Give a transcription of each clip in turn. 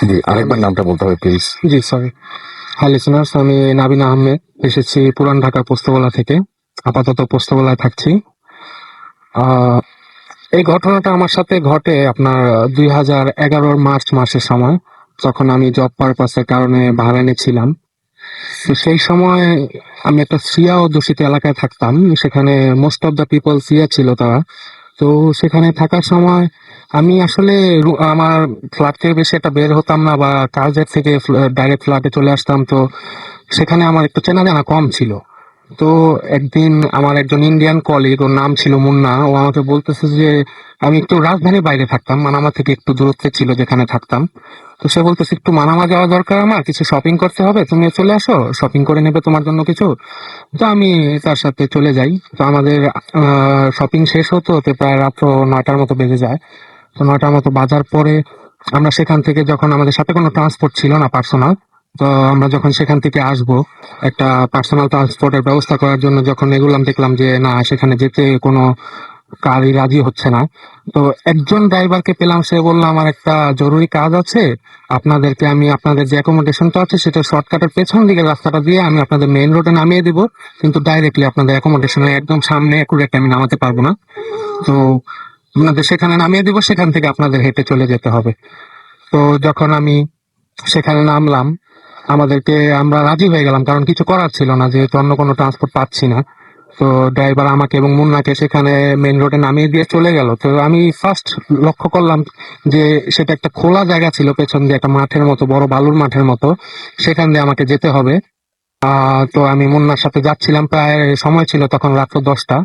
জি, আরেকবার নামটা বলতে হবে প্লিজ। জি সরি। হাই লিসেনার্স, আমি নাবিন আহমেদ, এসেছি পুরান ঢাকা পোস্তগোলা থেকে। আপাতত পোস্তগোলায় থাকছি। আহ, এই ঘটনাটা আমার সাথে ঘটে আপনার 2011 মার্চ মাসের সময়, যখন আমি জব পারপাসের কারণে বাহরাইনে ছিলাম। তো সেই সময় আমি একটা সিয়া অধ্যুষিত এলাকায় থাকতাম। সেখানে মোস্ট অফ দ্য পিপল সিয়া ছিল তারা। তো সেখানে থাকার সময় আমি আসলে আমার ফ্ল্যাট থেকে বেশি একটা বের হতাম না, বা কাজের থেকে ডাইরেক্ট ফ্ল্যাটে চলে আসতাম। তো সেখানে আমার একটু চেনা জানা কম ছিল। তো একদিন আমার একজন ইন্ডিয়ান কলিগ, ওর নাম ছিল মুন্না, ও আমাকে বলতেছে যে আমি একটু রাজধানীর বাইরে থাকতাম, মানামা থেকে একটু দূরত্বে ছিল যেখানে থাকতাম। তো সে বলতেছে একটু মানামা যাওয়া দরকার, আমার কিছু শপিং করতে হবে, তুমি চলে আসো, শপিং করে নেবে তোমার জন্য কিছু। তো আমি তার সাথে চলে যাই। তো আমাদের শপিং শেষ হতে হতে প্রায় রাত্র 9টার মতো বেজে যায়। তো 9টার মতো বাজার পরে আমরা সেখান থেকে, যখন আমাদের সাথে কোনো ট্রান্সপোর্ট ছিল না পার্সোনাল, তো আমরা যখন সেখান থেকে আসবো একটা পার্সোনাল ট্রান্সপোর্টের ব্যবস্থা করার জন্য যখন এগুলাম, দেখলাম যে না, সেখানে যেতে কোনো কারই রাজি হচ্ছে না। তো একজন ড্রাইভারকে পেলাম, সে বললো আমার একটা জরুরি কাজ আছে, আপনাদেরকে আমি আপনাদের যে অ্যাকোমোডেশনটা আছে সেটা শর্টকাটের পেছন দিকের রাস্তাটা দিয়ে আমি আপনাদের মেইন রোডে নামিয়ে দিব, কিন্তু ডাইরেক্টলি আপনাদের অ্যাকোমোডেশনের একদম সামনে অ্যাকুরেট আমি নামাতে পারবো না। তো আপনাদের সেখানে নামিয়ে দিব, সেখান থেকে আপনাদের হেঁটে চলে যেতে হবে। তো যখন আমি সেখানে নামলাম, আমরা রাজি হয়ে গেলাম, কারণ কিছু করার ছিল না, যেহেতু অন্য কোনো ট্রান্সপোর্ট পাচ্ছি না। তো ড্রাইভার আমাকে এবং মুন্নাকে সেখানে মেইন রোডে নামিয়ে দিয়ে চলে গেল। তো আমি ফার্স্ট লক্ষ্য করলাম যে সেটা একটা খোলা জায়গা ছিল, পেছন দিয়ে একটা মাঠের মতো, বড় বালুর মাঠের মতো, সেখান দিয়ে আমাকে যেতে হবে। তো আমি মুন্নার সাথে যাচ্ছিলাম, প্রায় সময় ছিল তখন রাত্র 10টা।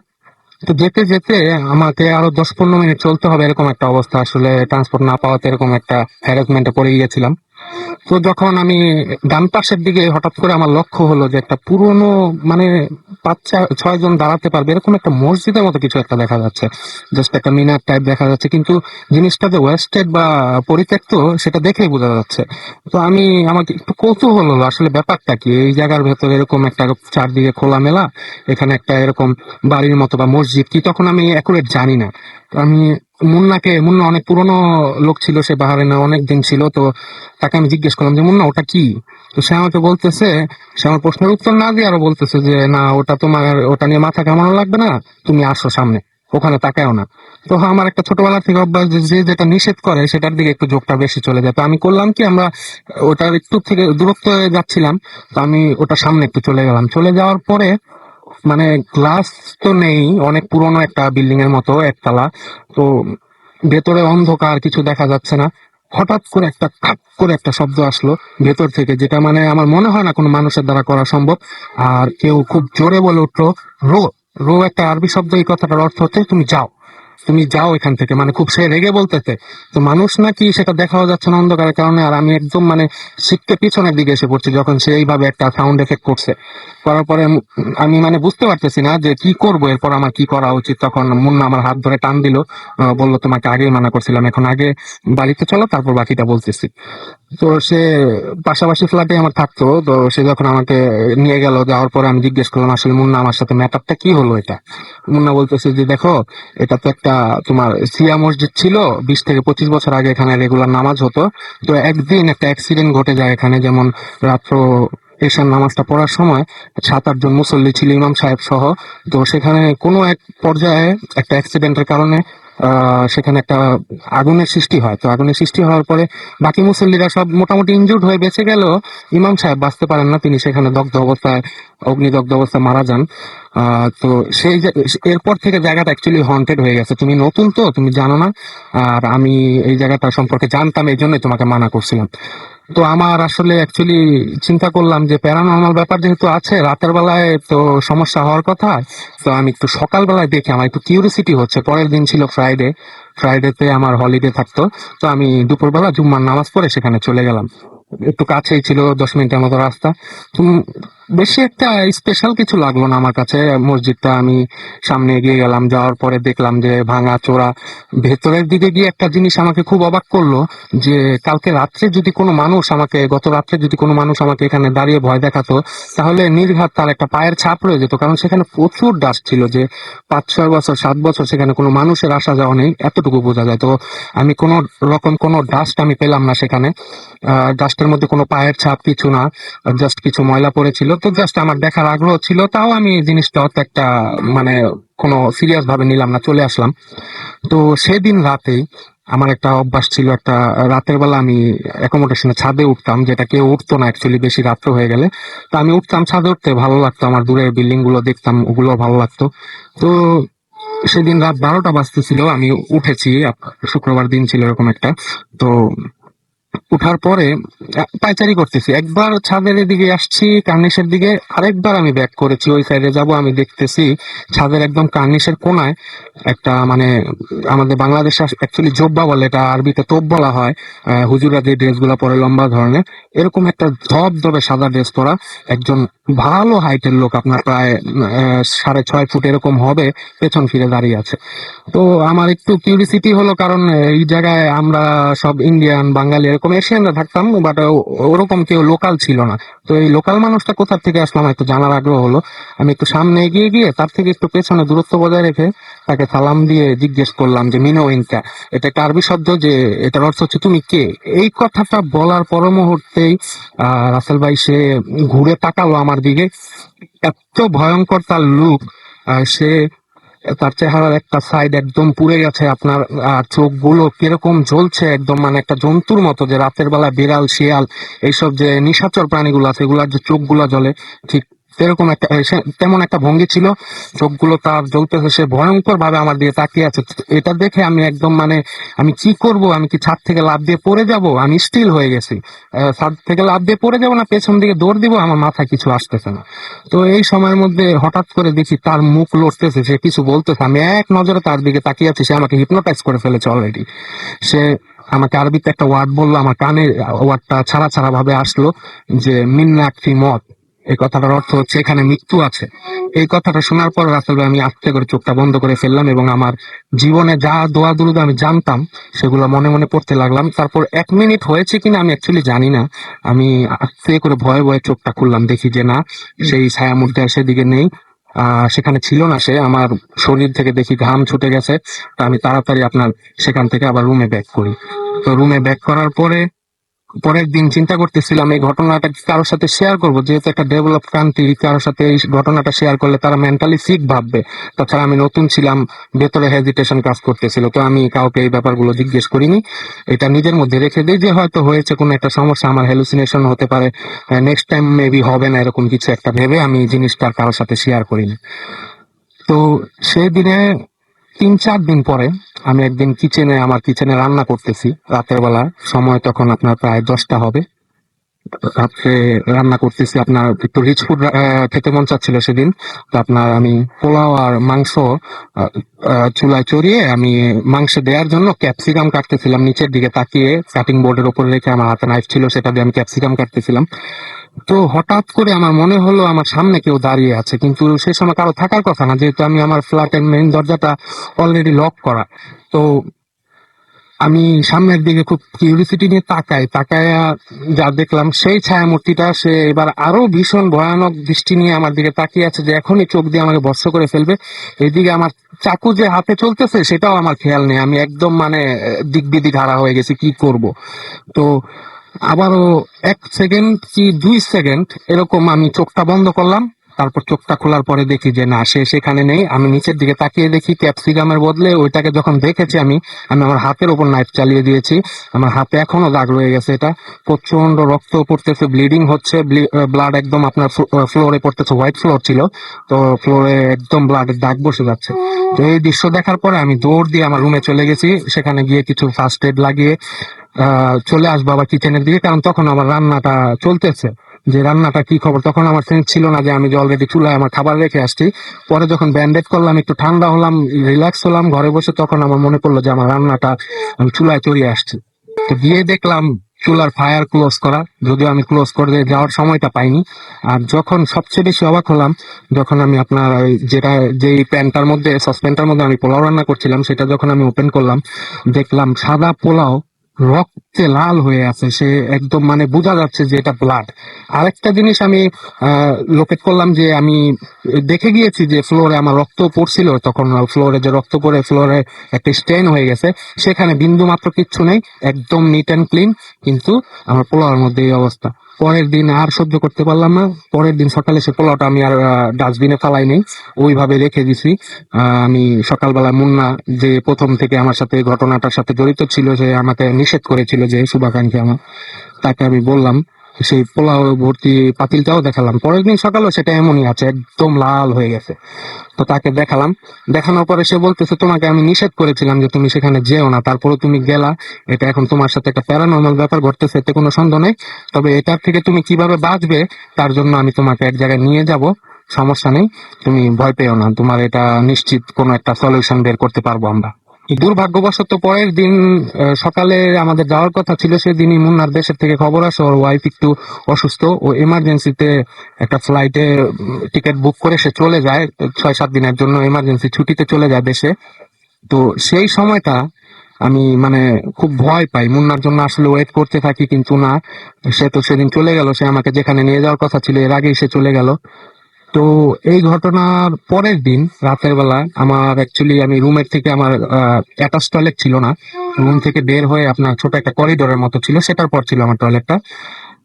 তো যেতে যেতে আমাকে আরো 10-15 মিনিট চলতে হবে, এরকম একটা অবস্থা, আসলে ট্রান্সপোর্ট না পাওয়াতে এরকম একটা হ্যারাসমেন্টে পড়ে গিয়েছিলাম। তো যখন আমি ডান পাশের দিকে হঠাৎ করে আমার লক্ষ্য হলো যে একটা পুরনো, মানে 5-6 জন দাঁড়াতে পারবে এরকম একটা মসজিদের মতো কিছু একটা দেখা যাচ্ছে, জাস্ট একটা মিনার টাইপ দেখা যাচ্ছে, কিন্তু জিনিসটা যে ওয়েস্টেড বা পরিত্যক্ত সেটা দেখেই বোঝা যাচ্ছে। তো আমাকে একটু কৌতূহল হলো আসলে ব্যাপারটা কি, এই জায়গার ভেতরে এরকম একটা চারদিকে খোলামেলা, এখানে একটা এরকম বাড়ির মতো বা মসজিদ কি, তখন আমি অ্যাকুরেট জানি না। তো আমি মুন্না অনেক পুরনো লোক ছিল, সে বাহারাইনে অনেক দিন ছিল। তো তাকে আমি জিজ্ঞেস করলাম যে মুন্না ওটা কি। তো সে আমাকে বলতেছে, সে আমার প্রশ্নের উত্তর না দিয়ে আরো বলতেছে যে না, ওটা নিয়ে মাথা ঘামানো লাগবে না, তুমি আসো সামনে, ওখানে তাকায়ও না। তো আমার একটা ছোটবেলা থেকে অভ্যাস যে যে যেটা নিষেধ করে সেটার দিকে একটু ঝোঁকটা বেশি চলে যায়। তো আমি করলাম কি, আমরা ওটার একটু থেকে দূরত্বে যাচ্ছিলাম, তো আমি ওটার সামনে একটু চলে গেলাম। চলে যাওয়ার পরে মানে গ্লাস তো নেই, অনেক পুরনো একটা বিল্ডিং এর মতো, একতলা। তো ভেতরে অন্ধকার, কিছু দেখা যাচ্ছে না। হঠাৎ করে একটা খাপ করে একটা শব্দ আসলো ভেতর থেকে, যেটা মানে আমার মনে হয় না কোনো মানুষের দ্বারা করা সম্ভব। আর কেউ খুব জোরে বলে উঠলো, রো। রো একটা আরবি শব্দ, এই কথাটার অর্থ হচ্ছে তুমি যাও, তুমি যাও এখান থেকে, মানে খুব সে রেগে বলতেছে। তো মানুষ নাকি সেটা দেখাও যাচ্ছে না অন্ধকারের কারণে, আর আমি একদম মানে সিটকে পিছনের দিকে এসে পড়ছি যখন সে এইভাবে একটা সাউন্ড এফেক্ট করছে। করার পরে আমি মানে বুঝতে পারতেছি না যে কি করব, এরপর আমার কি করা উচিত। তখন মুন্না আমার হাত ধরে টান দিল, বললো তোমাকে আগেই মানা করছিলাম, এখন আগে বাড়িতে চলো, তারপর বাকিটা বলতেছি। তো সে পাশাপাশি ফ্ল্যাটে আমার থাকতো। তো সে যখন আমাকে নিয়ে গেল, যাওয়ার পরে আমি জিজ্ঞেস করলাম আসলে মুন্না আমার সাথে ম্যাটারটা কি হলো এটা। মুন্না বলতেছে যে দেখো, এটা তো একটা তোমার সিয়া মসজিদ ছিল, 20 থেকে 25 বছর আগে এখানে রেগুলার নামাজ হতো। তো একদিন একটা অ্যাক্সিডেন্ট ঘটে যায় এখানে, যেমন রাত্র এশার নামাজটা পড়ার সময় 7-8 জন মুসল্লি ছিল, ইমাম সাহেব সহ। তো সেখানে কোনো এক পর্যায়ে একটা অ্যাক্সিডেন্টের কারণে সেখানে একটা আগুনের সৃষ্টি হয়। তো আগুনের সৃষ্টি হওয়ার পরে বাকি মুসল্লিরা সব মোটামুটি ইনজুর্ড হয়ে বেঁচে গেল, ইমাম সাহেব বাঁচতে পারেন না, তিনি সেখানে অগ্নিদগ্ধ অবস্থায় মারা যান। তো এরপর থেকে জায়গাটা অ্যাকচুয়ালি হন্টেড হয়ে গেছে। তুমি নতুন, তো তুমি জানো না, আর আমি এই জায়গাটা সম্পর্কে জানতাম, এই জন্যই তোমাকে মানা করছিলাম। তো আমার আসলে অ্যাকচুয়ালি চিন্তা করলাম যে প্যারানর্মাল ব্যাপার যেহেতু আছে, রাতের বেলায় তো সমস্যা হওয়ার কথা। তো আমি একটু সকালবেলায় দেখি, আমার একটু কিউরিসিটি হচ্ছে। পরের দিন ছিল ফ্রাইডেতে আমার হলিডে থাকতো। তো আমি দুপুরবেলা জুম্মার নামাজ পড়ে সেখানে চলে গেলাম, একটু কাছেই ছিল, 10 মিনিটের মতো রাস্তা। বেশি একটা স্পেশাল কিছু লাগলো না আমার কাছে। মসজিদটা আমি সামনে এগিয়ে গেলাম, যাওয়ার পরে দেখলাম যে ভাঙা চোরা। ভেতরের দিকে গিয়ে একটা জিনিস আমাকে খুব অবাক করলো, যে কালকে রাত্রে যদি কোনো মানুষ আমাকে, গত রাত্রে যদি কোনো মানুষ আমাকে এখানে দাঁড়িয়ে ভয় দেখাতো, তাহলে নির্ঘাত তার একটা পায়ের ছাপ রয়ে যেত, কারণ সেখানে প্রচুর ডাস্ট ছিল। যে 5-6 বছর 7 বছর সেখানে কোনো মানুষের আসা যাওয়া নেই, এতটুকু বোঝা যায়। তো আমি কোনো রকম কোনো ডাস্ট আমি পেলাম না সেখানে। ডাস্টের মধ্যে কোনো পায়ের ছাপ কিছু না, জাস্ট কিছু ময়লা পড়েছিল। তো জাস্ট আমার দেখার আগ্রহ ছিল, তাও আমি এই জিনিসটা অত একটা মানে কোনো সিরিয়াস ভাবে নিলাম না, চলে আসলাম। তো সেদিন রাতে আমার একটা অভ্যাস ছিল, একটা রাতের বেলা আমি অ্যাকোমোডেশনে ছাদে উঠতাম, যেটা কেউ উঠতো না অ্যাকচুয়ালি বেশি রাত্র হয়ে গেলে। তো আমি উঠতাম ছাদে, উঠতে ভালো লাগতো, আমার দূরের বিল্ডিং গুলো দেখতাম, ওগুলো ভালো লাগতো। তো সেদিন রাত 12টা বাজতেছিল, আমি উঠেছি। শুক্রবার দিন ছিল এরকম একটা। তো উঠার পরে পায়চারি করতেছি, একবার ছাদের এদিকে আসছি কার্নিশের দিকে, আরেকবার আমি ব্যাক করেছি ওই সাইডে যাব, আমি দেখতেছি ছাদের একদম কার্নিশের কোনায় একটা মানে আমাদের বাংলাদেশে অ্যাকচুয়ালি জোব্বা বলে, এটা আরবিতে তোপ বলা হয়। হুজুরা যে ড্রেস গুলা পরে লম্বা ধরনের, এরকম একটা ধবধবে সাদা ড্রেস পরা একজন ভালো হাইটের লোক, আপনার প্রায় 6.5 ফুট এরকম হবে, পেছন ফিরে দাঁড়িয়ে আছে। তো আমার একটু কিউরিসিটি হলো, কারণ এই জায়গায় আমরা সব ইন্ডিয়ান বাঙালি এরকম এশিয়ানরা থাকতাম, বাট ওরকম কেউ লোকাল ছিল না। তো এই লোকাল মানুষটা কোথা থেকে আসলাম একটু জানার আগ্রহ হলো। আমি একটু সামনে এগিয়ে গিয়ে তার থেকে একটু পেছনে দূরত্ব বজায় রেখে তাকে সালাম দিয়ে জিজ্ঞেস করলাম যে মিনো ইনকা। এটা একটা আরবি শব্দ, যে এটার অর্থ হচ্ছে তুমি কে। এই কথাটা বলার পর মুহূর্তেই রাসেল ভাই সে ঘুরে তাকালো আমার দিকে, এত ভয়ঙ্কর তার লুক। সে, তার চেহারার একটা সাইড একদম পুড়ে গেছে আপনার, আর চোখগুলো কিরকম জ্বলছে একদম, মানে একটা জন্তুর মতো, যে রাতের বেলা বিড়াল শিয়াল এইসব যে নিশাচর প্রাণীগুলো আছে এগুলার যে চোখগুলো জ্বলে, ঠিক এরকম একটা তেমন একটা ভঙ্গি ছিল। চোখগুলো তার জ্বলতেছে, সে ভয়ঙ্কর ভাবে আমার দিকে তাকিয়ে আছে। এটা দেখে আমি একদম মানে আমি কি করব, আমি কি ছাদ থেকে লাফ দিয়ে পড়ে যাব, আমি স্টিল হয়ে গেছি। ছাদ থেকে লাফ দিয়ে পড়ে যাব না পেছন দিকে দৌড় দিব, আমার মাথায় কিছু আসতেছে না। তো এই সময়ের মধ্যে হঠাৎ করে দেখি তার মুখ লড়তেছে, সে কিছু বলতেছে, আমি এক নজরে তার দিকে তাকিয়ে আছি। সে আমাকে হিপনোটাইজ করে ফেলেছে অলরেডি। সে আমাকে আরবিতে একটা ওয়ার্ড বললো, আমার কানে ওয়ার্ডটা ছাড়া ছাড়া ভাবে আসলো, যে মিন্নাক ফি মত। এই কথাটার অর্থ হচ্ছে এখানে মৃত্যু আছে। এই কথাটা শোনার পর রাসেল ভাই আমি আস্তে করে চোখটা বন্ধ করে ফেললাম, এবং আমার জীবনে যা দোয়া দুরুদ আমি জানতাম সেগুলো মনে মনে পড়তে লাগলাম। তারপর 1 মিনিট হয়েছে কিনা আমি অ্যাকচুয়ালি জানি না, আমি আস্তে করে ভয়ে ভয়ে চোখটা খুললাম, দেখি যে না, সেই ছায়ামূর্তি আর সেদিকে নেই। সেখানে ছিল না সে। আমার শরীর থেকে দেখি ঘাম ছুটে গেছে। তো আমি তাড়াতাড়ি আপনার সেখান থেকে আবার রুমে ব্যাক করি। তো রুমে ব্যাক করার পরে পরের দিন চিন্তা করতেছিলাম এই ঘটনাটা কি কারোর সাথে শেয়ার করবো, যেহেতু একটা ডেভেলপ কান্ট্রি, কারোর সাথে এই ঘটনাটা শেয়ার করলে তারা মেন্টালি সিক ভাববে। তাছাড়া আমি নতুন ছিলাম, ভেতরে হেজিটেশন কাজ করতেছিল, তো আমি কাউকে এই ব্যাপারগুলো জিজ্ঞেস করিনি। এটা নিজের মধ্যে রেখে দিই, যে হয়তো হয়েছে কোনো একটা সমস্যা, আমার হ্যালুসিনেশন হতে পারে, নেক্সট টাইম মেবি হবে না, এরকম কিছু একটা ভেবে আমি জিনিসটা আর কারোর সাথে শেয়ার করিনি। তো সেই দিনে 3-4 দিন পরে আমি একদিন আমার কিচেনে রান্না করতেছি রাতের বেলা, সময় তখন আপনার প্রায় 10টা হবে। রাত্রে রান্না করতেছি, আপনার একটু রিচ ফুড খেতে মন চাচ্ছিল সেদিন। তো আপনার আমি পোলাও আর মাংস চুলায় চড়িয়ে আমি মাংস দেওয়ার জন্য ক্যাপসিকাম কাটতেছিলাম, নিচের দিকে তাকিয়ে কাটিং বোর্ডের উপরে রেখে, আমার হাতে নাইফ ছিল, সেটা দিয়ে আমি ক্যাপসিকাম কাটতেছিলাম। তো হঠাৎ করে আমার মনে হলো আমার সামনে কেউ দাঁড়িয়ে আছে, কিন্তু সে সময় কারো থাকার কথা না, যেহেতু আমি আমার ফ্ল্যাটের মেইন দরজাটা অলরেডি লক করা। তো আমি সামনের দিকে খুব কিউরিসিটি নিয়ে তাকায় যা দেখলাম, সেই ছায়ামূর্তিটা সে এবার আরো ভীষণ ভয়ানক দৃষ্টি নিয়ে আমার দিকে তাকিয়ে আছে, যে এখনই চোখ দিয়ে আমাকে ভস্ম করে ফেলবে। এদিকে আমার চাকু যে হাতে চলতেছে সেটাও আমার খেয়াল নেই, আমি একদম মানে দিক বিদিক হারা হয়ে গেছি, কি করব। তো আবারও 1 সেকেন্ড কি 2 সেকেন্ড এরকম আমি চোখটা বন্ধ করলাম। তারপর চোখটা খোলার পরে দেখি যে না, সে সেখানে নেই। আমি নিচের দিকে তাকিয়ে দেখি ক্যাপসিকামের বদলে ওইটাকে যখন দেখেছি আমি, আমি আমার হাতের উপর নাইফ চালিয়ে দিয়েছি। আমার হাতে এখনো দাগ রয়ে গেছে, এটা প্রচন্ড রক্ত পড়তেছে, ব্লিডিং হচ্ছে, ব্লাড একদম আপনার ফ্লোরে পড়তেছে, হোয়াইট ফ্লোর ছিল, তো ফ্লোরে একদম ব্লাডের দাগ বসে যাচ্ছে। তো এই দৃশ্য দেখার পরে আমি দৌড় দিয়ে আমার রুমে চলে গেছি, সেখানে গিয়ে কিছু ফার্স্ট এড লাগিয়ে চলে আসবো আবার কিচেনের দিকে, কারণ তখন আমার রান্নাটা চলতেছে। যে রান্নাটা কি খবর তখন আমার সেন্স ছিল না, যে আমি যে অলরেডি চুলায় আমার খাবার রেখে আসছি। পরে যখন ব্যান্ডেড করলাম, একটু ঠান্ডা হলাম, রিল্যাক্স হলাম ঘরে বসে, তখন আমার মনে পড়লো যে আমার রান্নাটা আমি চুলায় চড়িয়ে আসছি। তো গিয়ে দেখলাম চুলার ফায়ার ক্লোজ করা, যদিও আমি ক্লোজ করে যাওয়ার সময়টা পাইনি। আর যখন সবচেয়ে বেশি অবাক হলাম, যখন আমি আপনার ওই যেটা যেই প্যানটার মধ্যে সসপ্যানটার মধ্যে আমি পোলাও রান্না করছিলাম, সেটা যখন আমি ওপেন করলাম, দেখলাম সাদা পোলাও রক্তে লাল হয়ে আছে। সে একদম মানে বোঝা যাচ্ছে যে এটা ব্লাড। আরেকটা জিনিস আমি লোকেট করলাম যে আমি দেখে গিয়েছি যে ফ্লোরে আমার রক্ত পড়ছিল, তখন ফ্লোরে যে রক্ত পড়ে ফ্লোরে একটা স্টেন হয়ে গেছে, সেখানে বিন্দু মাত্র কিচ্ছু নেই, একদম নিট অ্যান্ড ক্লিন। কিন্তু আমার পোলাওর মধ্যে এই অবস্থা। পরের দিন আর সহ্য করতে পারলাম না, পরের দিন সকালে সে পোলাওটা আমি আর ডাস্টবিনে ফালাই নেই, ওইভাবে রেখে দিছি। আমি সকালবেলা মুন্না, যে প্রথম থেকে আমার সাথে এই ঘটনাটার সাথে জড়িত ছিল, যে আমাকে নিষেধ করেছিল, যে শুভাকাঙ্ক্ষী আমার, তাকে আমি বললাম, সেই পোলাও ভর্তি পাতিলটাও দেখালাম। পরের দিন সকালেও সেটা এমনই আছে, একদম লাল হয়ে গেছে। তো তাকে দেখালাম, দেখানোর পরে সে বলতেছে, তোমাকে আমি নিষেধ করেছিলাম যে তুমি সেখানে যেও না, তারপরে তুমি গেলা। এটা এখন তোমার সাথে একটা প্যারানর্মাল ব্যাপার ঘটতেছে, এতে কোনো সন্দেহ নেই। তবে এটার থেকে তুমি কিভাবে বাঁচবে তার জন্য আমি তোমাকে এক জায়গায় নিয়ে যাব, সমস্যা নেই, তুমি ভয় পেও না, তোমার এটা নিশ্চিত কোনো একটা সলিউশন বের করতে পারবো আমরা। দুর্ভাগ্যবশত পরের দিন সকালে আমাদের যাওয়ার কথা ছিল, সেদিনই মুন্নার দেশের থেকে খবর আসে ওর ওয়াইফ একটু অসুস্থ, ও এমার্জেন্সিতে একটা ফ্লাইটে টিকিট বুক করে সে চলে যায়, 6-7 দিনের জন্য এমার্জেন্সি ছুটিতে চলে যায় দেশে। তো সেই সময়টা আমি মানে খুব ভয় পাই, মুন্নার জন্য আসলে ওয়েট করতে থাকি, কিন্তু না, সে তো সেদিন চলে গেল, সে আমাকে যেখানে নিয়ে যাওয়ার কথা ছিল এর আগেই সে চলে গেল। তো এই ঘটনার পরের দিন রাতের বেলা আমার অ্যাকচুয়ালি আমি রুমের থেকে, আমার অ্যাটাচ টয়লেট ছিল না, রুম থেকে বের হয়ে আপনার ছোট একটা করিডোরের মতো ছিল, সেটার পর ছিল আমার টয়লেটটা।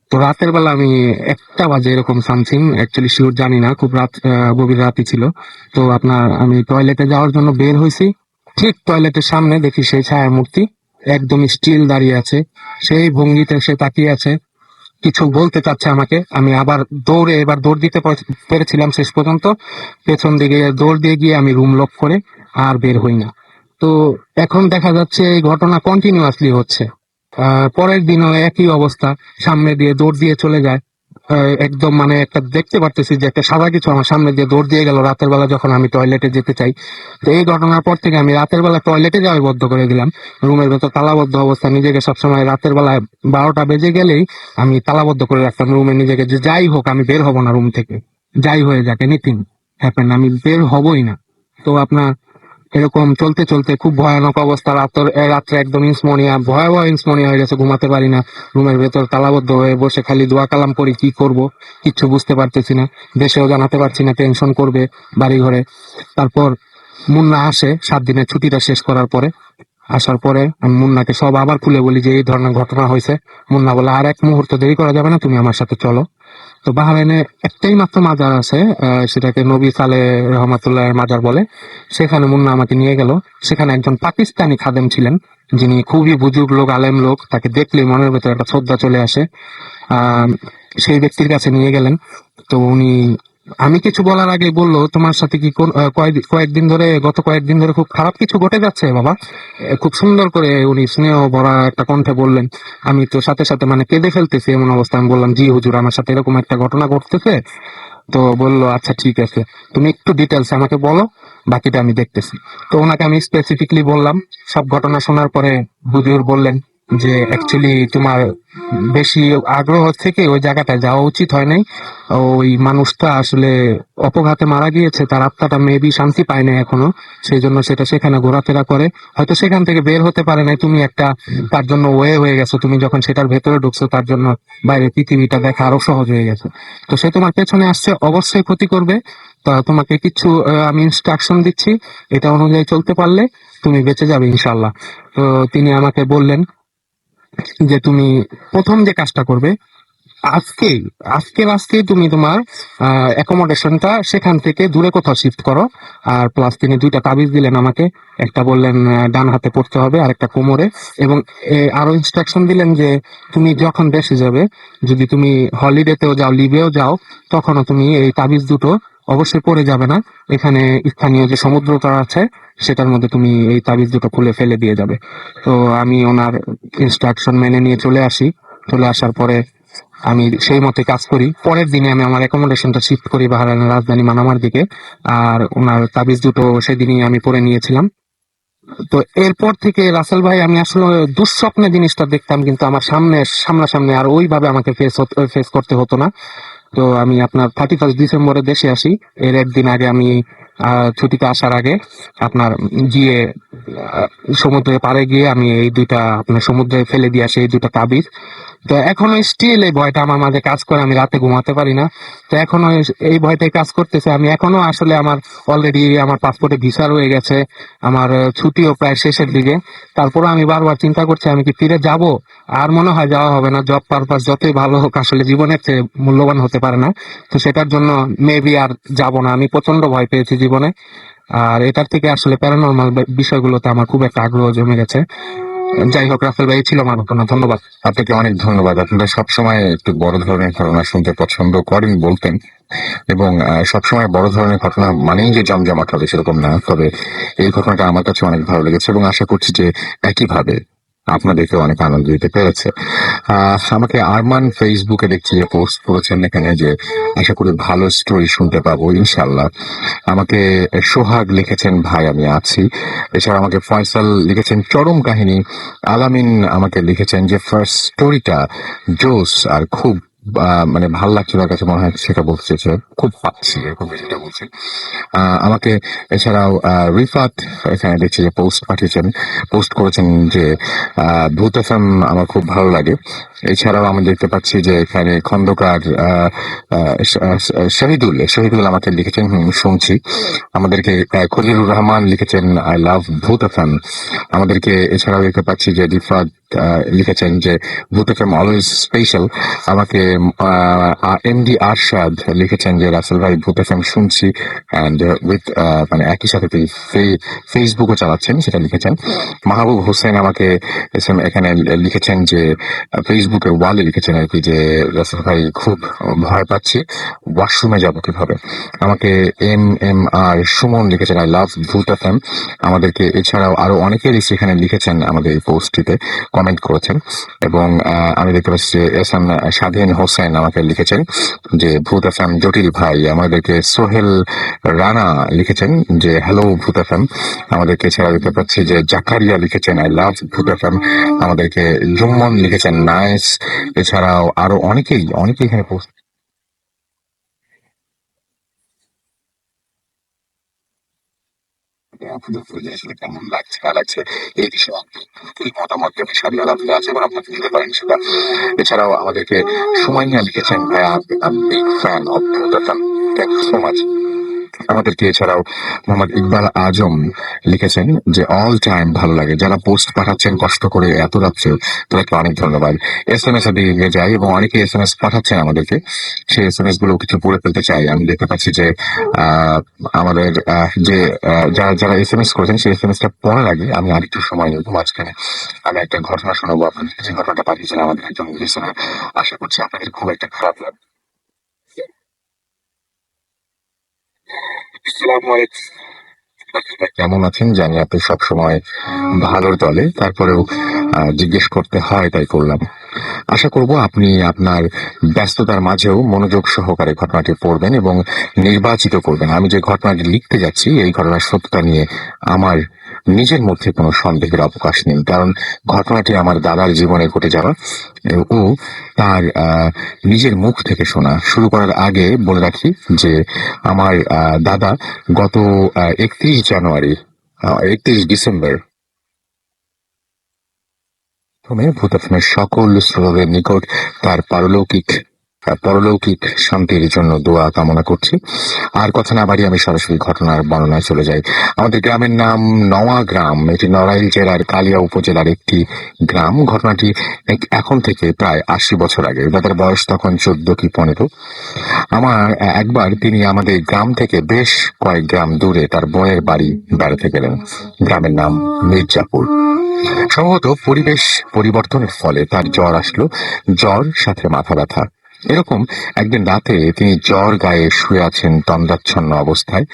তো রাতের বেলা আমি 1টা বাজে এরকম সামথিং, অ্যাকচুয়ালি শিওর জানি না, খুব রাত, গভীর রাতই ছিল। তো আপনার আমি টয়লেটে যাওয়ার জন্য বের হয়েছি, ঠিক টয়লেটের সামনে দেখি সেই ছায়া মূর্তি একদম স্টিল দাঁড়িয়ে আছে, সেই ভঙ্গিতে সে তাকিয়ে আছে, কিছু বলতে চাচ্ছে আমাকে। আমি আবার এবার দৌড় দিতে পেরেছিলাম শেষ পর্যন্ত, পেছন দিকে দৌড় দিয়ে গিয়ে আমি রুম লক করে আর বের হই না। তো এখন দেখা যাচ্ছে এই ঘটনা কন্টিনিউয়াসলি হচ্ছে। পরের দিনও একই অবস্থা, সামনে দিয়ে দৌড় দিয়ে চলে যায়। একদম মানে একটা দেখতে পারতেছি যে একটা সাদা কিছু আমার সামনে দিয়ে দৌড় দিয়ে গেল রাতের বেলা যখন আমি টয়লেটে যেতে চাই। তো এই ঘটনার পর থেকে আমি রাতের বেলা টয়লেটে যাওয়াই বন্ধ করে দিলাম, রুমের ভেতর তালাবদ্ধ অবস্থা নিজেকে সবসময়, রাতের বেলায় 12টা বেজে গেলেই আমি তালাবদ্ধ করে রাখতাম রুমে নিজেকে, যে যাই হোক আমি বের হব না রুম থেকে, যাই হয়ে যাক, এনিথিং হ্যাপেন, আমি বের হবই না। তো আপনার এরকম চলতে চলতে খুব ভয়ানক অবস্থা, রাত্রে একদম ইনসমনিয়া, ভয়াবহ ইনসমনিয়া হয়ে গেছে, ঘুমাতে পারি না, রুমের ভেতর তালাবদ্ধ হয়ে বসে খালি দোয়া কালাম করি, কি করব কিচ্ছু বুঝতে পারতেছি না, দেশেও জানাতে পারছি না, টেনশন করবে বাড়ি ঘরে। তারপর মুন্না আসে 7 দিনের ছুটিটা শেষ করার পরে, আসার পরে আমি মুন্নাকে সব আবার খুলে বলি যে এই ধরনের ঘটনা হয়েছে। মুন্না বলে, আর এক মুহূর্ত দেরি করা যাবে না, তুমি আমার সাথে চলো। তো বাহরাইনে একটাই মাত্র মাজার আছে, সেটাকে নবী সালে রহমাতুল্লাহ মাজার বলে, সেখানে মুন্না আমাকে নিয়ে গেল। সেখানে একজন পাকিস্তানি খাদেম ছিলেন, যিনি খুবই বুজুর্গ লোক, আলেম লোক, তাকে দেখলেই মনের ভেতরে একটা শ্রদ্ধা চলে আসে। আহ সেই ব্যক্তির কাছে নিয়ে গেলেন। তো উনি, আমি কিছু বলার আগে বললো, তোমার সাথে কি গত কয়েকদিন ধরে খুব খারাপ কিছু ঘটে যাচ্ছে বাবা। খুব সুন্দর করে উনি স্নেহ ভরা একটা কণ্ঠে বললেন। আমি তো সাথে সাথে মানে কেঁদে ফেলতেছি এমন অবস্থা, আমি বললাম, জি হুজুর, আমার সাথে এরকম একটা ঘটনা ঘটতেছে। তো বললো, আচ্ছা ঠিক আছে, তুমি একটু ডিটেলস আমাকে বলো, বাকিটা আমি দেখতেছি। তো ওনাকে আমি স্পেসিফিকলি বললাম সব ঘটনা। শোনার পরে হুজুর বললেন যে অ্যাকচুয়ালি তোমার বেশি আগ্রহ থেকে ওই জায়গাটায় যাওয়া উচিত হয় নাই, ওই মানুষটা আসলে অপঘাতে মারা গিয়েছে, তার আত্মাটা মেবি শান্তি পায় না এখনো, সেই জন্য সেটা সেখানে ঘোরাফেরা করে, হয়তো সেখান থেকে বের হতে পারে নাই, তুমি একটা তার জন্য ওয়ে হয়ে গেছো, তুমি যখন সেটার ভেতরে ঢুকছো তার জন্য বাইরে পৃথিবীটা দেখা আরো সহজ হয়ে গেছে। তো সে তোমার পেছনে আসছে, অবশ্যই ক্ষতি করবে। তা তোমাকে কিছু আমি ইনস্ট্রাকশন দিচ্ছি, এটা অনুযায়ী চলতে পারলে তুমি বেঁচে যাবে ইনশাল্লাহ। তো তিনি আমাকে বললেন যে তুমি প্রথম যে কাজটা করবে, আজকেই আজকেই তুমি তোমার অ্যাকোমোডেশনটা সেখান থেকে দূরে কোথাও শিফট করো। আর প্লাস তিনি 2টা তাবিজ দিলেন আমাকে, একটা বললেন ডান হাতে পড়তে হবে আর একটা কোমরে, এবং আরো ইনস্ট্রাকশন দিলেন যে তুমি যখন দেশে যাবে, যদি তুমি হলিডেতেও যাও, লিভেও যাও, তখনও তুমি এই তাবিজ দুটো অবশ্যই পড়ে যাবে না, এখানে স্থানীয় যে সমুদ্রটা আছে সেটার মধ্যে তুমি এই তাবিজ দুটো খুলে ফেলে দিয়ে যাবে। তো আমি ওনার ইনস্ট্রাকশন মেনে নিয়ে চলে আসার পরে আমি সেই মতে কাজ করি। পরের দিনে আমি আমার অ্যাকোমোডেশনটা শিফট করি বাহরাইনের রাজধানী মানামার দিকে। আর ওনার তাবিজ দুটো সেদিনই আমি পরে নিয়েছিলাম। তো এরপর থেকে রাসেল ভাই আমি আসলে দুঃস্বপ্নে জিনিসটা দেখতাম, কিন্তু আমার সামনাসামনি আর ওইভাবে আমাকে ফেস করতে হতো না। তো আমি আপনার 31 ডিসেম্বরে দেশে আসি। এর একদিন আগে আমি ছুটিতে আসার আগে আপনার গিয়ে সমুদ্রের পাড়ে গিয়ে আমি এই দুইটা আপনার সমুদ্রে ফেলে দিয়ে আসি, এই দুইটা তাবিজ। তো এখনো স্টিল এই ভয়টা আমার মাঝে কাজ করে, আমি রাতে ঘুমাতে পারি না। তো এখনো এই ভয়টাই কাজ করতেছে। আমি এখনো আসলে আমার অলরেডি আমার পাসপোর্টে ভিসা রয়ে গেছে, আমার ছুটিও প্রায় শেষের দিকে। তারপরে আমি বারবার চিন্তা করছি আমি কি ফিরে যাব। আর মনে হয় যাওয়া হবে না, জব পারপাস যতই ভালো হোক আসলে জীবনের চেয়ে মূল্যবান হতে পারে না। তো সেটার জন্য মেবি আর যাব না। আমি প্রচন্ড ভয় পেয়েছি জীবনে। আর এটার থেকে আসলে প্যারানরমাল বিষয়গুলোতে আমার খুব একটা আগ্রহ জমে গেছে। যাই হোক, রাফেল ভাই এই ছিল আমার ঘটনা। ধন্যবাদ। আপনাকে অনেক ধন্যবাদ। আপনারা সবসময় একটু বড় ধরনের ঘটনা শুনতে পছন্দ করেন বলতেন, এবং সবসময় বড় ধরনের ঘটনা মানেই যে জমজমাট হবে সেরকম না। তবে এই ঘটনাটা আমার কাছে অনেক ভালো লেগেছে এবং আশা করছি যে একইভাবে আপনাদেরকে অনেক আনন্দ দিতে পেরেছে। আমাকে আরমান ফেসবুকে দেখছি যে পোস্ট করেছেন এখানে যে আশা করি ভালো স্টোরি শুনতে পাবো ইনশাল্লাহ। আমাকে সোহাগ লিখেছেন ভাই আমি আছি। এছাড়া আমাকে ফয়সাল লিখেছেন চরম কাহিনী। আলামিন আমাকে লিখেছেন যে ফার্স্ট স্টোরিটা জোস আর খুব মানে ভালো লাগছে, তার কাছে মনে হয় সেটা বলতে চেয়েছে, খুব পাচ্ছি এরকম বিষয়টা বলছে। আমাকে এছাড়াও রিফাত এখানে দেখছি যে পোস্ট করেছেন যে ভূত এফএম আমার খুব ভালো লাগে। এছাড়াও আমি দেখতে পাচ্ছি যে এখানে খন্দকার শহীদুল আমাকে লিখেছেন শুনছি। আমাদেরকে খলিলুর রহমান লিখেছেন আই লাভ ভূত এফএম। আমাদেরকে এছাড়াও দেখতে পাচ্ছি যে রিফাত লিখেছেন যে ভূত এফএম অলওয়েজ স্পেশাল। আমাকে এমডি আরশাদ লিখেছেন যে রাসেল ভাই ভূত এফএম শুনছি অ্যান্ড উইথ মানে একই সাথে তিনি ফেসবুকও চালাচ্ছেন সেটা লিখেছেন। মাহবুব হোসেন আমাকে এখানে লিখেছেন যে ফেসবুকের ওয়ালে লিখেছেন আর কি যে রাসেল ভাই খুব ভয় পাচ্ছি, ওয়াশরুমে যাবো কিভাবে। আমাকে MMR সুমন লিখেছেন আই লাভ ভূত এফএম। আমাদেরকে এছাড়াও আরো অনেকেরই সেখানে লিখেছেন আমাদের এই পোস্টটিতে, কমেন্ট করেছেন। এবং আমি দেখতে পাচ্ছি যে এস.এম. স্বাধীন হোসেন আমাকে লিখেছেন যে ভূত এফএম জটিল ভাই। আমাদেরকে সোহেল রানা লিখেছেন যে হ্যালো ভূত এফএম। আমাদেরকে এছাড়া দেখতে পাচ্ছি যে জাকারিয়া লিখেছেন আই লাভ ভূত এফএম। আমাদেরকে জুম্মন লিখেছেন নাইস। এছাড়াও আরো অনেকেই এখানে পোস্ট আপনাদের পরিচয় আসলে কেমন লাগছে না লাগছে এই বিষয়ে আপনি মতামত দেবেন, সারি আলাদা আছে এবং আপনাকে দিতে পারেন সেটা। এছাড়াও আমাদেরকে সুমাইয়া লিখেছেন ভাইয়া big fan of Bhoot FM, thank you so much. আমাদেরকে এছাড়াও মোহাম্মদ ইকবাল আজম লিখেছেন যে অল টাইম ভালো লাগে, যারা পোস্ট পাঠাচ্ছেন কষ্ট করে এত রাত্রে তাদেরকে অনেক ধন্যবাদ। SMS এর দিকে যাই এবং অনেকে SMS পাঠাচ্ছেন আমাদেরকে, সেই SMS গুলো কিছু পড়ে ফেলতে চাই। আমি দেখতে পাচ্ছি যে আহ, আমাদের যে যারা যারা SMS করেছেন সেই SMS টা পড়ার আগে আমি আরেকটু সময় নেব মাঝখানে। আমি একটা ঘটনা শোনাবো আপনাদের, যে ঘটনাটা পাঠিয়েছেন আমাদের একজন লিসেনার। আশা করছি আপনাদের খুব একটা খারাপ লাগবে। আসসালামু আলাইকুম। কেমন আছেন জানি আপনি সবসময় ভালোর দলে, তারপরেও জিজ্ঞেস করতে হয় তাই করলাম। আশা করব আপনি আপনার ব্যস্ততার মাঝেও মনোযোগ সহকারে ঘটনাটি পড়বেন এবং নির্বাচিত করবেন। আমি যে ঘটনাটি লিখতে যাচ্ছি এই ঘটনার সত্যতা নিয়ে আমার নিজের মধ্যে কোনো সন্দেহের অবকাশ নেই, কারণ ঘটনাটি আমার দাদার জীবনে ঘটে যাওয়া ও তার নিজের মুখ থেকে শোনা। শুরু করার আগে বলে রাখি যে আমার দাদা গত 31 জানুয়ারি 31 ডিসেম্বর প্রথমে ভূতাত্মের সকল শ্রোতাদের নিকট তার পরলৌকিক শান্তির জন্য দোয়া কামনা করছি। আর কথা না বাড়িয়ে আমি সরাসরি ঘটনার বর্ণনায় চলে যাই। আমাদের গ্রামের নাম নওয়া গ্রাম। এটি নড়াইল জেলার কালিয়া উপজেলার একটি গ্রাম। ঘটনাটি এখন থেকে প্রায় 80 বছর আগে। দাদার বয়স তখন 14 কি 15। আমার একবার তিনি আমাদের গ্রাম থেকে বেশ কয়েক গ্রাম দূরে তার বোনের বাড়ি বেড়াতে গেলেন। গ্রামের নাম মির্জাপুর। সম্ভবত পরিবেশ পরিবর্তনের ফলে তার জ্বর আসলো, জ্বর সাথে মাথা ব্যথা। এরকম একদিন রাতে তিনি জ্বর গায়ে শুয়ে আছেন তন্দ্রাচ্ছন্ন অবস্থায়।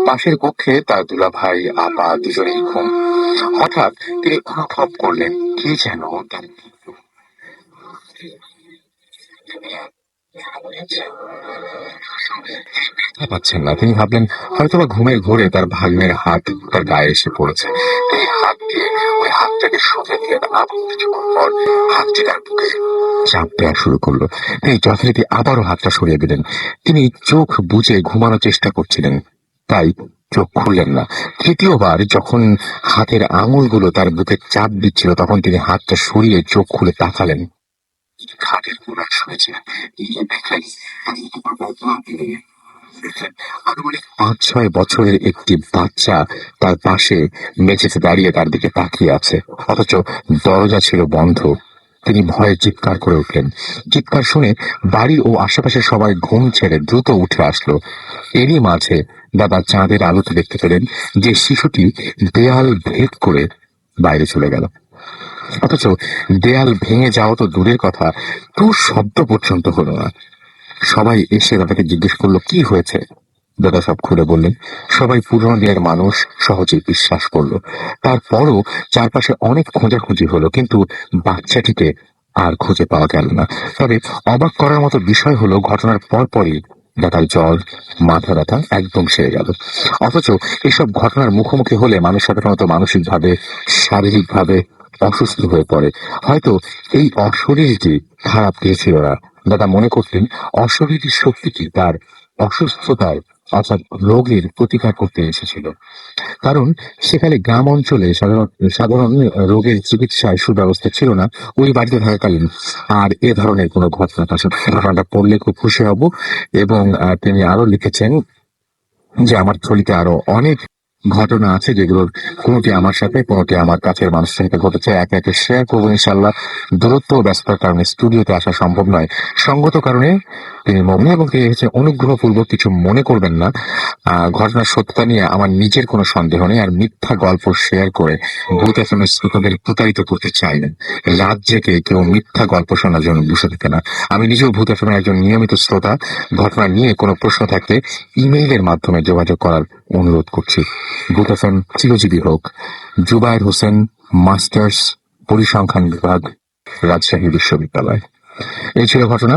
পাশের কক্ষে তার দুলাভাই আপা দুজনেই ঘুম। হঠাৎ তিনি অনুভব করলেন কি যেন তার ব্যথা পাচ্ছেন না। তিনি ভাবলেন হয়তোবা ঘুমের ঘোরে তার ভাগ্নের হাত তার গায়ে এসে পড়েছে। তিনি হাত দিয়ে ওই হাতটাকে সরিয়ে দিলেন। আবার কিছুক্ষণ পর হাতটি তার বুকে চাপ দেওয়া শুরু করলো। তিনি যথারীতি আবারও হাতটা সরিয়ে দিলেন। তিনি চোখ বুজে ঘুমানোর চেষ্টা করছিলেন, তাই চোখ খুললেন না। তৃতীয়বার যখন হাতের আঙুলগুলো তার বুকে চাপ দিচ্ছিল, তখন তিনি হাতটা সরিয়ে চোখ খুলে তাকালেন। খাটের কোনায় শুয়েছিলেন। তিনি দেখলেন আনুমানিক ৫-৬ বছরের একটি বাচ্চা তার পাশে মেঝেতে দাঁড়িয়ে তার দিকে তাকিয়ে আছে, অথচ দরজা ছিল বন্ধ। তিনি ভয়ে চিৎকার করে উঠলেন। চিৎকার শুনে বাড়ি ও আশেপাশে সবাই ঘুম ছেড়ে দ্রুত উঠে আসলো। এরই মাঝে দাদা চাঁদের আলোতে দেখতে পেলেন যে শিশুটি দেয়াল ভেদ করে বাইরে চলে গেল। অথচ দেয়াল ভেঙে যাওয়া তো দূরের কথা, টুঁ শব্দ পর্যন্ত হলো না। সবাই এসে দাদাকে জিজ্ঞেস করলো কি হয়েছে। দাদা সব খুলে বললেন। সবাই পুরনো দিনের মানুষ, সহজেই বিশ্বাস করলো। তারপরও চারপাশে অনেক খোঁজাখুঁজি হলো, কিন্তু বাচ্চাটিকে আর খুঁজে পাওয়া গেল না। তবে অবাক করার মতো বিষয় হলো ঘটনার পরপরই দাদার জ্বর, মাথা ব্যথা একদম সেরে গেল। অথচ এসব ঘটনার মুখোমুখি হলে মানুষ সাধারণত মানসিকভাবে, শারীরিকভাবে অসুস্থ হয়ে পড়ে। হয়তো এই অশরীরটি খারাপ কিছু ছিল না। দাদা মনে করতেন অশরীরী শক্তিটি তার অসুস্থতার অর্থাৎ রোগের প্রতিকার করতে এসেছিল। কারণ সেখানে গ্রাম অঞ্চলে সাধারণ সাধারণ রোগের চিকিৎসায় সুব্যবস্থা ছিল না ওই বাড়িতে থাকাকালীন। আর এ ধরনের কোনো ঘটনা তার সাথে ঘটনাটা পড়লে খুব খুশি হব। এবং তিনি আরো লিখেছেন যে আমার থলিতে আরো অনেক ঘটনা আছে, যেগুলোর কোনোটি আমার সাথে, কোনোটি আমার কাছের মানুষের সাথে ঘটেছে। একে একে শেয়ার করবো ইনশাল্লাহ। দূরত্ব ও ব্যস্ততার কারণে স্টুডিওতে আসা সম্ভব নয়। সঙ্গত কারণে তিনি মগ্ন, এবং তিনি হচ্ছে অনুগ্রহপূর্বক কিছু মনে করবেন না। ঘটনার সত্যতা নিয়ে আমার নিজের কোনো সন্দেহ নেই, আর মিথ্যা গল্প শেয়ার করে ভূত এফএমের শ্রোতাদের প্রতারিত করতে চাই না। রাত জেগে কেউ মিথ্যা গল্প শোনার জন্য বসে থাকে না। আমি নিজেও ভূত এফএমের একজন নিয়মিত শ্রোতা। ঘটনা নিয়ে কোনো প্রশ্ন থাকলে ইমেইলের মাধ্যমে যোগাযোগ করার অনুরোধ করছি। ভূত এফএম চিরজীবী হোক। জুবায়ের হোসেন, মাস্টার্স, পরিসংখ্যান বিভাগ, রাজশাহী বিশ্ববিদ্যালয়। এই ছিল ঘটনা।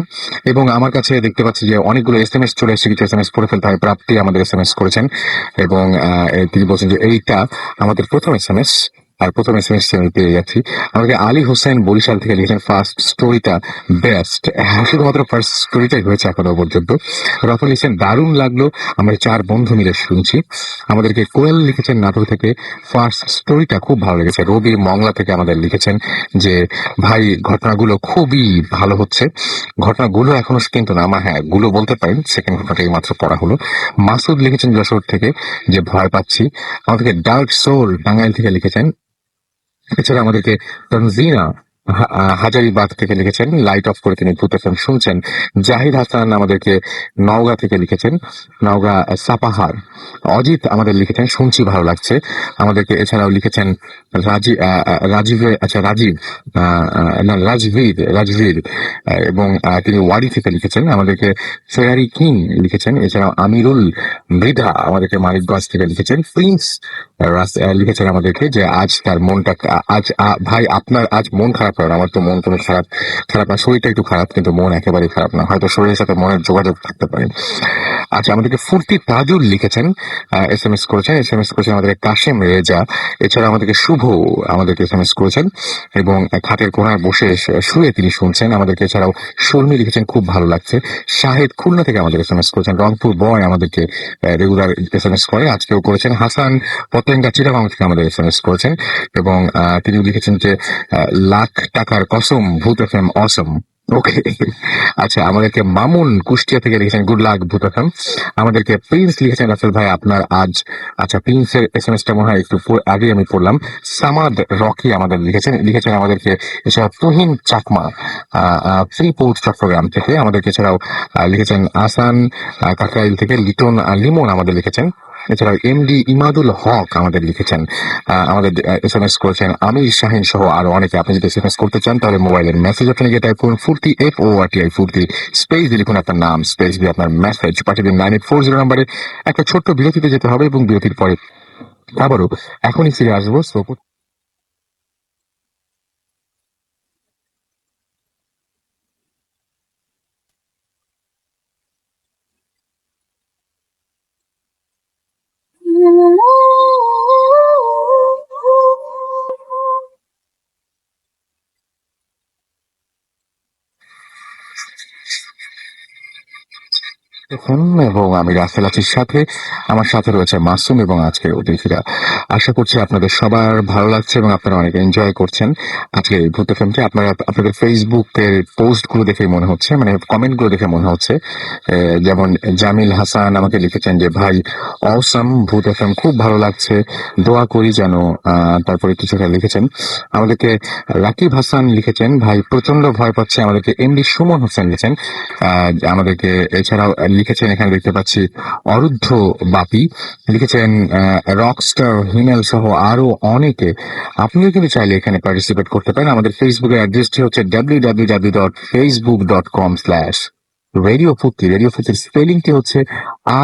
এবং আমার কাছে দেখতে পাচ্ছি যে অনেকগুলো এসএমএস চলে এসেছে। কিছু এসএমএস পড়ে ফেলতে হয়। প্রাপ্তি আমাদের এসএমএস করেছেন, এবং তিনি বলছেন যে এইটা আমাদের প্রথম এসএমএস, আর প্রথম এসএমএস আমি পেয়ে যাচ্ছি। আমাকে আলী হোসেন বরিশাল থেকে লিখেছেন ফার্স্ট স্টোরিটা বেস্ট। শুধুমাত্র ফার্স্ট স্টোরিটাই হয়েছে এখনো পর্যন্ত। রফল লিখছেন দারুণ লাগলো, আমরা 4 বন্ধু মিলে শুনছি। আমাদেরকে কোয়েল লিখেছেন নাটোর থেকে, ফার্স্ট স্টোরিটা খুব ভালো লেগেছে। রবি মংলা থেকে আমাদের লিখেছেন যে ভাই ঘটনাগুলো খুবই ভালো হচ্ছে। ঘটনাগুলো এখনো কিন্তু না, আমার হ্যাঁ গুলো বলতে পারেন, সেকেন্ড ঘটনাটা এই মাত্র পড়া হলো। মাসুদ লিখেছেন যশোর থেকে যে ভয় পাচ্ছি। আমাদেরকে ডার্ক সোল টাঙ্গাইল থেকে লিখেছেন। এছাড়া আমাদেরকে তনজিনা হাজারিবাগ থেকে লিখেছেন, লাইট অফ করে তিনি ভূত এফএম শুনছেন। জাহিদ হাসান আমাদেরকে নওগাঁ থেকে লিখেছেন, নওগাঁ সাপাহার। অজিত আমাদের লিখেছেন শুনছি ভালো লাগছে। আমাদেরকে এছাড়াও লিখেছেন রাজীব, আচ্ছা রাজীব, না রাজভীর, এবং তিনি ওয়ারি থেকে লিখেছেন। আমাদেরকে ফেরারি কিং লিখেছেন। এছাড়াও আমিরুল মৃধা আমাদেরকে মানিকগঞ্জ থেকে লিখেছেন। প্রিন্স লিখেছেন আমাদেরকে যে আজ তার মনটা, আজ ভাই আপনার আজ মন খারাপ হয় না। আমার তো মন কোনো খারাপ খারাপ না, শরীরটা একটু খারাপ, কিন্তু মন একেবারেই খারাপ না। হয়তো শরীরের সাথে মনের যোগাযোগ থাকতে পারে। আচ্ছা, আমাদেরকে ফুর্তি তাজুল লিখেছেন, এসএমএস করেছেন। এসএমএস করেছেন আমাদের কাশেম রেজা। এছাড়া আমাদেরকে শুভ আমাদেরকে এসএমএস করেছেন, এবং খাটের কোনায় বসে শুয়ে তিনি শুনছেন আমাদেরকে। এছাড়াও শর্মী লিখেছেন খুব ভালো লাগছে। শাহেদ খুলনা থেকে আমাদের এসএমএস করেছেন। রংপুর বয় আমাদেরকে রেগুলার এসএমএস করে, আজকেও করেছেন। হাসান পতেঙ্গা চিটাগাং থেকে আমাদের এসএমএস করেছেন, এবং তিনি লিখেছেন যে লাখ টাকার কসম ভূত এফএম অসম। ওকে, আচ্ছা, আমাদেরকে মামুন কুষ্টিয়া থেকে লিখেছেন গুড লাক ভূত এফএম। আমাদেরকে প্রিন্স লিখেছেন রাসেল ভাই আপনার আজ, আচ্ছা প্রিন্সের এসএমএসটা মনে হয় একটু আগে আমি পড়লাম। সামাদ রকি আমাদের লিখেছেন আমাদেরকে। এছাড়া তুহিন চাকমা ফ্রিপোর্ট চট্টগ্রাম থেকে আমাদেরকে এছাড়াও লিখেছেন আসান কাকরাইল থেকে। লিটন লিমন আমাদের লিখেছেন। এছাড়াও এমডি ইমাদুল হক আমাদের লিখেছেন, আমাদের এসএমএস করেছেন। আমির শাহিন সহ আরো অনেকে। আপনি যদি এসএমএস করতে চান তাহলে মোবাইলের মেসেজ অপশনে গিয়ে টাইপ করুন ফুর্তি FORTI ফুর্তি, স্পেস দিয়ে লিখুন আপনার নাম, স্পেস দিয়ে আপনার মেসেজ পাঠিয়ে দিন 9840 নাম্বারে। একটা ছোট্ট বিরতিতে যেতে হবে, এবং বিরতির পরে আবারও এখনই ফিরে আসবো। আছেন এবং আমি রাসেল আছি সাথে। আমার সাথে রয়েছে মাসুম এবং আজকের অতিথিরা। আশা করছি আপনাদের সবার ভালো লাগছে এবং আপনারা অনেক এনজয় করছেন আজকে এই ভূত এফএমটি। আপনারা আপনাদের ফেসবুকের পোস্ট গুলো দেখে মনে হচ্ছে, মানে কমেন্ট গুলো দেখে মনে হচ্ছে, যেমন জামিল হাসান আমাকে লিখেছেন যে ভাই অসাম, ভূত এফএম খুব ভালো লাগছে, দোয়া করি যেন। তারপরে কিছু একটা লিখেছেন আমাদেরকে। রাকিব হাসান লিখেছেন ভাই প্রচন্ড ভয় পাচ্ছে আমাদেরকে। এমডি সুমন হোসেন লিখেছেন আমাদেরকে। এছাড়াও লিখেছেন এখানে দেখতে পাচ্ছি অরুদ্ধ বাপি লিখেছেন, রকস্টার হিমেল সহ আরো অনেকে। আপনিও কিন্তু চাইলে এখানে পার্টিসিপেট করতে পারেন। আমাদের ফেসবুকের অ্যাড্রেসটি হচ্ছে www.facebook.com/রেডিও ফুর্তি। রেডিও ফুর্তির স্পেলিংটি হচ্ছে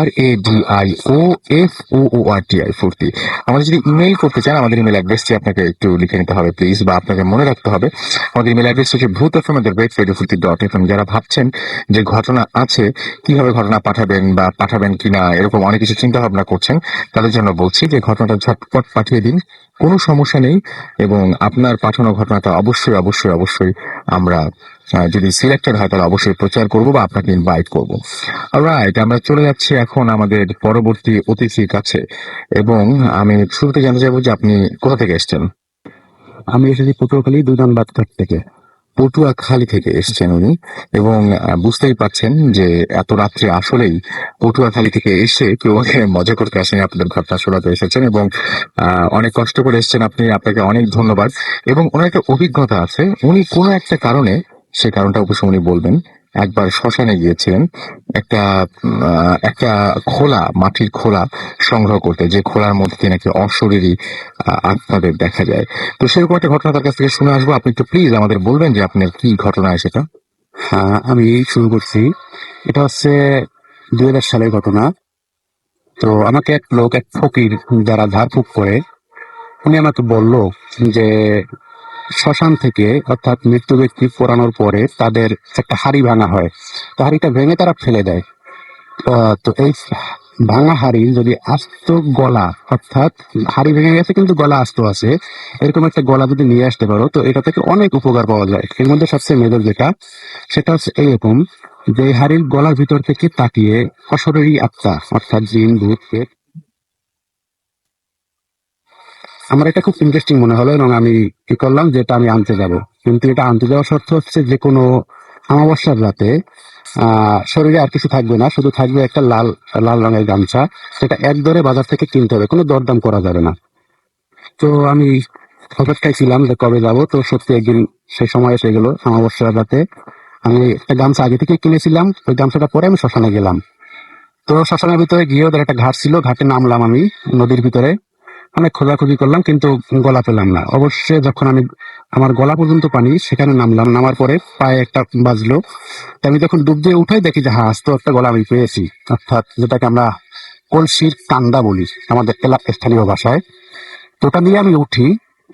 RADIOFOORTI ফুর্তি। আমাদের যদি ইমেইল করতে চান, আমাদের ইমেল অ্যাড্রেসটি আপনাকে একটু লিখে নিতে হবে প্লিজ, বা আপনাকে মনে রাখতে হবে। আমাদের ইমেল অ্যাড্রেস হচ্ছে ভূত@radiofurti.fm। যারা ভাবছেন যে ঘটনা আছে, কিভাবে ঘটনা পাঠাবেন বা পাঠাবেন কিনা এরকম অনেক কিছু চিন্তা ভাবনা করছেন, তাদের জন্য বলছি যে ঘটনাটা ঝটপট পাঠিয়ে দিন, কোনো সমস্যা নেই। এবং আপনার পাঠানো ঘটনাটা অবশ্যই অবশ্যই অবশ্যই আমরা যদি সিলেক্টেড হয় তাহলে অবশ্যই প্রচার করব বা আপনাকে ইনভাইট করব। রাইট, আমরা চলে যাচ্ছি এখন আমাদের পরবর্তী অতিথির কাছে এবং আমি শুরুতে জানতে চাইবো যে আপনি কোথা থেকে এসেছেন? আমি এসেছি পটুয়াখালী দুইদানবাদ ঘাট থেকে। পটুয়াখালী থেকে এসেছেন উনি, এবং বুঝতেই পারছেন যে এত রাত্রে আসলেই পটুয়াখালী থেকে এসে কেউ মজা করতে আসেনি, আপনাদের ঘরটা শোনাতে এসেছেন এবং অনেক কষ্ট করে এসেছেন আপনি। আপনাকে অনেক ধন্যবাদ। এবং ওনার একটা অভিজ্ঞতা আছে, উনি কোনো একটা কারণে, সে কারণটা অবশ্য উনি বলবেন, একবার শ্মশানে গিয়েছিলেন একটা খোলা, মাটির খোলা সংগ্রহ করতে, যে খোলার মধ্যে দিয়ে নাকি অশরীরী আত্মাদের দেখা যায়। তো সেরকম একটা ঘটনা তার কাছ থেকে শুনে আসবো। আপনি একটু প্লিজ আমাদের বলবেন যে আপনার কি ঘটনা সেটা। হ্যাঁ, আমি শুরু করছি। এটা হচ্ছে 2000 সালের ঘটনা। তো আমাকে এক লোক, এক ফকির যারা ঝাড়ফুঁক করে, উনি আমাকে বলল যে শ্মশান থেকে, অর্থাৎ মৃত্যু ব্যক্তি পোড়ানোর পরে তাদের একটা হাড়ি ভাঙা হয়। তো হাড়িটা ভেঙে তারা ফেলে দেয়। তো এই ভাঙা হাড়ি যদি আস্ত গলা, অর্থাৎ হাড়ি ভেঙে গেছে কিন্তু গলা আস্ত আছে, এরকম একটা গলা যদি নিয়ে আসতে পারো, তো এটা থেকে অনেক উপকার পাওয়া যায়। এর মধ্যে সবচেয়ে মেজর যেটা, সেটা হচ্ছে এইরকম যে এই হাড়ির গলার ভিতর থেকে তাকিয়ে অশরীরী আত্মা, অর্থাৎ জিন ভূত প্রেত। আমার এটা খুব ইন্টারেস্টিং মনে হলো এবং আমি কি করলাম যে এটা আমি আনতে যাব। কিন্তু এটা আনতে যাওয়ার শর্ত হচ্ছে যে কোনো অমাবস্যার রাতে শরীরে আর কিছু থাকবে না, শুধু থাকবে একটা লাল লাল রঙের গামছা। সেটা এক দরে বাজার থেকে কিনতে হবে, কোনো দরদাম করা যাবে না। তো আমি অপেক্ষায় ছিলাম যে কবে যাব। তো সত্যি একদিন সেই সময় এসে গেল, অমাবস্যার রাতে। আমি একটা গামছা আগে থেকে কিনেছিলাম, ওই গামছাটা পরে আমি শ্মশানে গেলাম। তো শ্মশানের ভিতরে গিয়ে ওদের একটা ঘাট ছিল, ঘাটে নামলাম আমি নদীর ভিতরে। অনেক খোঁজাখুঁজি করলাম কিন্তু গলা পেলাম না। অবশ্যই যখন আমি আমার গলা পর্যন্ত পানি, সেখানে নামলাম। নামার পরে পায়ে একটা বাজলো। তো আমি যখন ডুব দিয়ে উঠাই দেখি যে হ্যাঁ, আস্ত একটা গলা আমি পেয়েছি, অর্থাৎ যেটাকে আমরা কলসির কান্দা বলি আমাদের স্থানীয় ভাষায়। তো ওটা নিয়ে আমি উঠি।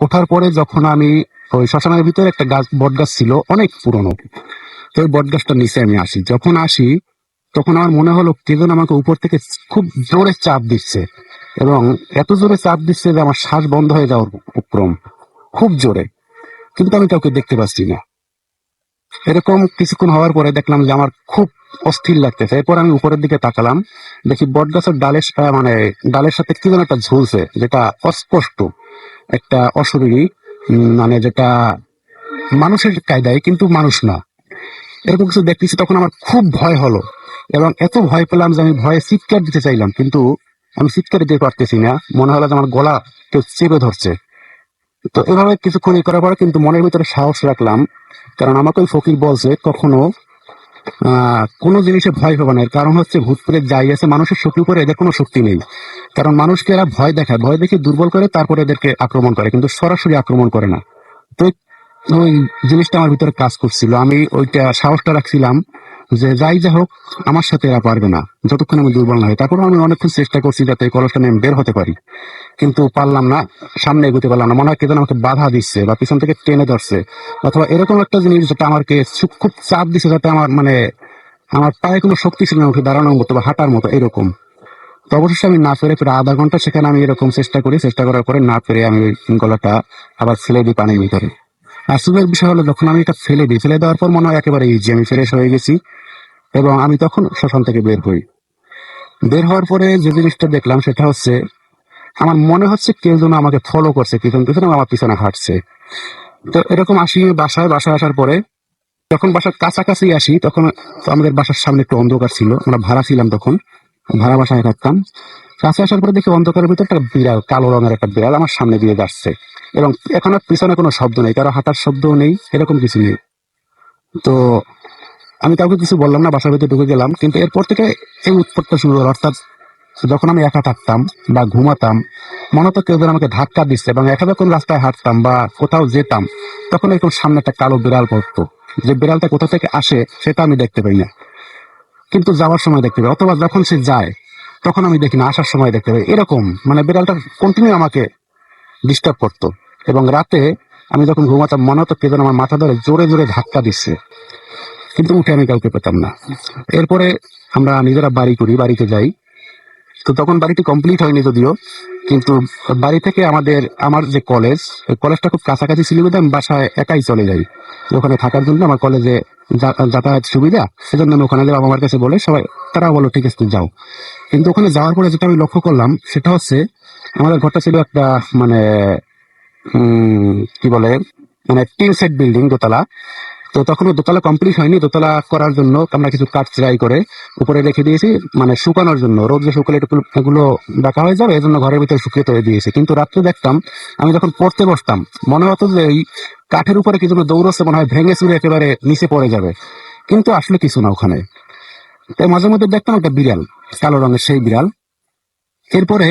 ওঠার পরে যখন আমি ওই শ্মশানের ভিতরে একটা গাছ, বট গাছ ছিল অনেক পুরনো। তো ওই বট গাছটার নিচে আমি আসি। যখন আসি তখন আমার মনে হলো কে যেন আমাকে উপর থেকে খুব জোরে চাপ দিচ্ছে, এবং এত জোরে চাপ দিচ্ছে যে আমার শ্বাস বন্ধ হয়ে যাওয়ার উপক্রম, খুব জোরে। কিন্তু আমি কাউকে দেখতে পাচ্ছি না। এরকম কিছুক্ষণ হওয়ার পরে দেখলাম যে আমার খুব অস্থির লাগতেছে। এরপর আমি উপরের দিকে তাকালাম, দেখি বট গাছের ডালের মানে ডালের সাথে কি যেন একটা ঝুলছে, যেটা অস্পষ্ট, একটা অশরীরী, মানে যেটা মানুষের কায়দায় কিন্তু মানুষ না, এরকম কিছু দেখতেছি। তখন আমার খুব ভয় হলো এবং এত ভয় পেলাম যে আমি ভয়ে চিৎকার দিতে চাইলাম, কিন্তু আমি চিৎকার দিতে পারতেছি না। মনে হলো যে আমার গলা কেউ চেপে ধরছে। তো এভাবে কিছুক্ষণ করার পরে কিন্তু মনের ভিতরে সাহস রাখলাম, কারণ আমাকে ওই ফকির বলছে কখনো কোনো জিনিসে ভয় পাবে না। এর কারণ হচ্ছে ভূত প্রেত যাই আছে মানুষের শক্তি উপরে এদের কোনো শক্তি নেই। কারণ মানুষকে এরা ভয় দেখায়, ভয় দেখে দুর্বল করে, তারপরে এদেরকে আক্রমণ করে, কিন্তু সরাসরি আক্রমণ করে না। তো ওই জিনিসটা আমার ভিতরে কাজ করছিল। আমি ওইটা সাহসটা রাখছিলাম যে যাই যা হোক আমার সাথে এরা পারবে না, যতক্ষণ আমি দুর্বল না হই। তারপর আমি অনেকক্ষণ চেষ্টা করছি যাতে এই কলসটা নিয়ে আমি বের হতে পারি, কিন্তু পারলাম না, সামনে এগোতে পারলাম না। মনে হয় কেজন আমাকে বাধা দিচ্ছে বা পিছন থেকে টেনে ধরছে, অথবা এরকম একটা জিনিস যেটা আমাকে খুব চাপ দিচ্ছে, যাতে আমার মানে আমার পায়ে কোনো শক্তি ছিল না উঠে দাঁড়ানোর মতো বা হাঁটার মতো এরকম। তো অবশ্যই আমি না পেরে প্রায় আধা ঘন্টা সেখানে আমি এরকম চেষ্টা করি। চেষ্টা করার পরে না পেরে আমি ওই গলাটা আবার ফেলে দিই পানির ভিতরে। আসলের বিষয় হলো, যখন আমি এটা ফেলে দিই, ফেলে দেওয়ার পর মনে হয় একেবারে ইজি, আমি ফ্রেশ হয়ে গেছি এবং আমি তখন শ্মশান থেকে বের হই। বের হওয়ার পরে যে জিনিসটা দেখলাম সেটা হচ্ছে, আমার মনে হচ্ছে কেউ যেন আমাকে ফলো করছে, পিছন পিছনে আমার পিছনে হাঁটছে। তো এরকম আসি বাসায় আসার পরে যখন বাসার কাছাকাছি আসি তখন তো আমাদের বাসার সামনে একটু অন্ধকার ছিল, আমরা ভাড়া ছিলাম তখন, ভাড়া বাসায় থাকতাম। কাছে আসার পরে দেখি অন্ধকারের ভিতরে একটা বিড়াল, কালো রঙের একটা বিড়াল আমার সামনে দিয়ে যাচ্ছে, এবং এখন আর পিছনে কোনো শব্দ নেই, কারো হাঁটার শব্দও নেই, এরকম কিছু নেই। তো আমি কাউকে কিছু বললাম না, বাসার ভিতরে ঢুকে গেলাম। কিন্তু এরপর থেকে এই উৎপত্তি শুরু হলো, অর্থাৎ যখন আমি একা থাকতাম বা ঘুমাতাম, মনে হতো কেউ যেন আমাকে ধাক্কা দিচ্ছে, এবং একা যখন রাস্তায় হাঁটতাম বা কোথাও যেতাম তখন এরকম সামনে একটা কালো বিড়াল পড়তো। যে বিড়ালটা কোথা থেকে আসে সেটা আমি দেখতে পাই না, কিন্তু যাওয়ার সময় দেখতে পাই, অথবা যখন সে যায় তখন আমি দেখি না, আসার সময় দেখতে পাই। এরকম মানে বিড়ালটা কন্টিনিউ আমাকে ডিস্টার্ব করতো। এবং রাতে আমি যখন ঘুমাতাম মনে হতো কেউ যেন আমার মাথা ধরে জোরে জোরে ধাক্কা দিচ্ছে, কিন্তু উঠে আমি কাউকে পেতাম না। এরপরে আমরা নিজেরা বাড়ি করি, বাড়িতে যাই। তো তখন বাড়িটি কমপ্লিট হয়নি যদিও, কিন্তু বাড়ি থেকে আমার যে কলেজ, ওই কলেজটা খুব কাছাকাছি ছিল বলে আমি বাসায় একাই চলে যাই। তো ওখানে থাকার জন্য আমার কলেজে যাতায়াত সুবিধা, সেজন্য আমি ওখানে বাবা মার কাছে বলে সবাই, তারা বলো ঠিক আছে তুই যাও। কিন্তু ওখানে যাওয়ার পরে যেটা আমি লক্ষ্য করলাম সেটা হচ্ছে, আমাদের ঘরটা ছিল একটা মানে কি বলে, মানে টিন সেট বিল্ডিং, দোতলা। তো তখনও দোতলা কমপ্লিট হয়নি, দোতলা করার জন্য আমরা কিছু কাঠ চিরাই করে উপরে রেখে দিয়েছি, মানে শুকানোর জন্য, রোদে শুকালে এগুলো ডাকা হয়ে যাবে, এই জন্য ঘরের ভিতরে শুকিয়ে তৈরি দিয়েছি। কিন্তু রাত্রে দেখতাম, আমি যখন পড়তে বসতাম মনে হতো যে এই কাঠের উপরে কিছু দৌড়চ্ছে, মনে হয় ভেঙে চুরে একেবারে নিচে পড়ে যাবে, কিন্তু আসলে কিছু না ওখানে। তাই মাঝে মধ্যে দেখতাম একটা বিড়াল, কালো রঙের সেই বিড়াল। এরপরে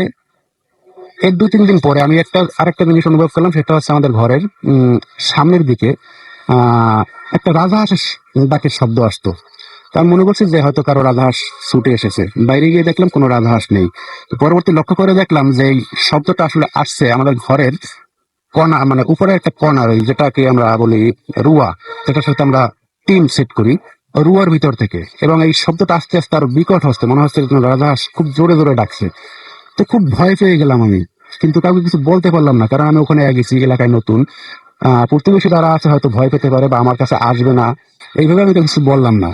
এর 2-3 দিন পরে আমি আরেকটা জিনিস অনুভব করলাম, সেটা হচ্ছে আমাদের ঘরের সামনের দিকে একটা রাজহাঁসের ডাকের শব্দ আসতো। তা আমি মনে করছি যে হয়তো কারো রাজহাঁস ছুটে এসেছে। বাইরে গিয়ে দেখলাম কোনো রাজহাঁস নেই। তো পরবর্তী লক্ষ্য করে দেখলাম যে এই শব্দটা আসলে আসছে আমাদের ঘরের কণা, মানে উপরে একটা কণার, ওই যেটাকে আমরা বলি রুয়া, যেটার সাথে আমরা টিন সেট করি, রুয়ার ভিতর থেকে। এবং এই শব্দটা আস্তে আস্তে আরো বিকট হচ্ছে, মনে হচ্ছে যেন রাজহাঁস খুব জোরে জোরে ডাকছে। তো খুব ভয় পেয়ে গেলাম আমি, কিন্তু কাউকে কিছু বলতে পারলাম না, কারণ আমি ওখানে গেছি, এলাকায় নতুন। প্রতিবেশী যারা আছে হয়তো ভয় পেতে পারে বা আমার কাছে আসবে না, এইভাবে আমি তো কিছু বললাম না।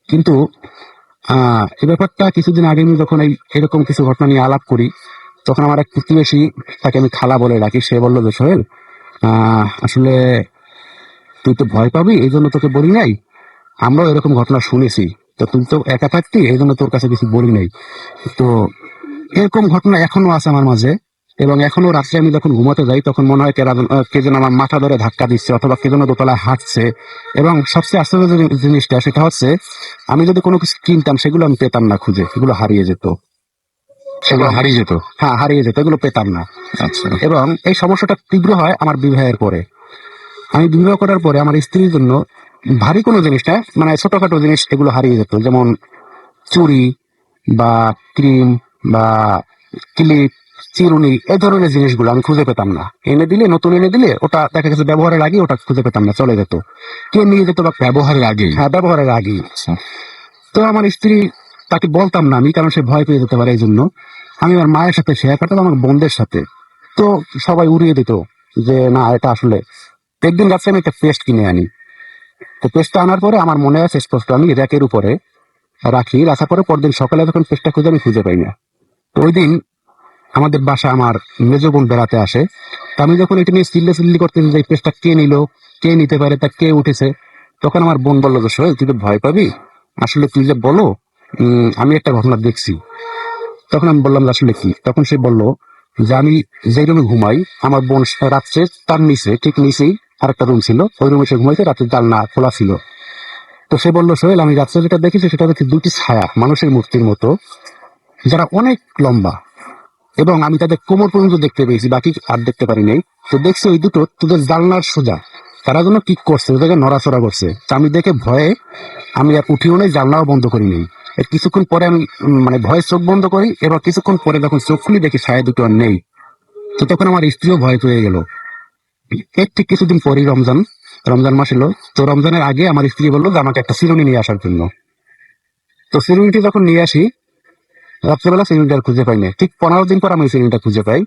কিন্তু এই ব্যাপারটা কিছুদিন আগে আমি যখন এরকম কিছু ঘটনা নিয়ে আলাপ করি, তখন আমার এক প্রতিবেশী, তাকে আমি খালা বলে ডাকি, সে বললো যে সোহেল, আসলে তুই তো ভয় পাবি এই জন্য তোকে বলি নাই, আমরাও এরকম ঘটনা শুনেছি, তো তুই তো একা থাকতি এই জন্য তোর কাছে কিছু বলি নাই। তো এরকম ঘটনা এখনো আছে আমার মাঝে, এবং এখনো রাত্রে আমি যখন ঘুমাতে যাই তখন মনে হয় কে যেন আমার মাথা ধরে ধাক্কা দিচ্ছে, অথবা কে যেন দোতলায় হাঁটছে। এবং সবচেয়ে আশ্চর্য জিনিসটা সেটা হচ্ছে, আমি যদি কোনো কিছু কিনতাম সেগুলো আমি পেতাম না খুঁজে, সেগুলো হারিয়ে যেত। সেগুলো হারিয়ে যেত। হ্যাঁ, হারিয়ে যেত, এগুলো পেতাম না। আচ্ছা। এবং এই সমস্যাটা তীব্র হয় আমার বিবাহের পরে। আমি বিবাহ করার পরে আমার স্ত্রীর জন্য ভারী কোনো জিনিস না, মানে ছোটখাটো জিনিস এগুলো হারিয়ে যেত, যেমন চুড়ি বা ক্রিম বা ক্লিপ, চিরুনি, এই ধরনের জিনিসগুলো আমি খুঁজে পেতাম না। নতুন এনে দিলে ওটা দেখা গেছে ব্যবহারের আগে ওটা খুঁজে পেতাম না, চলে যেত, কে নিয়ে যেত বা ব্যবহারের আগে। হ্যাঁ, ব্যবহারের আগে। আচ্ছা। তো আমার স্ত্রী, তাকে বলতাম না আমি, কারণ সে ভয় পেয়ে যেতে পারে, এই জন্য আমি আমার মায়ের সাথে শেয়ার করতাম, আমার বোনদের সাথে। তো সবাই উড়িয়ে দিত যে না, এটা আসলে। একদিন রাত্রে আমি একটা পেস্ট কিনে আনি। তো পেস্টটা আনার পরে আমার মনে আছে স্পষ্ট, আমি র্যাকের উপরে রাখার পরে পরদিন সকালে যখন পেস্টটা খুঁজে আমি খুঁজে পাই না। তো ওই দিন আমাদের বাসা আমার মেজ বোন বেড়াতে আসে। তো আমি যখন এটা নিয়ে চিল্লি করতেছি যে এই পেস্টটা কে নিল, কে নিতে পারে, তা কে উঠেছে, তখন আমার বোন বললো যে সোহেল, তুই তো ভয় পাবি, আসলে তুই যে বলো, আমি একটা ঘটনা দেখছি। তখন আমি বললাম যে আসলে কি। তখন সে বলল যে আমি যেই রুমে ঘুমাই, আমার বোন রাত্রে তার নিচে, ঠিক নিচেই আরেকটা রুম ছিল, ওই রুমে সে ঘুমাইছে, রাত্রে জানলা খোলা ছিল। তো সে বললো সোহেল, আমি রাত্রে যেটা দেখেছি সেটা হচ্ছে দুটি ছায়া মানুষের মূর্তির মতো, যারা অনেক লম্বা, এবং আমি তাদের কোমর পর্যন্ত দেখতে পেয়েছি, বাকি আর দেখতে পারি নাই। তো দেখছি ওই দুটো তোদের জানলার সোজা, তারা যেন কি করছে, ওদেরকে নড়াচড়া করছে। তা আমি দেখে ভয়ে আমি আর উঠিও নেই, জানলাও বন্ধ করি নেই। এর কিছুক্ষণ পরে আমি মানে ভয়ে চোখ বন্ধ করি, এবার কিছুক্ষণ পরে যখন চোখ খুলি দেখি ছায়া দুটো আর নেই। তো তখন আমার স্ত্রীও ভয় পেয়ে গেল। এর ঠিক কিছুদিন পরেই রমজান মাস এলো। তো রমজানের আগে আমার স্ত্রী বললো যে আমাকে একটা চিরুনি নিয়ে আসার জন্য। তো চিরুনিটি যখন নিয়ে আসি, রাত্রেবেলা চিরুনিটা আর খুঁজে পাই না। ঠিক 15 দিন পর আমি চিরুনিটা খুঁজে পাই,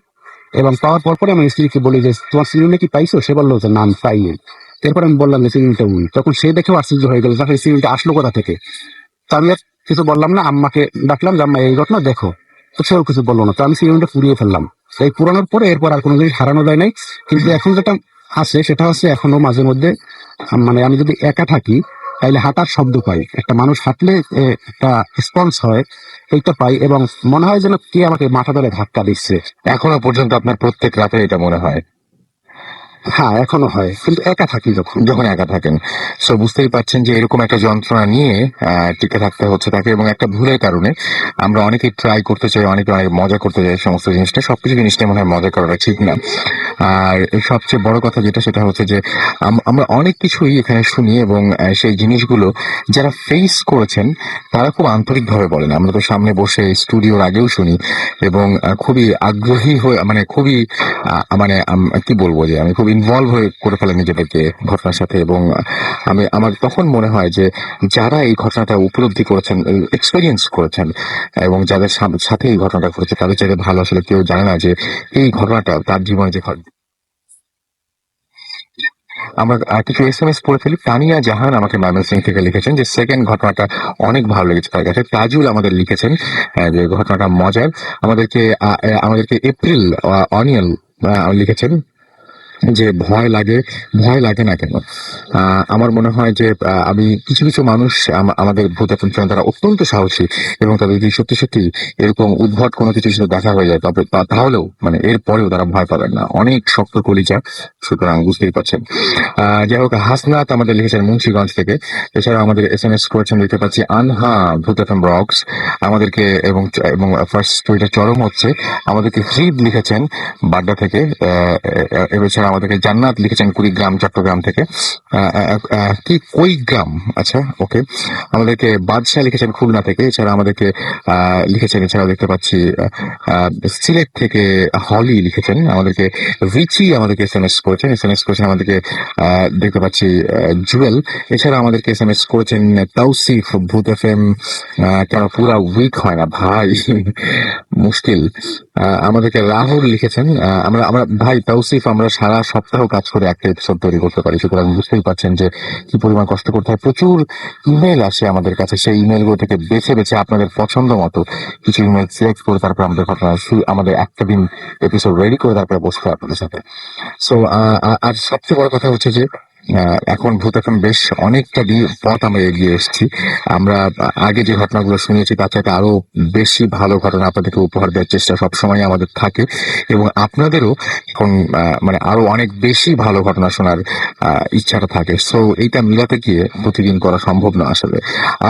এবং পাওয়ার পর পরে আমি স্ত্রীকে বলি যে তোমার চিরুনি কি পাইছো? সে বললো যে না, আমি পাইনি। এরপর আমি বললাম যে চিরুনিটা উনি, তখন সে দেখেও আশ্চর্য হয়ে গেল যে চিরুনিটা আসলো কোথা থেকে। তো আমি আর কিছু বললাম না, আম্মাকে ডাকলাম যে আম্মা এই ঘটনা দেখো, তো সেও কিছু বললো না, তো আমি সিলিন্ডার পুড়িয়ে ফেললাম। এই পুরানোর পরে এরপর আর কোনো জিনিস হারানো যায় নাই। কিন্তু এখন যেটা আছে সেটা হচ্ছে এখনো মাঝে মধ্যে মানে আমি যদি একা থাকি তাইলে হাঁটার শব্দ পাই, একটা মানুষ হাঁটলে একটা রেসপন্স হয়, এইটা পাই এবং মনে হয় যেন কে আমাকে মাথা ধরে ধাক্কা দিচ্ছে। এখনো পর্যন্ত আপনার প্রত্যেক রাতে এটা মনে হয় হ্যাঁ এখনো হয়, কিন্তু একা থাকি যখন। যখন একা থাকেন? সো বুঝতেই পারছেন যে এরকম একটা যন্ত্রণা নিয়ে টিকে থাকতে হচ্ছে তাকে, এবং একটা ভুলের কারণে আমরা অনেকে ট্রাই করতে চাই, অনেকে অনেক মজা করতে চাই সমস্ত জিনিসটা, সবকিছু জিনিসটা মনে হয় মজা করাটা ঠিক না। আর এর সবচেয়ে বড় কথা যেটা সেটা হচ্ছে যে আমরা অনেক কিছুই এখানে শুনি, এবং সেই জিনিসগুলো যারা ফেস করেছেন তারা খুব আন্তরিকভাবে বলেন। আমরা তো সামনে বসে স্টুডিওর আগেও শুনি, এবং খুবই আগ্রহী হয়ে মানে খুবই মানে কি বলবো, যে আমি খুব ইনভলভ হয়ে করে ফেলেন নিজেদেরকে ঘটনার সাথে, এবং আমার তখন মনে হয় যে যারা এই ঘটনাটা উপলব্ধি করেছেন, এক্সপেরিয়েন্স করেছেন, এবং যাদের সাথে এই ঘটনাটা ঘটেছে তাদের চাইতে ভালো আসলে কেউ জানে না যে এই ঘটনাটা তার জীবনে যে আমরা কিছু SMS পড়ে ফেলি। তানিয়া জাহান আমাকে ময়মনসিংহ থেকে লিখেছেন যে সেকেন্ড ঘটনাটা অনেক ভালো লেগেছে তার কাছে। তাজুল আমাদের লিখেছেন যে ঘটনাটা মজার। আমাদেরকে এপ্রিল অনিয়ন লিখেছেন যে ভয় লাগে না কেন? আমার মনে হয় যে আমি কিছু কিছু মানুষ আমাদের ভূতে তারা অত্যন্ত সাহসী, এবং তাদের যদি সত্যি সত্যি এরকম উদ্ভট কোনো কিছু যদি দেখা হয়ে যায় তবে তাহলেও মানে এর পরেও তারা ভয় পাবেন না, অনেক শক্ত কলিজা। সুতরাং বুঝতেই পারছেন। যাই হোক, হাসনাত আমাদের লিখেছেন মুন্সিগঞ্জ থেকে। এছাড়া আমাদের SMS করেছেন দেখতে পাচ্ছি আনহা ভূত FM রক্স আমাদেরকে, এবং এবং ফার্স্ট স্টোরিটা চরম হচ্ছে। আমাদেরকে হৃদ লিখেছেন বাড্ডা থেকে। এছাড়া আমাদেরকে জান্নাত লিখেছেন কুড়িগ্রাম চট্টগ্রাম থেকে। কি কুড়িগ্রাম, আচ্ছা ওকে। আমাদেরকে বাদশাহ লিখেছেন খুলনা থেকে। এছাড়া আমাদেরকে লিখেছেন, এছাড়াও দেখতে পাচ্ছি সিলেট থেকে হলি লিখেছেন। আমাদেরকে রিচি আমাদেরকে SMS করেছেন আমাদেরকে। দেখতে পাচ্ছি জুয়েল। এছাড়া আমাদেরকে SMS করেছেন তাওসিফ ভূত FM। কেন পুরা উইক হয় না ভাই, মুশকিল। আমাদেরকে রাহুল লিখেছেন আমরা আমরা ভাই তাওসিফ, আমরা সারা সপ্তাহ কাজ করে একটা এপিসোড তৈরি করতে পারি, সুতরাং বুঝতেই পারছেন যে কি পরিমাণ কষ্ট করতে হয়। প্রচুর ইমেল আসে আমাদের কাছে, সেই ইমেলগুলো থেকে বেছে বেছে আপনাদের পছন্দ মতো কিছু ইমেল সিলেক্ট করে তারপর আমাদের ঘটনা আমাদের একটা দিন এপিসোড রেডি করে তারপরে বসতে হয় আপনাদের সাথে। সো আর সবচেয়ে বড় কথা হচ্ছে যে এখন ভূত FM বেশ অনেকটা পথ আমরা এগিয়ে এসেছি। আমরা আগে যে ঘটনাগুলো শুনিয়েছি তার চাইতে আরো বেশি ভালো ঘটনা আপনাদেরকে উপহার দেওয়ার চেষ্টা সবসময় আমাদের থাকে, এবং আপনাদেরও এখন মানে আরো অনেক বেশি ভালো ঘটনা শোনার ইচ্ছাটা থাকে। সো এইটা মিলাতে গিয়ে প্রতিদিন করা সম্ভব না আসলে।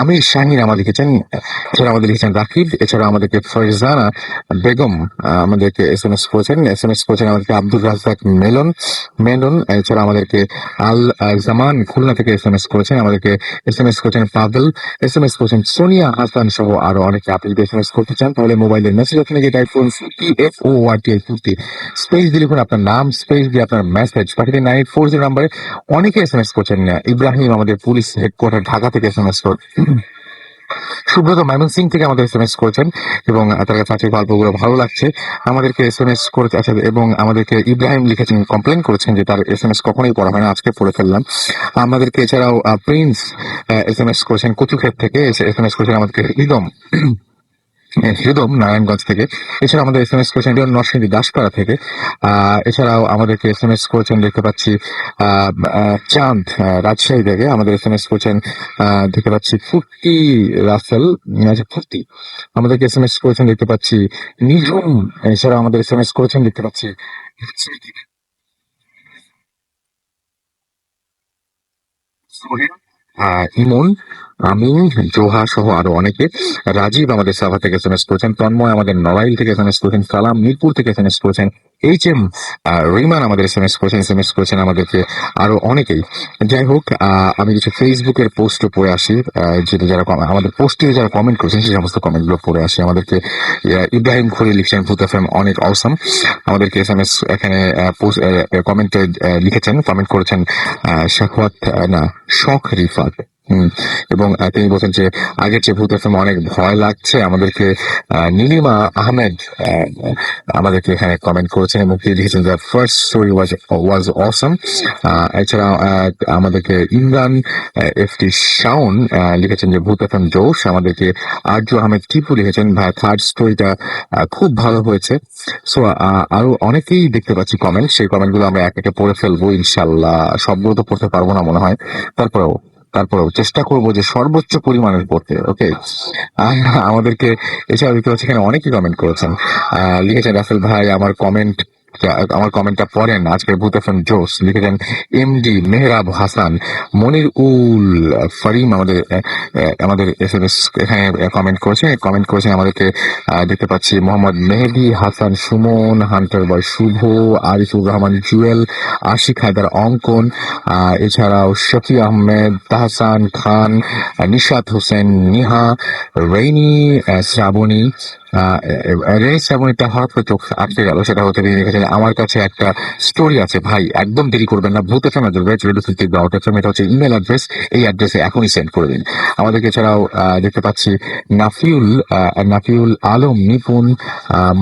আমির শাহিন আমাদের লিখেছেন, এছাড়া আমাদের লিখেছেন রাকিব। এছাড়া আমাদেরকে ফরজানা বেগম আমাদেরকে SMS করেছেন আমাদেরকে আব্দুর রাজ্জাক মেনন। এছাড়া আমাদেরকে আল জামান খুলনা থেকে SMS করেছেন। আমাদেরকে SMS করেছেন পাভেল। SMS করেছেন সোনিয়া হাসান সহ আরো অনেকে। আপনি যদি SMS করতে চান তাহলে মোবাইলের মেসেজ ওখানে গিয়ে টাইপ করুন FORTI ফুর্তি, স্পেস দিয়ে লিখুন আপনার নাম, স্পেস দিয়ে আপনার মেসেজ পাঠিয়ে 9840 নাম্বারে। অনেকে SMS করছেন। ইব্রাহিম আমাদের পুলিশ হেডকোয়ার্টার ঢাকা থেকে SMS সুব্রত ময়মনসিংহ থেকে আমাদের SMS করেছেন, এবং তার কাছে আজকে গল্পগুলো ভালো লাগছে আমাদেরকে SMS করেছে। আচ্ছা, এবং আমাদেরকে ইব্রাহিম লিখেছেন, কমপ্লেন করেছেন যে তার SMS কখনোই পড়া হয় না, আজকে পড়ে ফেললাম। আমাদেরকে এছাড়াও প্রিন্স SMS করেছেন কচুক্ষেত থেকে। SMS করেছেন আমাদেরকে হৃদম নারায়ণগঞ্জ থেকে। এছাড়া আমাদের SMS করেছেন নরসিংদী দাসপাড়া থেকে। এছাড়াও আমাদেরকে SMS করেছেন দেখতে পাচ্ছি চাঁদ রাজশাহী থেকে। আমাদের SMS করেছেন দেখতে পাচ্ছি ফুর্তি রাসেল, ফুর্তি আমাদেরকে SMS করেছেন দেখতে পাচ্ছি নিঝুম। এছাড়া আমাদের SMS করেছেন দেখতে পাচ্ছি ইমন, আমিন, জোহা সহ আরো অনেকে। রাজীব আমাদের সাভা থেকে SMS করেছেন। তন্ময় আমাদের নড়াইল থেকে SMS করেছেন। সালাম মিরপুর থেকে SMS করেছেন। HM রিমান আমাদের SMS করেছেন আমাদেরকে আরো অনেকেই। যাই হোক, আমি কিছু ফেসবুকের পোস্ট পড়ে আসি, যেটা যারা আমাদের পোস্টে যারা কমেন্ট করেছেন সেই সমস্ত কমেন্ট গুলো পড়ে আসি। আমাদেরকে ইব্রাহিম খলিল লিখছেন ভূত FM অনেক অসম। আমাদেরকে SMS এখানে কমেন্টে লিখেছেন, কমেন্ট করেছেন শখ রিফাত। এবং তিনি বলছেন যে আগের চেয়ে ভূতের সময় অনেক ভয় লাগছে আমাদেরকে। নীলিমা আহমেদ আমাদেরকে এখানে কমেন্ট করেছেন এবং তিনি লিখেছেন দ্য ফার্স্ট স্টোরি ওয়াজ অসম। এছাড়া আমাদেরকে ইমরান এফটি শাওন লিখেছেন যে ভূত এফএম জোশ। আমাদেরকে আরজু আহমেদ টিপু লিখেছেন ভাই থার্ড স্টোরিটা খুব ভালো হয়েছে। সো আরো অনেকেই দেখতে পাচ্ছি কমেন্ট, সেই কমেন্টগুলো আমরা এক একে পড়ে ফেলবো ইনশাল্লাহ। সবগুলো তো পড়তে পারবো না মনে হয়, তারপরেও চেষ্টা করবো যে সর্বোচ্চ পরিমাণের পড়তে। ওকে, আমাদেরকে এছাড়া দেখতে পাচ্ছি এখানে অনেকেই কমেন্ট করেছেন। লিখেছেন রাসেল ভাই আমার কমেন্টটা পড়েন, আজকের ভূত এফএম জোস। লিখেছেন এমডি মেহরাব হাসান, মনির উল ফরিম আমাদের এসএমএস এখানে কমেন্ট করেছেন আমাদেরকে। দেখতে পাচ্ছি মোহাম্মদ মেহেদি হাসান সুমন, হান্টার বয় শুভ, আরিফুর রহমান জুয়েল, আশিক হায়দার অঙ্কন, এছাড়াও শফি আহমেদ, তাহসান খান, নিশাত হোসেন নিহা, রেইনি শ্রাবণী। শ্রাবণীটা হঠাৎ করে চোখ আটকে গেল, সেটা হচ্ছে তিনি লিখেছেন আমার কাছে একটা স্টোরি আছে ভাই, একদম দেরি করবেন না, ভূত এফএম এটা হচ্ছে ইমেল অ্যাড্রেস, এই অ্যাড্রেসে এখনই সেন্ড করে দিন আমাদেরকে। এছাড়াও দেখতে পাচ্ছি নাফিউল আলম নিপুণ,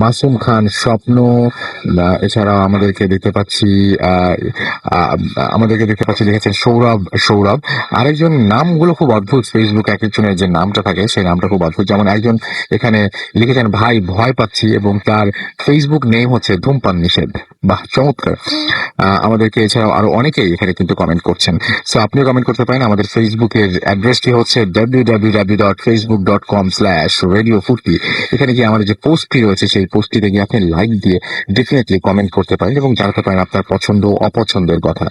মাসুম খান স্বপ্ন। এছাড়াও আমাদেরকে দেখতে পাচ্ছি লিখেছেন সৌরভ। আরেকজন নামগুলো খুব অদ্ভুত, ফেসবুক এক একজনের যে নামটা থাকে সেই নামটা খুব অদ্ভুত। যেমন একজন এখানে লিখেছেন ভাই ভয় পাচ্ছি, এবং তার ফেসবুক নেম হচ্ছে ধূমপান নিষেধ। বাহ, চমৎকার। আমাদেরকে এছাড়াও আরো অনেকেই এখানে কিন্তু কমেন্ট করছেন। সো আপনিও কমেন্ট করতে পারেন। আমাদের ফেসবুকের অ্যাড্রেসটি হচ্ছে www.facebook.com/radio40। এখানে গিয়ে আমাদের যে পোস্টটি রয়েছে সেই পোস্টটিতে গিয়ে আপনি লাইক দিয়ে ডেফিনেটলি কমেন্ট করতে পারেন এবং জানাতে পারেন আপনার পছন্দ অপছন্দের কথা।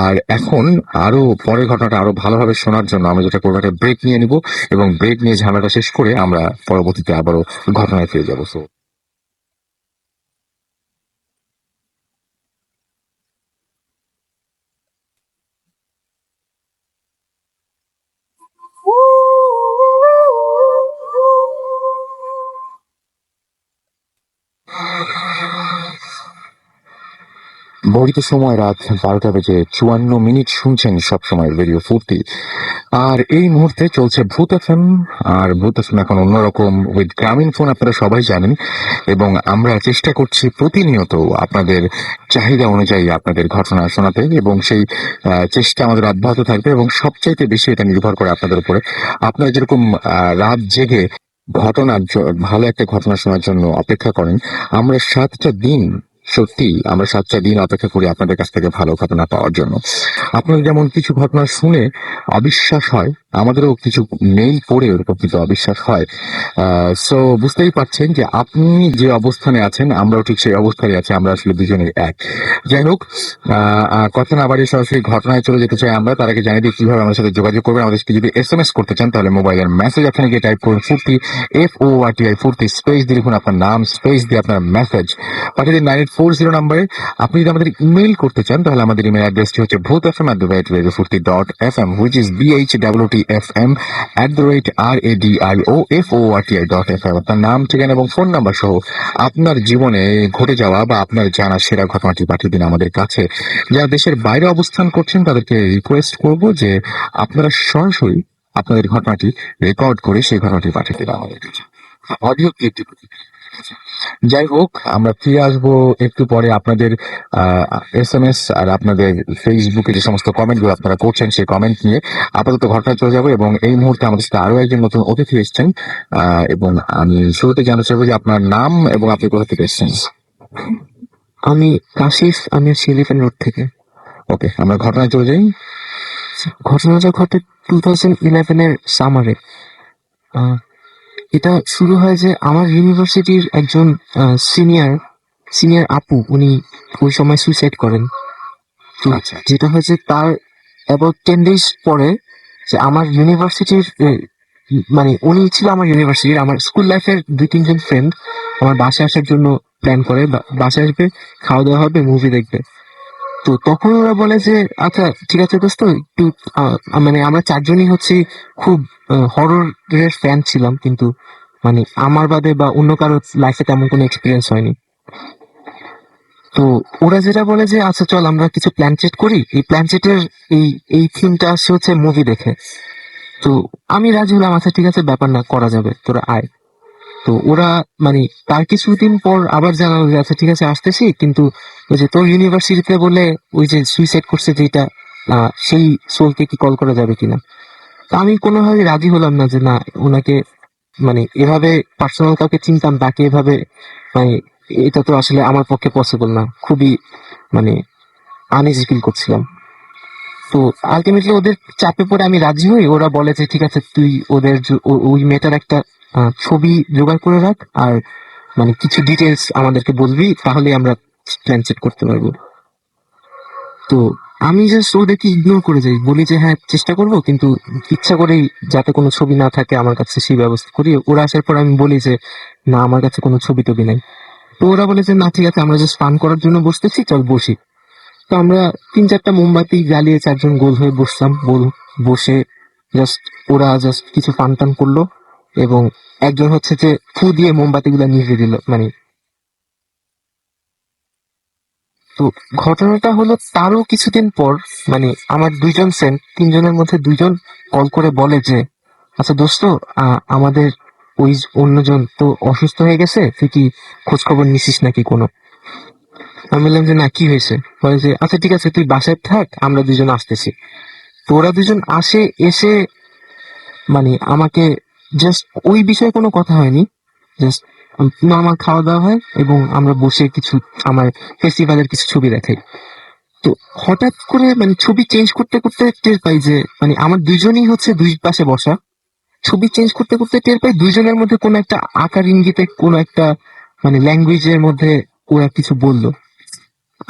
আর এখন আরো পরের ঘটনাটা আরো ভালোভাবে শোনার জন্য আমরা যেটা করবো, একটা ব্রেক নিয়ে নিব এবং ব্রেক নিয়ে ঝামেলাটা শেষ করে আমরা পরবর্তীতে আবারও ঘটনায় ফিরে যাবো। সো বর্ধিত সময় রাত 12:54 শুনছেন সবসময় রেডিও 40। আর এই মুহূর্তে চলছে ভূত এফএম। আর ভূত এফএম এখন অন্যরকম উইথ গ্রামীণ ফোন, আপনারা সবাই জানেন। এবং আমরা চেষ্টা করছি প্রতিনিয়ত আপনাদের চাহিদা অনুযায়ী আপনাদের ঘটনা শোনাতে, এবং সেই চেষ্টা আমাদের অব্যাহত থাকবে। এবং সবচাইতে বেশি এটা নির্ভর করে আপনাদের উপরে। আপনারা যেরকম রাত জেগে ভালো একটা ঘটনা শোনার জন্য অপেক্ষা করেন, আমরা 7টা দিন আমরা 7টা দিন অপেক্ষা করি আপনাদের কাছ থেকে ভালো ঘটনা পাওয়ার জন্য। আপনাদের যেমন কিছু ঘটনা শুনে অবিশ্বাস হয়, আমাদেরও কিছু মেইল পড়ে ওরকম কিছু অবিশ্বাস হয়। সো বুঝতেই পারছেন যে আপনি যে অবস্থানে আছেন, আমরাও ঠিক সেই অবস্থায় আছি, আমরা আসলে দুজনেই এক। যাই হোক, কথা না বাড়িয়ে সরাসরি ঘটনায় চলে যেতে চাই আমরা। তার আগে জানিয়ে দিই কিভাবে আমাদের সাথে যোগাযোগ করবেন। আমাদেরকে যদি এসএমএস করতে চান তাহলে মোবাইলের মেসেজ অপশনে গিয়ে টাইপ করুন 40 FORTI 40 স্পেস দিয়ে লিখুন আপনার নাম, স্পেস দিয়ে আপনার মেসেজ পাঠিয়ে দিন 9840 নাম্বারে। আপনি যদি আমাদের ইমেইল করতে চান তাহলে আমাদের ইমেল অ্যাড্রেসটি হচ্ছে bhutfm@radio40.fm, which is BHWTFM@radioforti.fm। আপনার নাম, ঠিকানা এবং ফোন নাম্বার সহ আপনার জীবনে ঘটে যাওয়া বা আপনার জানা সেরা ঘটনাটি পাঠিয়ে দিন আমাদের কাছে। যারা দেশের বাইরে অবস্থান করছেন তাদেরকে রিকোয়েস্ট করব যে আপনারা সরাসরি আপনাদের ঘটনাটি রেকর্ড করে সেই ঘটনাটি পাঠিয়ে দিন আমাদের কাছে, অডিও ক্লিপটি। যাই হোক, আমরা ফিরে আসবো একটু পরে আপনাদের এসএমএস আর আপনাদের ফেসবুকে যে সমস্ত কমেন্টগুলো আপনারা করছেন সেই কমেন্ট নিয়ে। আপাতত ঘটনায় চলে যাবো, এবং এই মুহূর্তে আমাদের সাথে আরো একজন নতুন অতিথি এসেছেন। এবং আমি শুরুতে জানতে চাইবো যে আপনার নাম এবং আপনি কোথা থেকে এসেছেন। আমি কাশিফ, আমি শিলিফেন রোড থেকে। ওকে, আমরা ঘটনায় চলে যাই। ঘটনাটা ঘটে 2011 সামারে। এটা শুরু হয় যে আমার ইউনিভার্সিটির একজন সিনিয়র আপু, উনি ওই সময় সুইসাইড করেন। তো আচ্ছা। যেটা হয়েছে তার অ্যাবাউট 10 days পরে, যে আমার ইউনিভার্সিটির মানে উনি ছিল আমার ইউনিভার্সিটির, আমার স্কুল লাইফের 2-3 জন ফ্রেন্ড আমার বাসায় আসার জন্য প্ল্যান করে, বাসায় আসবে, খাওয়া দাওয়া হবে, মুভি দেখবে। তো তখন ওরা বলে যে আচ্ছা ঠিক আছে দোস্ত, একটু মানে আমরা 4জনই হচ্ছে খুব হররের ফ্যান ছিলাম, কিন্তু মানে আমার বাদে বা অন্য কারো লাইফে তেমন কোনো এক্সপিরিয়েন্স হয়নি। তো ওরা যেটা বলে যে আচ্ছা চল আমরা কিছু প্ল্যান চেট করি, এই প্ল্যান চেটের এই এই থিমটা আসছে হচ্ছে মুভি দেখে। তো আমি রাজি হলাম, আচ্ছা ঠিক আছে ব্যাপার না, করা যাবে, তোরা আয়। তো ওরা মানে তার কিছুদিন পর আবার জানালো যে আচ্ছা ঠিক আছে আসতেছি, কিন্তু ওই যে তোর ইউনিভার্সিটিতে বলে ওই যে সুইসাইড করছে যেটা, সেই সোলকে কি কল করা যাবে কিনা। তা আমি কোনোভাবে রাজি হলাম না যে না, ওনাকে মানে এভাবে পার্সোনাল কাউকে চিনতাম তাকে এভাবে মানে এটা তো আসলে আমার পক্ষে পসিবল না, খুবই মানে আনইজি ফিল করছিলাম। তো আলটিমেটলি ওদের চাপে পড়ে আমি রাজি হই। ওরা বলে যে ঠিক আছে তুই ওদের ওই মেয়েটার একটা ছবি জোগাড় করে রাখ, আর মানে কিছু ডিটেলস আমাদেরকে বলবি, তাহলে আমরা প্ল্যান সেট করতে পারবো। তো আমি জাস্ট ওদেরকে ইগনোর করে যাই, বলি যে হ্যাঁ চেষ্টা করব, কিন্তু ইচ্ছা করেই যাতে কোনো ছবি না থাকে আমার কাছে সেই ব্যবস্থা করি। ওরা আসার পর আমি বলি যে না আমার কাছে কোনো ছবি টবি নাই। তো ওরা বলে যে না ঠিক আছে আমরা জাস্ট ফান করার জন্য বসতেছি, চল বসি। তো আমরা 3-4টা মোমবাতি জ্বালিয়ে 4জন গোল হয়ে বসলাম, বসে জাস্ট ওরা জাস্ট কিছু ফান টান করলো, এবং একজন হচ্ছে যে ফু দিয়ে মোমবাতি গুলা নিভিয়ে দিল মানে। তো ঘটনাটা হলো তারও কিছুদিন পর মানে আমার 2জন ফ্রেন্ড, 3জনের মধ্যে 2জন কল করে বলে যে আচ্ছা দোস্ত, আমাদের ওই অন্যজন তো অসুস্থ হয়ে গেছে, তুই কি খোঁজ খবর নিছিস নাকি কোনো। আমি বললাম যে না কি হয়েছে, বলে যে আচ্ছা ঠিক আছে তুই বাসায় থাক, আমরা 2জন আসতেছি। তো ওরা 2জন আসে, এসে মানে আমাকে জাস্ট ওই বিষয়ে কোনো কথা হয়নি, জাস্ট নর্মাল খাওয়া দাওয়া হয় এবং আমরা বসে কিছু আমার ফেস্টিভ্যালের কিছু ছবি দেখাই। তো হঠাৎ করে মানে ছবি চেঞ্জ করতে করতে টের পাই যে মানে আমার 2জনই হচ্ছে দুই পাশে বসা, ছবি চেঞ্জ করতে করতে টের পাই 2জনের মধ্যে কোনো একটা আকার ইঙ্গিতে কোনো একটা মানে ল্যাঙ্গুয়েজের মধ্যে ওরা কিছু বললো।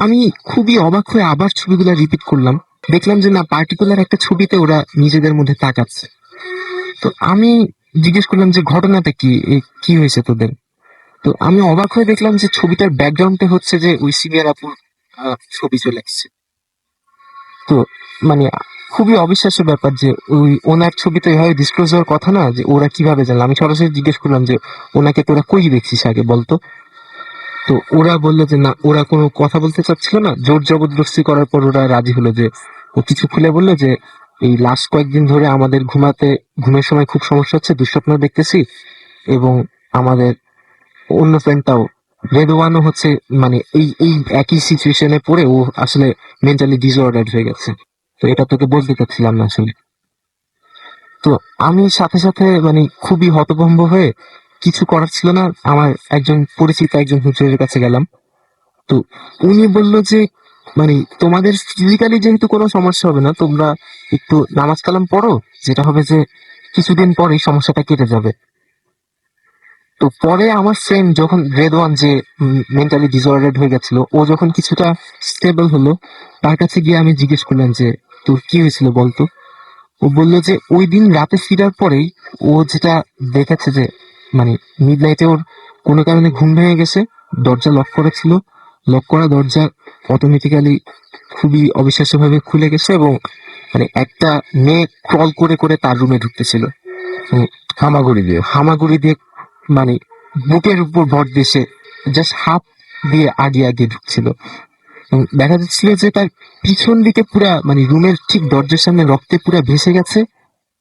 আমি খুবই অবাক হয়ে আবার ছবিগুলো রিপিট করলাম, দেখলাম যে না পার্টিকুলার একটা ছবিতে ওরা নিজেদের মধ্যে তাকাচ্ছে। তো আমি জিজ্ঞেস করলাম যে ঘটনাটা কি, কি হয়েছে তোদের। তো আমি অবাক হয়ে দেখলাম যে ছবিটার ব্যাকগ্রাউন্ডে হচ্ছে যে ওই সিনিয়র আপুর ছবি চলে আসছে। তো মানে খুবই অবিশ্বাস্য ব্যাপার যে ওই ওনার ছবি তো এভাবে ডিসক্লোজ হওয়ার কথা না, যে ওরা কিভাবে জানলো। আমি সরাসরি জিজ্ঞেস করলাম যে ওনাকে তোরা কই দেখছিস আগে বলতো। তো ওরা বললো যে না ওরা কোনো কথা বলতে চাচ্ছিল না, জোর জবরদস্তি করার পর ওরা রাজি হলো যে ও কিছু খুলে বললো যে এই লাস্ট কয়েকদিন ধরে আমাদের ঘুমের সময় খুব সমস্যা হচ্ছে, দুঃস্বপ্ন দেখতেছি, এবং আমাদের অন্য ফ্রেন্ডটাও রেদওয়ানও হচ্ছে মানে এই এই একই সিচুয়েশনে পড়ে ও আসলে মেন্টালি ডিসঅর্ডার্ড হয়ে গেছে। তো এটা তোকে বলতে চাচ্ছিলাম না আসলে। তো আমি সাথে সাথে মানে খুবই হতভম্ব হয়ে কিছু করার ছিল না, আমার একজন পরিচিত একজন হুজুরের কাছে গেলাম। তো উনি বললো যে মানে তোমাদের ফিজিক্যালি যেহেতু কোনো সমস্যা হবে না, তোমরা একটু নামাজ কালাম পড়ো, যেটা হবে যে কিছুদিন পরেই সমস্যাটা কেটে যাবে। তো পরে আমার ফ্রেন্ড যখন রেদওয়ান যে মেন্টালি ডিসঅর্ডার্ড হয়ে গেছিল, ও যখন কিছুটা স্টেবল হলো, তার কাছে গিয়ে আমি জিজ্ঞেস করলাম যে তোর কি হয়েছিল বলতো। ও বললো যে ওই দিন রাতে ফিরার পরেই ও যেটা দেখেছে যে মানে মিড নাইটে ওর কোনো কারণে ঘুম ভেঙে গেছে, দরজা লক করা ছিল, লক করা দরজা অটোমেটিক্যালি খুবই অবিশ্বাস্য ভাবে খুলে গেছে, এবং মানে একটা মেয়ে ক্রল করে করে তার রুমে ঢুকতেছিল। হামাগুড়ি দিয়ে। হামাগুড়ি দিয়ে মানে বুকের উপর ভর দিয়ে জাস্ট হাত দিয়ে আগিয়ে আগিয়ে ঢুকছিল, এবং দেখা যাচ্ছিল যে তার পিছন দিকে পুরা মানে রুমের ঠিক দরজার সামনে রক্তে পুরা ভেসে গেছে,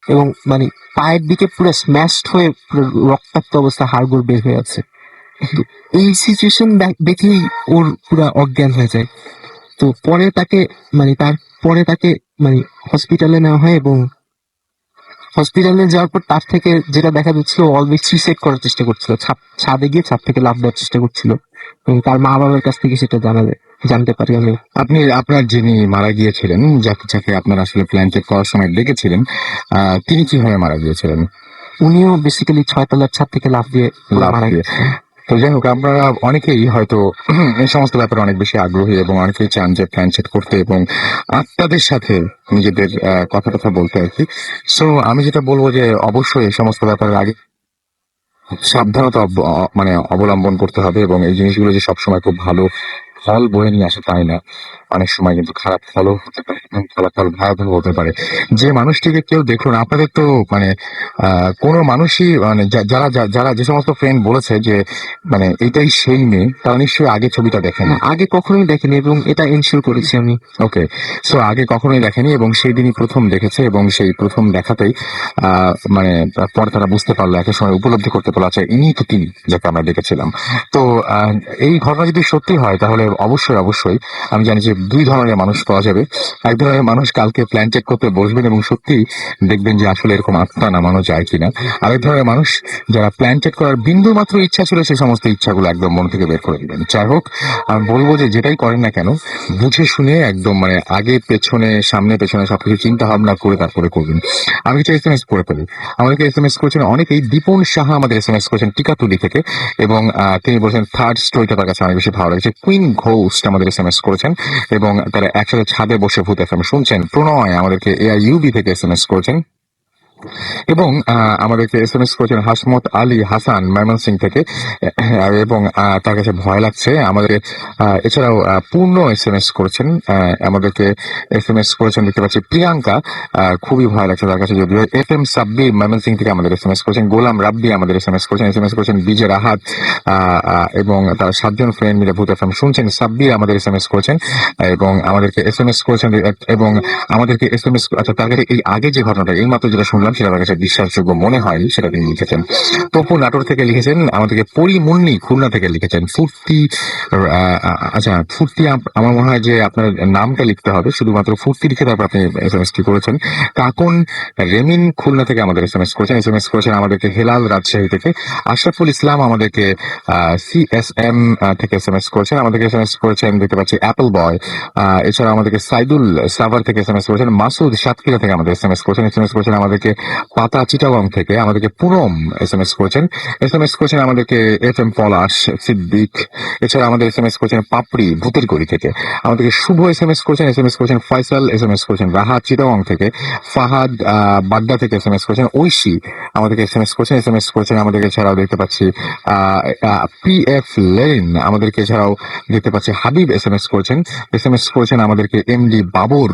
এবং মানে পায়ের দিকে পুরো স্ম্যাশড হয়ে পুরো রক্তাক্ত অবস্থা হাড়গোড় বের হয়ে আছে। তো এই সিচুয়েশন দেখেই ওর পুরা অজ্ঞান হয়ে যায়। তো পরে তাকে মানে তারপরে তাকে মানে হসপিটালে নেওয়া হয়, এবং হসপিটালে যাওয়ার পর তার থেকে যেটা দেখা যাচ্ছিল অলওয়েজ সুইসাইড করার চেষ্টা করছিল, ছাদে গিয়ে ছাদ থেকে লাফ দেওয়ার চেষ্টা করছিল, এবং তার মা বাবার কাছ থেকে সেটা জানতে পারি আমি। আপনি আপনার যিনি মারা গিয়েছিলেন, যাকে যাকে আপনারা আসলে প্ল্যান চেক করার সময় দেখেছিলেন, তিনি কিভাবে মারা গিয়েছিলেন? উনিও বেসিক্যালি 6 তলার ছাদ থেকে লাফ দিয়ে লাফ মারা দিয়ে। গেছে। তো যাই হোক, আপনারা অনেকেই হয়তো এই সমস্ত ব্যাপারে অনেক বেশি আগ্রহী এবং অনেকেই চান যে প্ল্যান সেট করতে এবং আত্মাদের সাথে নিজেদের কথা কথা বলতে আর কি। সো আমি যেটা বলবো যে অবশ্যই এই সমস্ত ব্যাপারের আগে সাবধানতা মানে অবলম্বন করতে হবে, এবং এই জিনিসগুলো যে সবসময় খুব ভালো ফল বয়ে নিয়ে আসে তাই না। অনেক সময় কিন্তু খারাপ ফলও হতে পারে এবং ফলাফল ভয়াবহ হতে পারে। যে মানুষটিকে কেউ দেখলো না, আপনাদের তো মানে কোনো মানুষই মানে যারা যে সমস্ত ফ্রেন্ড বলেছে যে মানে এটাই সেই মেয়ে, তারা নিশ্চয়ই আগে ছবিটা দেখেনি। না, আগে কখনোই দেখিনি এবং এটা এনশিওর করেছি আমি। ওকে, সো আগে কখনোই দেখেনি এবং সেই দিনই প্রথম দেখেছে এবং সেই প্রথম দেখাতেই মানে পরে তারা বুঝতে পারলো, একটা সময় উপলব্ধি করতে পারলো, আচ্ছা ইনি তো তিনি যাকে আমরা দেখেছিলাম। তো এই ঘটনা যদি সত্যি হয় তাহলে অবশ্যই অবশ্যই আমি জানি যে দুই ধরনের মানুষ পাওয়া যাবে। এক ধরনের মানুষ কালকে প্ল্যান চেক করতে বসবেন এবং সত্যি দেখবেন যে আসলে এরকম আত্মা নামানো যায় কিনা। আরেক ধরনের মানুষ যারা প্ল্যান চেক করার বিন্দু মাত্র ইচ্ছা ছিল সেই সমস্ত ইচ্ছাগুলো একদম মন থেকে বের করে দিবেন। যাই হোক, আমি বলবো যে যেটাই করেন না কেন বুঝে শুনে একদম মানে আগে পেছনে সামনে পেছনে সবকিছু চিন্তা ভাবনা করে তারপরে করবেন। আমি কিছু এসএমএস পড়ে ফেলি। আমাদেরকে এসএমএস করেছেন অনেকেই। দীপন সাহা আমাদের এসএমএস করেছেন টিকাতুলি থেকে এবং তিনি বলছেন থার্ড স্টোরিটা তার কাছে অনেক বেশি ভালো লেগেছে। কুইন ঘোস্ট আমাদের এসএমএস করেছেন এবং তারা একসাথে ছাদে বসে ভূত এফএম শুনছেন। প্রণয় আমাদেরকে এআইইউবি থেকে এসএমএস করেছেন এবং আমাদেরকে এসএমএস করেছেন হাসমত আলী হাসান ময়মনসিং থেকে এবং তার কাছে ভয় লাগছে আমাদের। এছাড়াও পূর্ণ এসএমএস করেছেন, আমাদেরকে এসএমএস করেছেন দেখতে পাচ্ছি প্রিয়াঙ্কা, খুবই ভয় লাগছে তার কাছে। যদিও এফ এম সাব্বির ময়মনসিং থেকে আমাদের এসএমএস করেছেন। গোলাম রাব্বি আমাদের এসএমএস করেছেন বিজয় রাহাত এবং তার 7 জন ফ্রেন্ড মিলে ভূত এফএম শুনছেন। সাব্বির আমাদের এসএমএস করেছেন এবং আমাদেরকে এসএমএস করেছেন এবং আমাদেরকে এসএমএস, আচ্ছা তার কাছে এই আগে যে ঘটনাটা এই মাত্র যেটা শুনলাম সেটা তার কাছে বিশ্বাসযোগ্য মনে হয়নি, সেটা তিনি লিখেছেন। তপু নাটোর থেকে লিখেছেন, আমাদেরকে পরিমুন্নি খুলনা থেকে লিখেছেন। ফুর্তি, আচ্ছা ফুর্তি আমার মনে হয় যে আপনার নামটা লিখতে হবে, শুধুমাত্র ফুর্তি লিখে তারপর আপনি এসএমএস টি করেছেন। কাকুন রেমিন খুলনা থেকে আমাদের এসএমএস করেছেন আমাদেরকে হেলাল রাজশাহী থেকে। আশরাফুল ইসলাম আমাদেরকে সিএসএম থেকে এসএমএস করেছেন। আমাদেরকে এসএমএস করেছেন দেখতে পাচ্ছি অ্যাপল বয়। এছাড়া আমাদেরকে সাইদুল সাভার থেকে এসএমএস করেছেন। মাসুদ সাতক্ষীরা থেকে আমাদের এসএমএস করেছেন আমাদেরকে পাতা চিটাগং থেকে। আমাদেরকে পুনম এসএমএস করেছেন আমাদেরকে এফ এম পলাশ সিদ্দিক। এছাড়া আমাদের এসএমএস করেছেন পাপড়ি ভূতের গড়ি থেকে। আমাদেরকে শুভ এসএমএস করেছেন ফয়সাল এসএমএস করেছেন রাহাত চিটাগং থেকে। ফাহাদ বাড্ডা থেকে এসএমএস করেছেন। ঐশী আমাদেরকে এসএমএস করেছেন আমাদেরকে। এছাড়াও দেখতে পাচ্ছি পি এফ লেন আমাদেরকে। এছাড়াও দেখতে পাচ্ছি হাবিব এসএমএস করেছেন আমাদেরকে। এমডি বাবর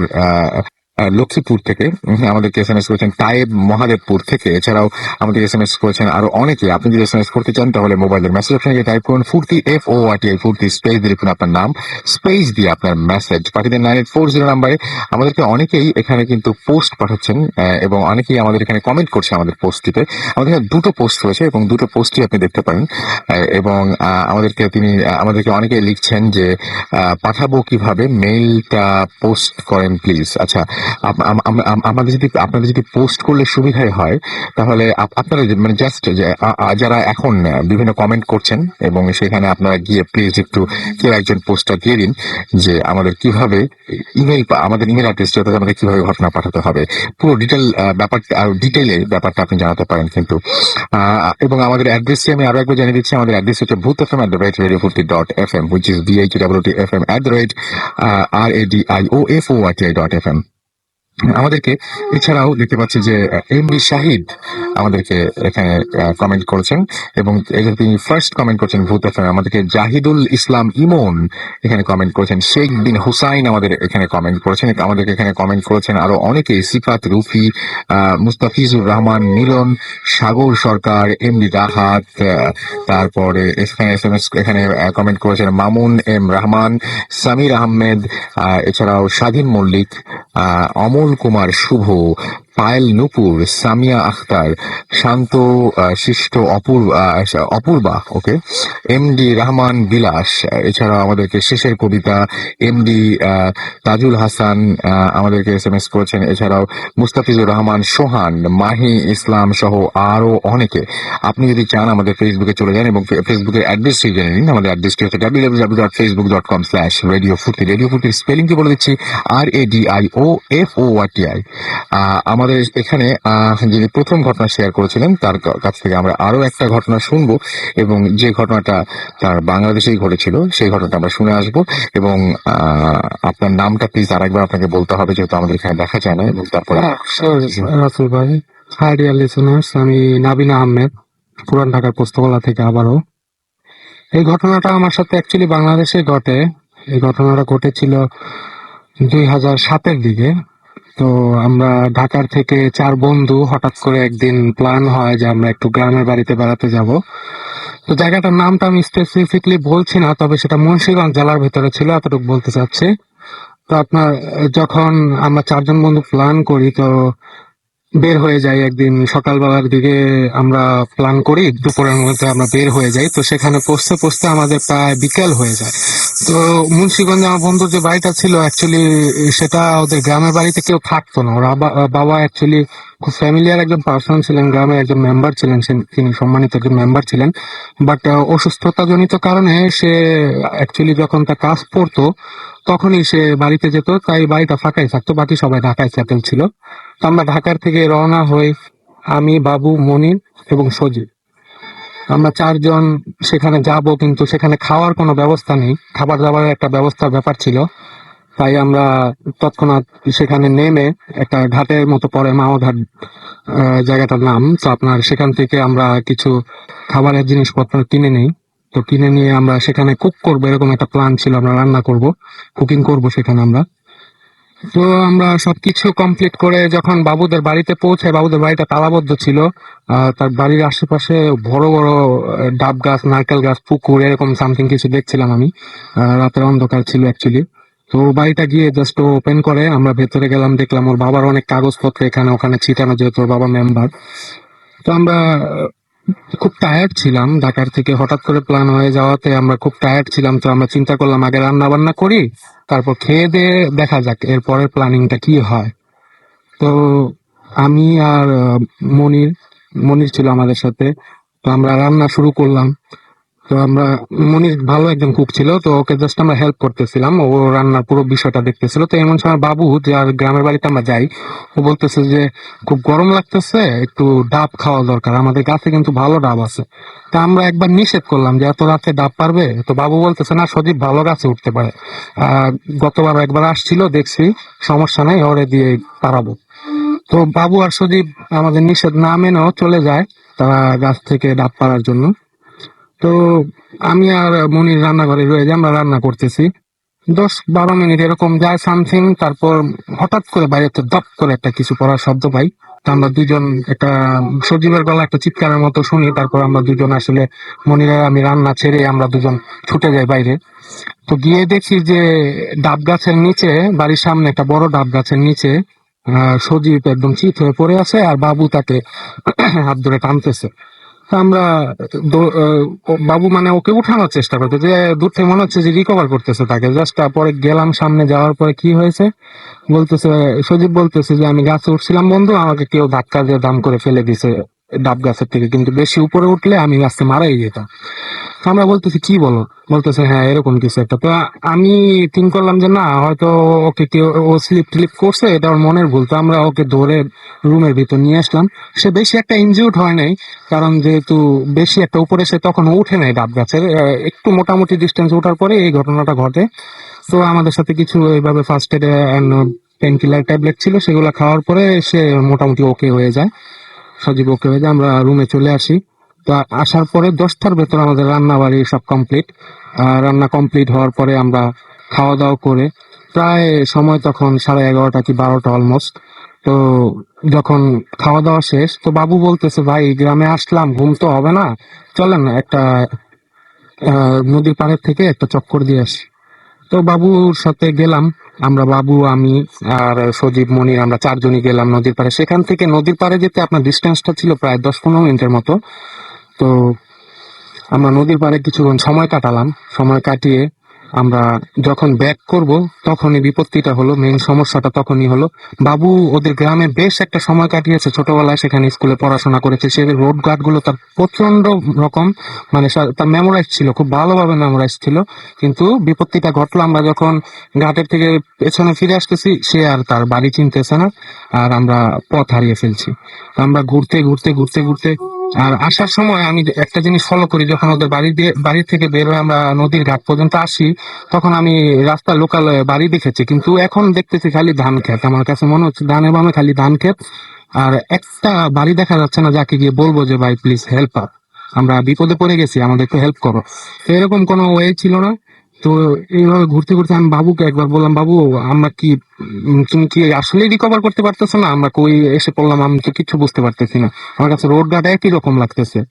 লক্ষ্মীপুর থেকে আমাদেরকে এসএমএস করেছেন। তায়েব মহাদেবপুর থেকে। এছাড়াও আমাদের এসএমএস করেছেন আরো অনেকে। আপনি যদি এসএমএস করতে চান তাহলে মোবাইলের মেসেজ অপশনে গিয়ে টাইপ করুন ফুর্তি FORTI ফুর্তি স্পেস দিয়ে লিখুন আপনার নাম, স্পেস দিয়ে আপনার মেসেজ পাঠিয়ে দেন 9840 নাম্বারে। আমাদেরকে অনেকেই এখানে কিন্তু পোস্ট পাঠাচ্ছেন এবং অনেকেই আমাদের এখানে কমেন্ট করছে আমাদের পোস্টটিতে। আমাদের এখানে 2টো পোস্ট রয়েছে এবং 2টো পোস্টই আপনি দেখতে পারেন এবং আমাদেরকে অনেকেই লিখছেন যে পাঠাবো কিভাবে, মেইলটা পোস্ট করেন প্লিজ। আচ্ছা, আপনাদের যদি পোস্ট করলে সুবিধাই হয় তাহলে আপনারা মানে জাস্ট যারা এখন বিভিন্ন কমেন্ট করছেন এবং সেখানে আপনারা গিয়ে প্লিজ একটু কেউ একজন পোস্টটা দিয়ে দিন যে আমাদের কিভাবে আমাদের ইমেল অ্যাড্রেসটি, অর্থাৎ আমাদের কিভাবে ঘটনা পাঠাতে হবে, পুরো ডিটেইলে ব্যাপারটা আপনি জানাতে পারেন কিন্তু। এবং আমাদের অ্যাড্রেসটি আমি আরো একবার জানিয়ে দিচ্ছি। আমাদের অ্যাড্রেস হচ্ছে bhoothfm@radiofurti.fm, which is BHWTFM@radioforti.fm। আমাদেরকে এছাড়াও দেখতে পাচ্ছি যে এমডি শাহিদ আমাদেরকে এখানে কমেন্ট করেছেন এবং তিনি ফার্স্ট কমেন্ট করেছেন ভূত এফএম। আমাদেরকে জাহিদুল ইসলাম ইমন এখানে কমেন্ট করেছেন। শেখ বিন হুসাইন আমাদের এখানে কমেন্ট করেছেন। আমাদেরকে এখানে কমেন্ট করেছেন আরো অনেকে, সিফাত রুফি, মুস্তাফিজুর রহমান, মিলন, সাগর সরকার, এমডি রাহাত, তারপরে এখানে কমেন্ট করেছেন মামুন এম রহমান, সামির আহমেদ, এছাড়াও স্বাধীন মল্লিক, অমল কুমার শুভ, পায়েল নূপুর, সামিয়া আখতার, শান্ত শিষ্ট অপূর্বা, ওকে, এমডি রহমান বিলাস। এছাড়াও আমাদেরকে শেষের কবিতা এমডি তাজুল হাসান আমাদেরকে এসএমএস করেছেন। এছাড়াও মুস্তাফিজুর রহমান, সোহান, মাহি ইসলাম সহ আরো অনেকে। আপনি যদি চান আমাদের ফেসবুকে চলে যান এবং ফেসবুকের অ্যাড্রেসটি জেনে নিন। আমাদের অ্যাড্রেসটি হচ্ছে www.facebook.com/radiofurti। রেডিও ফুর্তির স্পেলিংটি বলে দিচ্ছি, RADIOFORTI। আমাদের এখানে যিনি প্রথম ঘটনা শেয়ার করেছিলেন তার কাছ থেকে আমরা আরো একটা ঘটনা শুনবো এবং যে ঘটনাটা তার বাংলাদেশেই ঘটেছিল সেই ঘটনাটা আমরা শুনে আসবো। এবং আপনার নামটা প্লিজ আরেকবার আপনাকে বলতে হবে যেহেতু আমাদের এখানে দেখা যায় না। এবং তারপরে রাসেল ভাই, হাই ডিয়ার লিসেনার্স, আমি নাবিন আহমেদ, পুরান ঢাকার পোস্তগোলা থেকে আবারও। এই ঘটনাটা আমার সাথে অ্যাকচুয়ালি বাংলাদেশে ঘটে এই ঘটনাটা ঘটেছিল 2007-এর দিকে। তো আমরা ঢাকার থেকে 4 বন্ধু হঠাৎ করে একদিন প্ল্যান হয় যে আমরা একটু গ্রামের বাড়িতে বেড়াতে যাব। তো জায়গাটার নামটা আমি স্পেসিফিকলি বলছি না, তবে সেটা মুন্সিগঞ্জ জেলার ভেতরে ছিল, এতটুকু বলতে চাচ্ছি। তো আপনার যখন আমরা 4 জন বন্ধু প্ল্যান করি, তো বের হয়ে যাই একদিন সকালবেলার দিকে। আমরা প্ল্যান করি দুপুরের মধ্যে আমরা বের হয়ে যাই। তো সেখানে পৌঁছতে পৌঁছতে আমাদের প্রায় বিকেল হয়ে যায়। তো মুন্সিগঞ্জে আমার বন্ধুর যে বাড়িটা ছিল, অ্যাকচুয়ালি সেটা ওদের গ্রামের বাড়িতে কেউ থাকতো না। ওরা বাবা অ্যাকচুয়ালি খুব ফ্যামিলিয়ার একজন পার্সন ছিলেন, গ্রামের একজন মেম্বার ছিলেন, তিনি সম্মানিত একজন মেম্বার ছিলেন। বাট অসুস্থতা জনিত কারণে সে অ্যাকচুয়ালি যখন তার কাজ পড়তো তখনই সে বাড়িতে যেত, তাই বাড়িটা ফাঁকাই থাকতো, বাকি সবাই ঢাকায় সেটেল ছিল। তো আমরা ঢাকার থেকে রওনা হই, আমি, বাবু, মনির এবং সজীব। আমরা 4 জন সেখানে যাব, কিন্তু সেখানে খাওয়ার কোনো ব্যবস্থা নেই, খাবার দাবারের একটা ব্যবস্থার ব্যাপার ছিল। তাই আমরা তৎক্ষণাৎ সেখানে নেমে একটা ঘাটের মতো পড়ে, মাওঘাট জায়গাটার নাম। তো আপনার সেখান থেকে আমরা কিছু খাবারের জিনিসপত্র কিনে নিই। তো কিনে নিয়ে আমরা সেখানে কুক করবো, এরকম একটা প্ল্যান ছিল, আমরা রান্না করব, কুকিং করব সেখানে আমরা। তো আমরা সবকিছু কমপ্লিট করে যখন বাবুদের বাড়িতে পৌঁছাই, বাবুদের বাড়িটা তালাবদ্ধ ছিল। তার বাড়ির আশেপাশে বড় বড় ডাব গাছ, নারকেল গাছ, পুকুর, এরকম সামথিং কিছু দেখছিলাম আমি। রাতের অন্ধকার ছিল অ্যাকচুয়ালি। তো ওর বাড়িটা গিয়ে জাস্ট ওপেন করে আমরা ভেতরে গেলাম, দেখলাম ওর বাবার অনেক কাগজপত্র এখানে ওখানে ছিটানো, যেহেতু ওর বাবা মেম্বার। তো আমরা খুব টায়ার্ড ছিলাম, ঢাকার থেকে হঠাৎ করে প্ল্যান হয়ে যাওয়াতে আমরা খুব টায়ার্ড ছিলাম। তো আমরা চিন্তা করলাম আগে রান্না বান্না করি, তারপর খেয়ে দিয়ে দেখা যাক এর পরের প্ল্যানিংটা কি হয়। তো আমি আর মনির মনির ছিল আমাদের সাথে। তো আমরা রান্না শুরু করলাম। তো আমরা, মনির ভালো একজন কুক ছিল, তো ওকে জাস্ট আমরা হেল্প করতেছিলাম, ও রান্নার পুরো বিষয়টা দেখতেছিল। তো এমন সময় বাবু, যার গ্রামের বাড়িতে আমরা যাই, ও বলতেছে যে খুব গরম লাগতেছে, একটু ডাব খাওয়া দরকার, আমাদের গাছে কিন্তু ভালো ডাব আছে। তা আমরা একবার নিষেধ করলাম যে এত রাতে ডাব পারবে? তো বাবু বলতেছে না, সজীব ভালো গাছে উঠতে পারে, গতবার একবার আসছিল, দেখছি, সমস্যা নাই, ওরে দিয়ে পারাবো। তো বাবু আর সজীব আমাদের নিষেধ না মেনেও চলে যায় তারা গাছ থেকে ডাব পাড়ার জন্য। তো আমি আর মনির রান্নাঘরে রয়ে যাই, আমরা রান্না করতেছি। 10-12 মিনিট এরকম যায় সামথিং, তারপর হঠাৎ করে বাইরেতে দপ করে একটা কিছু পড়ার শব্দ পাই। তো আমরা দুজন, একটা সজীবের গলা একটা চিৎকারের মতো শুনি। তারপর আমরা দুজন আসলে, মনির আর আমি রান্না ছেড়ে আমরা দুজন ছুটে যাই বাইরে। তো গিয়ে দেখি যে ডাব গাছের নিচে, বাড়ির সামনে একটা বড় ডাব গাছের নিচে সজীব একদম চিত হয়ে পড়ে আছে, আর বাবু তাকে হাত ধরে টানতেছে। তা আমরা বাবু মানে ওকে উঠানোর চেষ্টা করতে, যে দূর থেকে মনে হচ্ছে যে রিকভার করতেছে তাকে। জাস্ট তারপরে গেলাম, সামনে যাওয়ার পরে কি হয়েছে বলতেছে, সজীব বলতেছে যে আমি গাছে উঠছিলাম বন্ধু, আমাকে কেউ ধাক্কা দিয়ে দাম করে ফেলে দিছে ডাব গাছের থেকে, কিন্তু বেশি উপরে উঠলে আমি গাছে মারাই যেতাম। তো আমরা বলতেছি কি বলো, বলতেছে হ্যাঁ এরকম কিছু একটা। তো আমি থিঙ্ক করলাম যে না, হয়তো ওকে কেউ, ও স্লিপ টিলিপ করছে, এটা ওর মনের ভুল। তো আমরা ওকে ধরে রুমের ভিতর নিয়ে আসলাম। সে বেশি একটা ইনজিউর্ড হয় নাই, কারণ যেহেতু বেশি একটা উপরে সে তখন উঠে নাই ডাব গাছের, একটু মোটামুটি ডিস্টেন্স ওঠার পরে এই ঘটনাটা ঘটে। তো আমাদের সাথে কিছু এইভাবে first aid pain killer tablet ছিল, সেগুলো খাওয়ার পরে সে মোটামুটি ওকে হয়ে যায়, সজীব ওকে হয়ে যায়। আমরা রুমে চলে আসি। তো আসার পরে 10টার ভেতর আমাদের রান্না বাড়ি সব কমপ্লিট। রান্না কমপ্লিট হওয়ার পরে আমরা খাওয়া দাওয়া করে প্রায় সময় তখন 11:30 কি 12টা অলমোস্ট। তো যখন খাওয়া দাওয়া শেষ, তো বাবু বলতেছে ভাই গ্রামে আসলাম, ঘুম তো হবে না, চলেন না একটা নদীর পাড়ের থেকে একটা চক্কর দিয়ে আসি। তো বাবুর সাথে গেলাম আমরা, বাবু, আমি আর সজীব, মনির, আমরা 4জনই গেলাম নদীর পাড়ে। সেখান থেকে নদীর পাড়ে যেতে আপনার ডিস্টেন্সটা ছিল প্রায় 10-15 মিনিটের মতো। তো আমরা নদীর পাড়ে কিছুক্ষণ সময় কাটালাম। সময় কাটিয়ে আমরা যখন ব্যাক করব তখনই বিপত্তিটা হলো, মেইন সমস্যাটা তখনই হলো। বাবু ওদের গ্রামে বেশ একটা সময় কাটিয়েছে ছোটবেলায়, সেখানে স্কুলে পড়াশোনা করেছে, সে রোড গার্ড গুলো তার প্রচন্ড রকম, মানে তার মেমোরাইজ ছিল, খুব ভালোভাবে মেমোরাইজ ছিল। কিন্তু বিপত্তিটা ঘটলো আমরা যখন ঘাটের থেকে পেছনে ফিরে আসতেছি, সে আর তার বাড়ি চিনতেছে না, আর আমরা পথ হারিয়ে ফেলছি। আমরা ঘুরতে ঘুরতে ঘুরতে ঘুরতে, আর আসার সময় আমি একটা জিনিস ফলো করি, যখন ওদের বাড়ি থেকে বের হয়ে আমরা নদীর ঘাট পর্যন্ত আসি, তখন আমি রাস্তা লোকাল বাড়ি দেখেছি, কিন্তু এখন দেখতেছি খালি ধান ক্ষেত। আমার কাছে মনে হচ্ছে ডানে বামে খালি ধান ক্ষেত, আর একটা বাড়ি দেখা যাচ্ছে না যাকে গিয়ে বলবো যে ভাই প্লিজ হেল্প আপ, আমরা বিপদে পড়ে গেছি, আমাদের একটু হেল্প করো। তো এরকম কোনো ওয়ে ছিল না। তো এইভাবে ঘুরতে ঘুরতে আমি বাবুকে একবার বললাম, বাবু আমরা কি তুমি কি আসলে রিকভার করতে পারতেছো না? আমরা কই এসে পড়লাম, আমি তো কিছু বুঝতে পারতেছি না, আমার কাছে রোড ঘাট একই রকম লাগতেছে।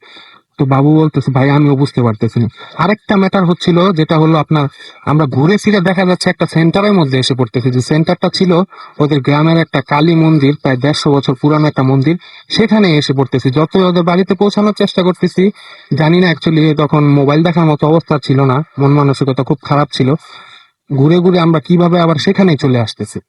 তো বাবু বলতেছে, ভাই আমিও বুঝতে পারতেছি না। আরেকটা ম্যাটার হচ্ছিল, যেটা হলো আপনার, আমরা ঘুরে ফিরে দেখা যাচ্ছে একটা সেন্টারের মধ্যে এসে পড়তেছি, যে সেন্টারটা ছিল ওদের গ্রামের একটা কালী মন্দির, প্রায় 150 বছর পুরানো একটা মন্দির। সেখানে এসে পড়তেছি, যত ওদের বাড়িতে পৌঁছানোর চেষ্টা করতেছি, জানি না অ্যাকচুয়ালি তখন মোবাইল দেখার মতো অবস্থা ছিল না, মন মানসিকতা খুব খারাপ ছিল। ঘুরে ঘুরে আমরা কিভাবে আবার সেখানেই চলে আসতেছি।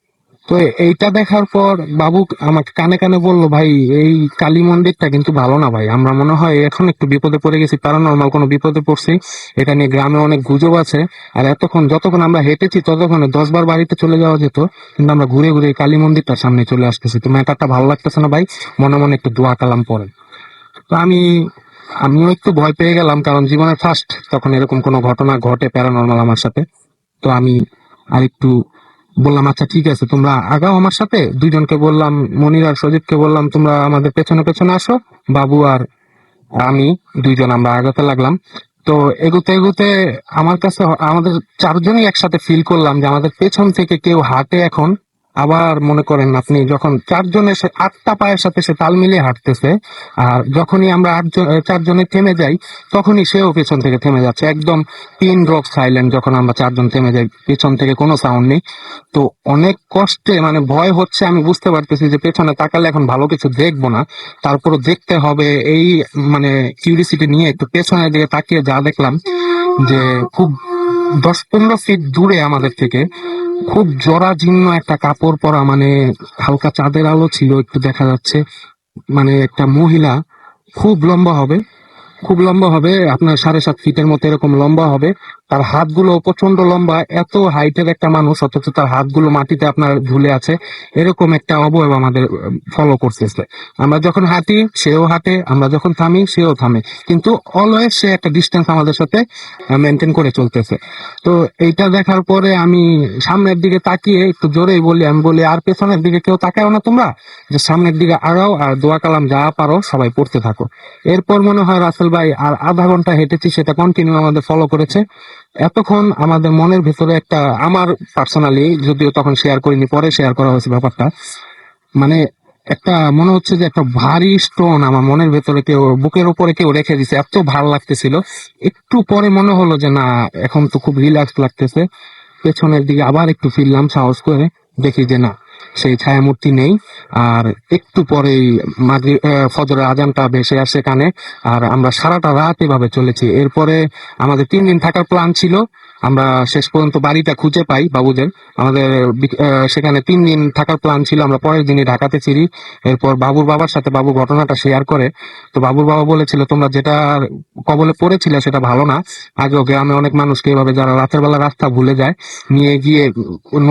তো এইটা দেখার পর বাবু আমাকে কানে কানে বললো, ভাই এই কালী মন্দিরটা কিন্তু ভালো না ভাই, আমরা মনে হয় এখন একটু বিপদে পড়ে গেছি, প্যারানর্মাল কোনো বিপদে পড়ছি। এটা নিয়ে গ্রামে অনেক গুজব আছে। আর যতক্ষণ আমরা হেঁটেছি ততক্ষণে 10 বার বাড়িতে চলে যাওয়া যেত, কিন্তু আমরা ঘুরে ঘুরে এই কালী মন্দিরটার সামনে চলে আসতেছি। তো ম্যাটারটা ভালো লাগতেছে না ভাই, মনে মনে একটু দোয়া কালাম পড়েন। তো আমিও একটু ভয় পেয়ে গেলাম, কারণ জীবনের ফার্স্ট তখন এরকম কোনো ঘটনা ঘটে প্যারানর্মাল আমার সাথে। তো আমি আরেকটু বললাম, আচ্ছা ঠিক আছে তোমরা আগাও আমার সাথে। দুইজনকে বললাম, মনির আর সজিবকে বললাম, তোমরা আমাদের পেছনে পেছনে আসো। বাবু আর আমি দুইজন আমরা আগাতে লাগলাম। তো এগোতে এগোতে আমার কাছে আমাদের চারজনই একসাথে ফিল করলাম যে আমাদের পেছন থেকে কেউ হাঁটে এখন। আবার মনে করেন আপনি যখন চারজনের 8টা পায়ের সাথে সে তাল মিলিয়ে হাঁটতেছে, আর যখনই আমরা চারজনে থেমে যাই, তখনই সেও পেছন থেকে থেমে যাচ্ছে, একদম পিন ড্রপ সাইলেন্ট। যখন আমরা চারজন থেমে যাই, পেছন থেকে কোনো সাউন্ড নেই। তো অনেক কষ্টে, মানে ভয় হচ্ছে, আমি বুঝতে পারতেছি যে পেছনে তাকালে এখন ভালো কিছু দেখবো না, তারপরও দেখতে হবে। এই মানে কিউরিসিটি নিয়ে একটু পেছনের দিকে তাকিয়ে যা দেখলাম, যে খুব 10-15 ফিট দূরে আমাদের থেকে খুব জরাজীর্ণ একটা কাপড় পরা, মানে হালকা চাঁদের আলো ছিল একটু দেখা যাচ্ছে, মানে একটা মহিলা, খুব লম্বা হবে, খুব লম্বা হবে, আপনার 7.5 ফিটের মতো এরকম লম্বা হবে। তার হাতগুলো প্রচন্ড লম্বা, এত হাইটের একটা মানুষ অথচ তার হাতগুলো মাটিতে আপনার ঝুলে আছে, এরকম একটা অবয়ব আমাদের ফলো করতেছে। আমরা যখন হাঁটি সেও হাঁটে, আমরা যখন থামি সেও থামে, কিন্তু অলওয়েজ সে একটা ডিস্টেন্স আমাদের সাথে মেনটেন করে চলতেছে। তো এইটা দেখার পরে আমি সামনের দিকে তাকিয়ে একটু জোরেই বলি, আমি বলি, আর পেছনের দিকে কেউ তাকাও না তোমরা, যে সামনের দিকে আগাও আর দোয়া কালাম যা পারো সবাই পড়তে থাকো। এরপর মনে হয় রাসেল ভাই আর আধা ঘন্টা হেঁটেছি, সেটা কন্টিনিউ আমাদের ফলো করেছে। এতক্ষণ আমাদের মনের ভিতরে একটা, আমার পার্সোনালি যদিও তখন শেয়ার করিনি, পরে শেয়ার করা হয়েছে ব্যাপারটা, মানে একটা মনে হচ্ছে যে একটা ভারী স্টোন আমার মনের ভেতরে কেউ, বুকের উপরে কেউ রেখে দিছে, এত ভালো লাগতেছিল। একটু পরে মনে হলো যে না, এখন তো খুব রিল্যাক্স লাগতেছে। পেছনের দিকে আবার একটু ফিরলাম সাহস করে, দেখি যে না, সেই ছায়ামূর্তি নেই। আর একটু পরেই ফজরের আজানটা ভেসে আসে কানে। আর আমরা সারাটা রাত এভাবে চলেছি। এরপরে আমাদের 3 দিন থাকার প্ল্যান ছিল, আমরা শেষ পর্যন্ত বাড়িটা খুঁজে পাই বাবুদের। আমাদের সেখানে 3 দিন থাকার প্ল্যান ছিল, আমরা পরের দিনই ঢাকাতে ফিরি। এরপর বাবুর বাবার সাথে বাবু ঘটনাটা শেয়ার করে। তো বাবুর বাবা বলেছিল, তোমরা যেটা কবলে পড়েছিলে সেটা ভালো না। আগেও গ্রামে অনেক মানুষকে এভাবে, যারা রাতের বেলা রাস্তা ভুলে যায়, নিয়ে গিয়ে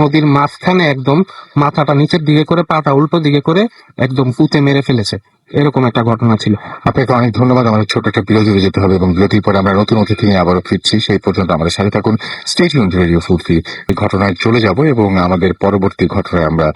নদীর মাঝখানে একদম মাথাটা নিচের দিকে করে, পাটা উল্টো দিকে করে একদম পুঁতে মেরে ফেলেছে, এরকম একটা ঘটনা ছিল। আপনাকে অনেক ধন্যবাদ। আমাদের ছোট একটা বিরতিতে যেতে হবে এবং বিরতির পরে আমরা নতুন অতিথি নিয়ে আবারও ফিরছি। সেই পর্যন্ত আমাদের সাথে থাকুন। স্টে টিউনড টু রেডিও ফুর্তি। এই ঘটনায় চলে যাব এবং আমাদের পরবর্তী ঘটনায় আমরা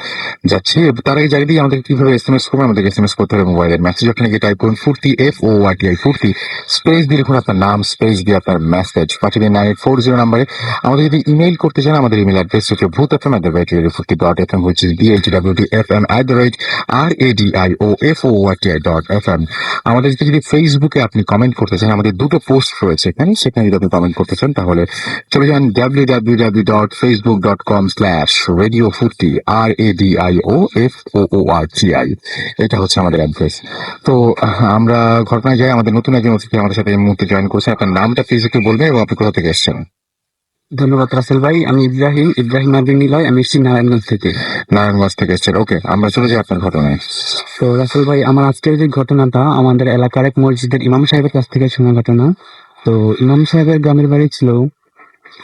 যাচ্ছি। তার আগে জানিয়ে দিই আমাদের কিভাবে এসএমএস করবেন। আমাদেরকে এসএমএস করতে হবে মোবাইলের মেসেজ অপশনে গিয়ে টাইপ করুন ফুর্তি, FORTI ফুর্তি, স্পেস দিয়ে লিখুন আপনার নাম, স্পেস দিয়ে আপনার মেসেজ পাঠিয়ে 9840 নাম্বারে। আমাদের যদি ইমেইল করতে চান, আমাদের ইমেল অ্যাড্রেস হচ্ছে bhutfm@radiofurti.fm, which is BHWTFM@RADIOFORTI.FM। আমাদের যদি ফেসবুকে আপনি কমেন্ট করতে চান, আমাদের দুটো পোস্ট রয়েছে এখানে, সেখানে যদি আপনি কমেন্ট করতে চান তাহলে চলে যান www.facebook.com/radiofurti, RADIOFOORTI। এটা হচ্ছে আমাদের অ্যাড্রেস। তো আমরা ঘটনায় যাই। আমাদের নতুন একজন অতিথি আমাদের সাথে এই মুহূর্তে জয়েন করছে। আপনার নামটা প্লিজ একটু বলবেন এবং আপনি কোথা থেকে এসেছেন? ধন্যবাদ রাসেল ভাই, আমি ইব্রাহিম আরবিন নিলয়, আমি এসেছি নারায়ণগঞ্জ থেকে। নারায়ণগঞ্জ থেকে এসেছেন। ওকে, আমরা চলে যাই আপনার ঘটনায়। তো রাসেল ভাই, আমার আজকের যে ঘটনাটা আমাদের এলাকার এক মসজিদের ইমাম সাহেবের কাছ থেকে শোনা ঘটনা। তো ইমাম সাহেবের গ্রামের বাড়ি ছিল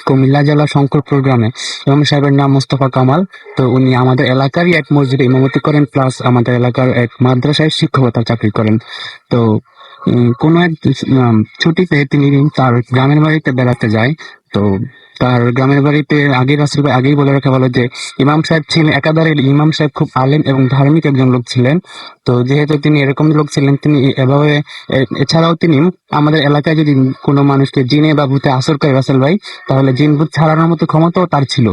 কুমিল্লা জেলা শঙ্করপুর গ্রামে। ইমাম সাহেবের নাম মোস্তফা কামাল। তো উনি আমাদের এলাকারই এক মসজিদে ইমামতি করেন, প্লাস আমাদের এলাকার এক মাদ্রাসায় শিক্ষকতার চাকরি করেন। তো কোনো এক ছুটিতে তিনি তার গ্রামের বাড়িতে বেড়াতে যায়। তো তার গ্রামের বাড়িতে আগে রাসেল ভাই আগেই বলে রাখা ভালো যে ইমাম সাহেব ছিলেন একাধারে, ইমাম সাহেব খুব আলেম এবং ধার্মিক একজন লোক ছিলেন। তো যেহেতু তিনি এরকম লোক ছিলেন, তিনি এভাবে এছাড়াও তিনি আমাদের এলাকায় যদি কোনো মানুষকে জিনে বা ভূতে আসর করে রাসেল ভাই, তাহলে জিন ভূত ছাড়ানোর মতো ক্ষমতাও তার ছিল।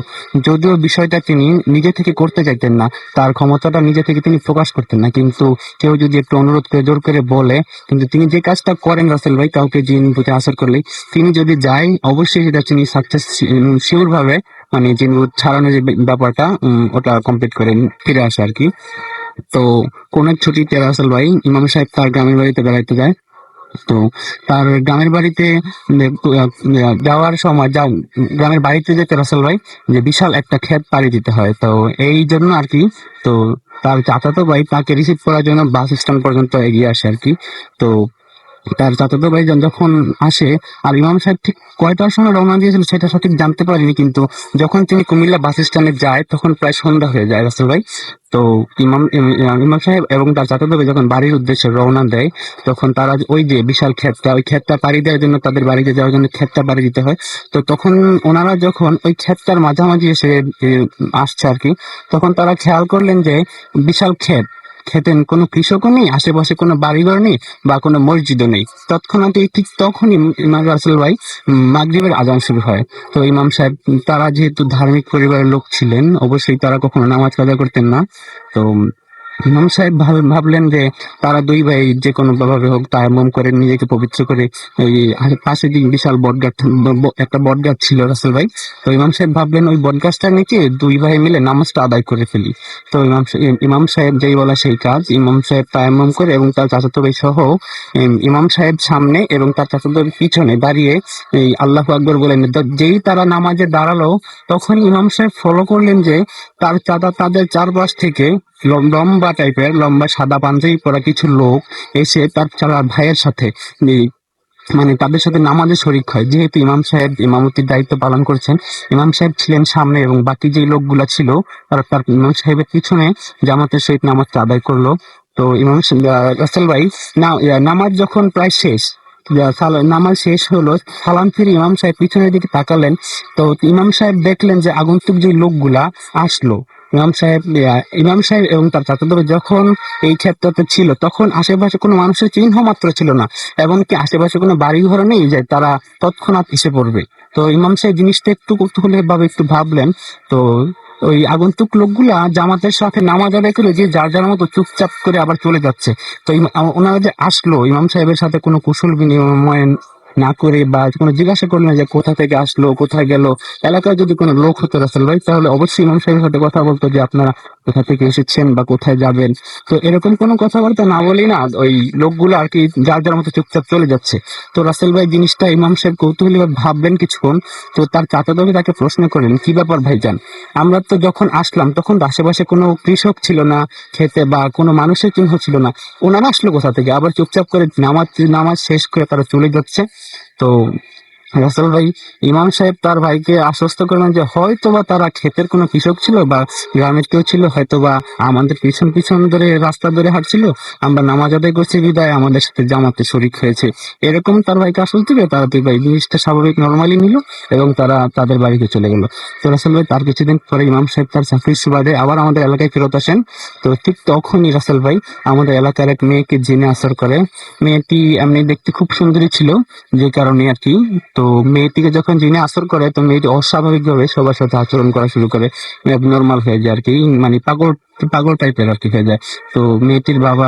যদিও বিষয়টা তিনি নিজে থেকে করতে চাইতেন না, তার ক্ষমতাটা নিজে থেকে তিনি প্রকাশ করতেন না, কিন্তু কেউ যদি একটু অনুরোধ করে জোর করে বলে, কিন্তু তিনি যে কাজটা করেন রাসেল ভাই, কাউকে জিন ভূতে আসর করলে তিনি যদি যায় অবশ্যই সেটা তিনি সাকসেস শিওর ভাবে, মানে জিন ভূত ছাড়ানোর যে ব্যাপারটা ওটা কমপ্লিট করে ফিরে আসে আর কি। তো কোন এক ছুটিতে রাসেল ভাই ইমাম সাহেব তার গ্রামের বাড়িতে বেড়াইতে যায়। তো তার গ্রামের বাড়িতে যাওয়ার সময় গ্রামের বাড়িতে যেতে রাসেল ভাই যে বিশাল একটা ক্ষেত পাড়ি দিতে হয়, তো এই জন্য আর কি। তো তার চাচাতো ভাই তাকে রিসিভ করার জন্য বাস স্ট্যান্ড পর্যন্ত এগিয়ে আসে আর কি। তো তার চাচাতো ভাইজান যখন আসে, আর ইমাম সাহেব ঠিক কয়টার সময় রওনা দিয়েছিল সেটা সঠিক জানতে পারিনি, কিন্তু যখন তিনি কুমিল্লা বাস স্ট্যান্ডে যায় তখন প্রায় সন্ধ্যা হয়ে যায় রাসেল ভাই। তো ইমাম সাহেব এবং তার চাচাতো ভাই যখন বাড়ির উদ্দেশ্যে রওনা দেয়, তখন তারা ওই যে বিশাল ক্ষেতটা, ওই ক্ষেতটা পাড়ি দেওয়ার জন্য, তাদের বাড়িতে যাওয়ার জন্য ক্ষেতটা পাড়ি দিতে হয়। তো তখন ওনারা যখন ওই ক্ষেতটার মাঝামাঝি এসে আসছে আর কি, তখন তারা খেয়াল করলেন যে বিশাল ক্ষেত, খেতেন কোনো কৃষকও নেই, আশেপাশে কোনো বাড়িঘর নেই বা কোনো মসজিদও নেই। তৎক্ষণাৎ ঠিক তখনই ইমাম রাসেল ভাই মাগরিবের আজান শুরু হয়। তো ইমাম সাহেব, তারা যেহেতু ধার্মিক পরিবারের লোক ছিলেন, অবশ্যই তারা কখনো নামাজ কাজা করতেন না। তো ইমাম সাহেব ভাবলেন যে তারা দুই ভাই যে কোনো ভাবে হোক তায়াম্মুম করে নিজেকে পবিত্র করে, ওই পাশে যে বিশাল বটগাছ, একটা বটগাছ ছিল রাসেল ভাই। তো ইমাম সাহেব ভাবলেন ওই বটগাছটার নিচে দুই ভাই মিলে নামাজটা আদায় করে ফেলি। তো ইমাম সাহেব যেই বলা সেই কাজ, ইমাম সাহেব তায়াম্মুম করে এবং তার চাচাতো ভাই সহ ইমাম সাহেব সামনে এবং তার চাচাতো ভাই পিছনে দাঁড়িয়ে এই আল্লাহু আকবার বলেন। যেই তারা নামাজে দাঁড়ালো, তখন ইমাম সাহেব ফলো করলেন যে তার তাদের চারপাশ থেকে লম্বা টাইপের, লম্বা সাদা পাঞ্জাবি পরা কিছু লোক এসে তার ভাইয়ের সাথে এই মানে তাদের সাথে নামাজে শরিক হয়। যেহেতু ইমাম সাহেব ইমামতির দায়িত্ব পালন করছেন, ইমাম সাহেব ছিলেন সামনে এবং বাকি যে লোকগুলা ছিল তারা তার ইমাম সাহেবের পিছনে জামাতের সহিত নামাজটা আদায় করলো। তো রাসেল ভাই নামাজ যখন প্রায় শেষ, নামাজ শেষ হলো, সালাম ফিরে ইমাম সাহেব পিছনের দিকে তাকালেন। তো ইমাম সাহেব দেখলেন যে আগন্তুক যে লোকগুলা আসলো, ইমাম সাহেব এবং তার চাচাতো ভাই যখন এই ক্ষেত্রতে ছিল, তখন আশেপাশে কোনো মানুষের চিহ্ন মাত্র ছিল না, এবং কি আশেপাশে কোনো বাড়ি ঘর নেই যে তারা তৎক্ষণাৎ এসে পড়বে। তো ইমাম সাহেব জিনিসটা একটু কৌতূহলী ভাবে একটু ভাবলেন। তো ওই আগন্তুক লোকগুলা জামাতের সাথে নামাজ আদায় করে যে যার যার মতো চুপচাপ করে আবার চলে যাচ্ছে। তো ওনারা যে আসলো ইমাম সাহেবের সাথে কোনো কুশল বিনিময় না করে বা কোনো জিজ্ঞাসা করলেন যে কোথা থেকে আসলো, কোথায় গেল। এলাকায় যদি কোনো লোক হতো রাসেল ভাই, তাহলে অবশ্যই ইমাম সাহেবের সাথে কথা বলতো যে আপনারা কোথা থেকে এসেছেন বা কোথায় যাবেন। তো এরকম কোনো কথাবার্তা না বলি না, ওই লোকগুলো আর কি যার যার মতো চুপচাপ চলে যাচ্ছে। তো রাসেল ভাই জিনিসটা ইমাম সাহেব কৌতূহলী ভাবে ভাববেন কিছুক্ষণ। তো তার চাচাতো ভাই তাকে প্রশ্ন করলেন, কি ব্যাপার ভাইজান, আমরা তো যখন আসলাম তখন আশেপাশে কোনো কৃষক ছিল না খেতে, বা কোনো মানুষের চিহ্ন ছিল না, ওনারা আসলো কোথা থেকে? আবার চুপচাপ করে নামাজ শেষ করে তারা চলে যাচ্ছে। তো রাসেল ভাই, ইমাম সাহেব তার ভাইকে আশ্বস্ত করলেন যে হয়তোবা তারা ক্ষেতের কোনো কৃষক ছিল বা গ্রামের কেউ ছিল, হয়তোবা আমাদের পিছন পিছন ধরে রাস্তা ধরে হাঁটছিল, আমরা নামাজ আদায় করছি বিদায় আমাদের সাথে জামাতে শরিক হয়েছে, এরকম তার ভাইকে আশ্বস্ত দিবে। তারা দুই ভাই জিনিসটা স্বাভাবিক নর্মালি নিল এবং তারা তাদের বাড়িতে চলে গেল। তো রাসেল ভাই তার কিছুদিন পরে ইমাম সাহেব তার চাকরির সুবাদে আবার আমাদের এলাকায় ফেরত আসেন। তো ঠিক তখনই রাসেল ভাই আমাদের এলাকার এক মেয়েকে জিনে আসর করে। মেয়েটি এমনি দেখতে খুব সুন্দরী ছিল, যে কারণে আর কি। তো মেয়েটিকে যখন জিনে আসর করে, তো মেয়েটি অস্বাভাবিক ভাবে সবার সাথে আচরণ করা শুরু করে, নর্মাল হয়ে যায় আর কি, মানে পাগল পাগল টাইপের আর কি হয়ে যায়। তো মেয়েটির বাবা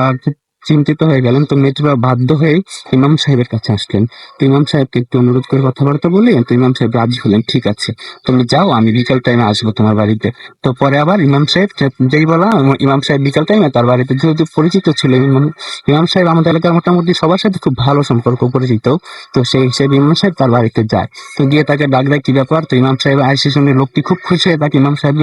চিন্তিত হয়ে গেলেন। তো মেয়েটির বাবা বাধ্য হয়ে ইমাম সাহেবের কাছে আসলেন। তো ইমাম সাহেবকে একটু অনুরোধ করে কথাবার্তা বললেন। তো ইমাম সাহেব রাজি হলেন, ঠিক আছে তুমি যাও, আমি বিকাল টাইমে আসবো তোমার বাড়িতে। তো পরে আবার ইমাম সাহেব যেই বলা, ইমাম সাহেব বিকাল টাইমে তার বাড়িতে, যেহেতু পরিচিত ছিল ইমাম সাহেব আমাদের এলাকার মোটামুটি সবার সাথে খুব ভালো সম্পর্ক, পরিচিত। তো সেই হিসেবে ইমাম সাহেব তার বাড়িতে যায়। তো গিয়ে তাকে ডাক দেয়, কি ব্যাপার? তো ইমাম সাহেব আইসে শুনে লোকটি খুব খুশি হয়ে তাকে ইমাম সাহেব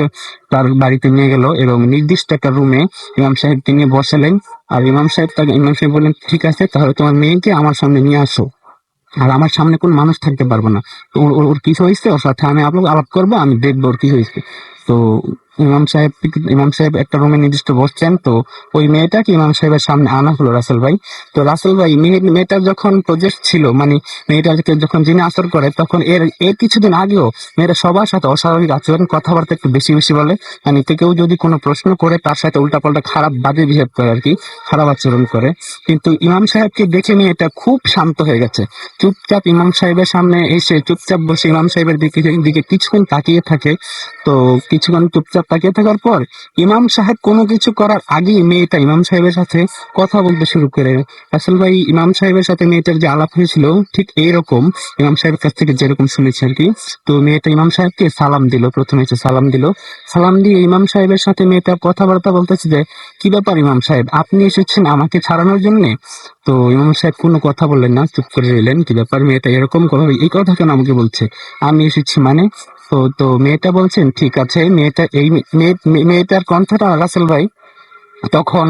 তার বাড়িতে নিয়ে গেল এবং নির্দিষ্ট একটা রুমে ইমাম সাহেবকে নিয়ে বসালেন। আর ইমাম সাহেব বললেন, ঠিক আছে তাহলে তোমার মেয়েকে আমার সামনে নিয়ে আসো, আর আমার সামনে কোন মানুষ থাকতে পারবো না। তো ওর কিছু হয়েছে, ওর সাথে আমি আলাপ করবো, আমি দেখবো ওর কি হয়েছে। তো ইমাম সাহেব একটা রুমে নির্দিষ্ট বসছেন, তো ওই মেয়েটাকে ইমাম সাহেবের সামনে আনা হলো রাসেল ভাই। তো রাসেল ভাই মেয়েটার যখন প্রজেক্ট ছিল, মানে মেয়েটাকে যখন যিনি আসর করে, তখন এর এর কিছুদিন আগেও মেয়েটা সবার সাথে অস্বাভাবিক আচরণ, কথাবার্তা একটু বেশি বেশি বলে, মানে কেউ যদি কোনো প্রশ্ন করে তার সাথে উল্টাপাল্টা খারাপ বাজে বিহেভ করে আর কি, খারাপ আচরণ করে। কিন্তু ইমাম সাহেবকে দেখে মেয়েটা খুব শান্ত হয়ে গেছে, চুপচাপ ইমাম সাহেবের সামনে এসে চুপচাপ বসে ইমাম সাহেবের দিকে কিছুক্ষণ তাকিয়ে থাকে। তো কিছুক্ষণ চুপচাপ তাকিয়ে থাকার পর ইমাম সাহেব কোনো কিছু করার আগেই মেয়েটা ইমাম সাহেবের সাথে কথা বলতে শুরু করে। আসল ভাই, ইমাম সাহেবের সাথে মেয়েটার যে আলাপ হয়েছিল ঠিক এইরকম, ইমাম সাহেবের কাছ থেকে যেরকম শুনেছি আর কি। তো মেয়েটা ইমাম সাহেবকে সালাম দিল, প্রথমে এসে সালাম দিল। সালাম দিয়ে ইমাম সাহেবের সাথে মেয়েটা কথাবার্তা বলতেছে যে, কি ব্যাপার ইমাম সাহেব, আপনি এসেছেন আমাকে ছাড়ানোর জন্য? তো ইমাম সাহেব কোনো কথা বললেন না, চুপ করে রইলেন। কি ব্যাপার, মেয়েটা এরকম কথা, এই কথা কেন আমাকে বলছে, আমি এসেছি মানে? তো মেয়েটা বলছেন ঠিক আছে। মেয়েটা মেয়েটার কণ্ঠটা রাসেল ভাই তখন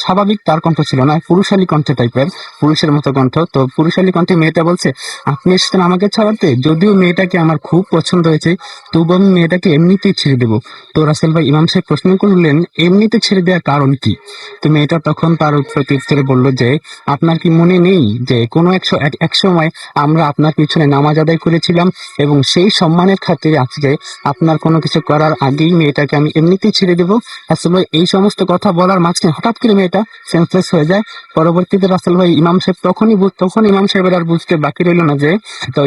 স্বাভাবিক তার কণ্ঠ ছিল না, পুরুষালী কণ্ঠ টাইপের, পুরুষের মতো কণ্ঠ। তো পুরুষালী কণ্ঠে মেয়েটা বলছে, আপনি এসেছেন আমাকে ছাড়াতে? যদিও মেয়েটাকে আমার খুব পছন্দ হয়েছে, তবু আমি মেয়েটাকে এমনিতেই ছেড়ে দেবো। তো রাসেল ভাই, ইমাম সাহেব প্রশ্ন করলেন, এমনিতে ছেড়ে দেওয়ার কারণ কি? তো মেয়েটা তখন তার প্রত্যুত্তরে বললো যে, আপনার কি মনে নেই যে কোনো এক সময় আমরা আপনার পিছনে নামাজ আদায় করেছিলাম, এবং সেই সম্মানের খাতিরে আজকে আপনার কোনো কিছু করার আগেই মেয়েটাকে আমি এমনিতেই ছেড়ে দেবো? আসলে এই সমস্ত কথা বলার মাঝখানে হঠাৎ করে মেয়েটা সেন্সলেস হয়ে যায়। পরবর্তীতে রাসেল ভাই, ইমাম সাহেব তখন ইমাম সাহেবের আর বুঝতে বাকি রইল না যে, তো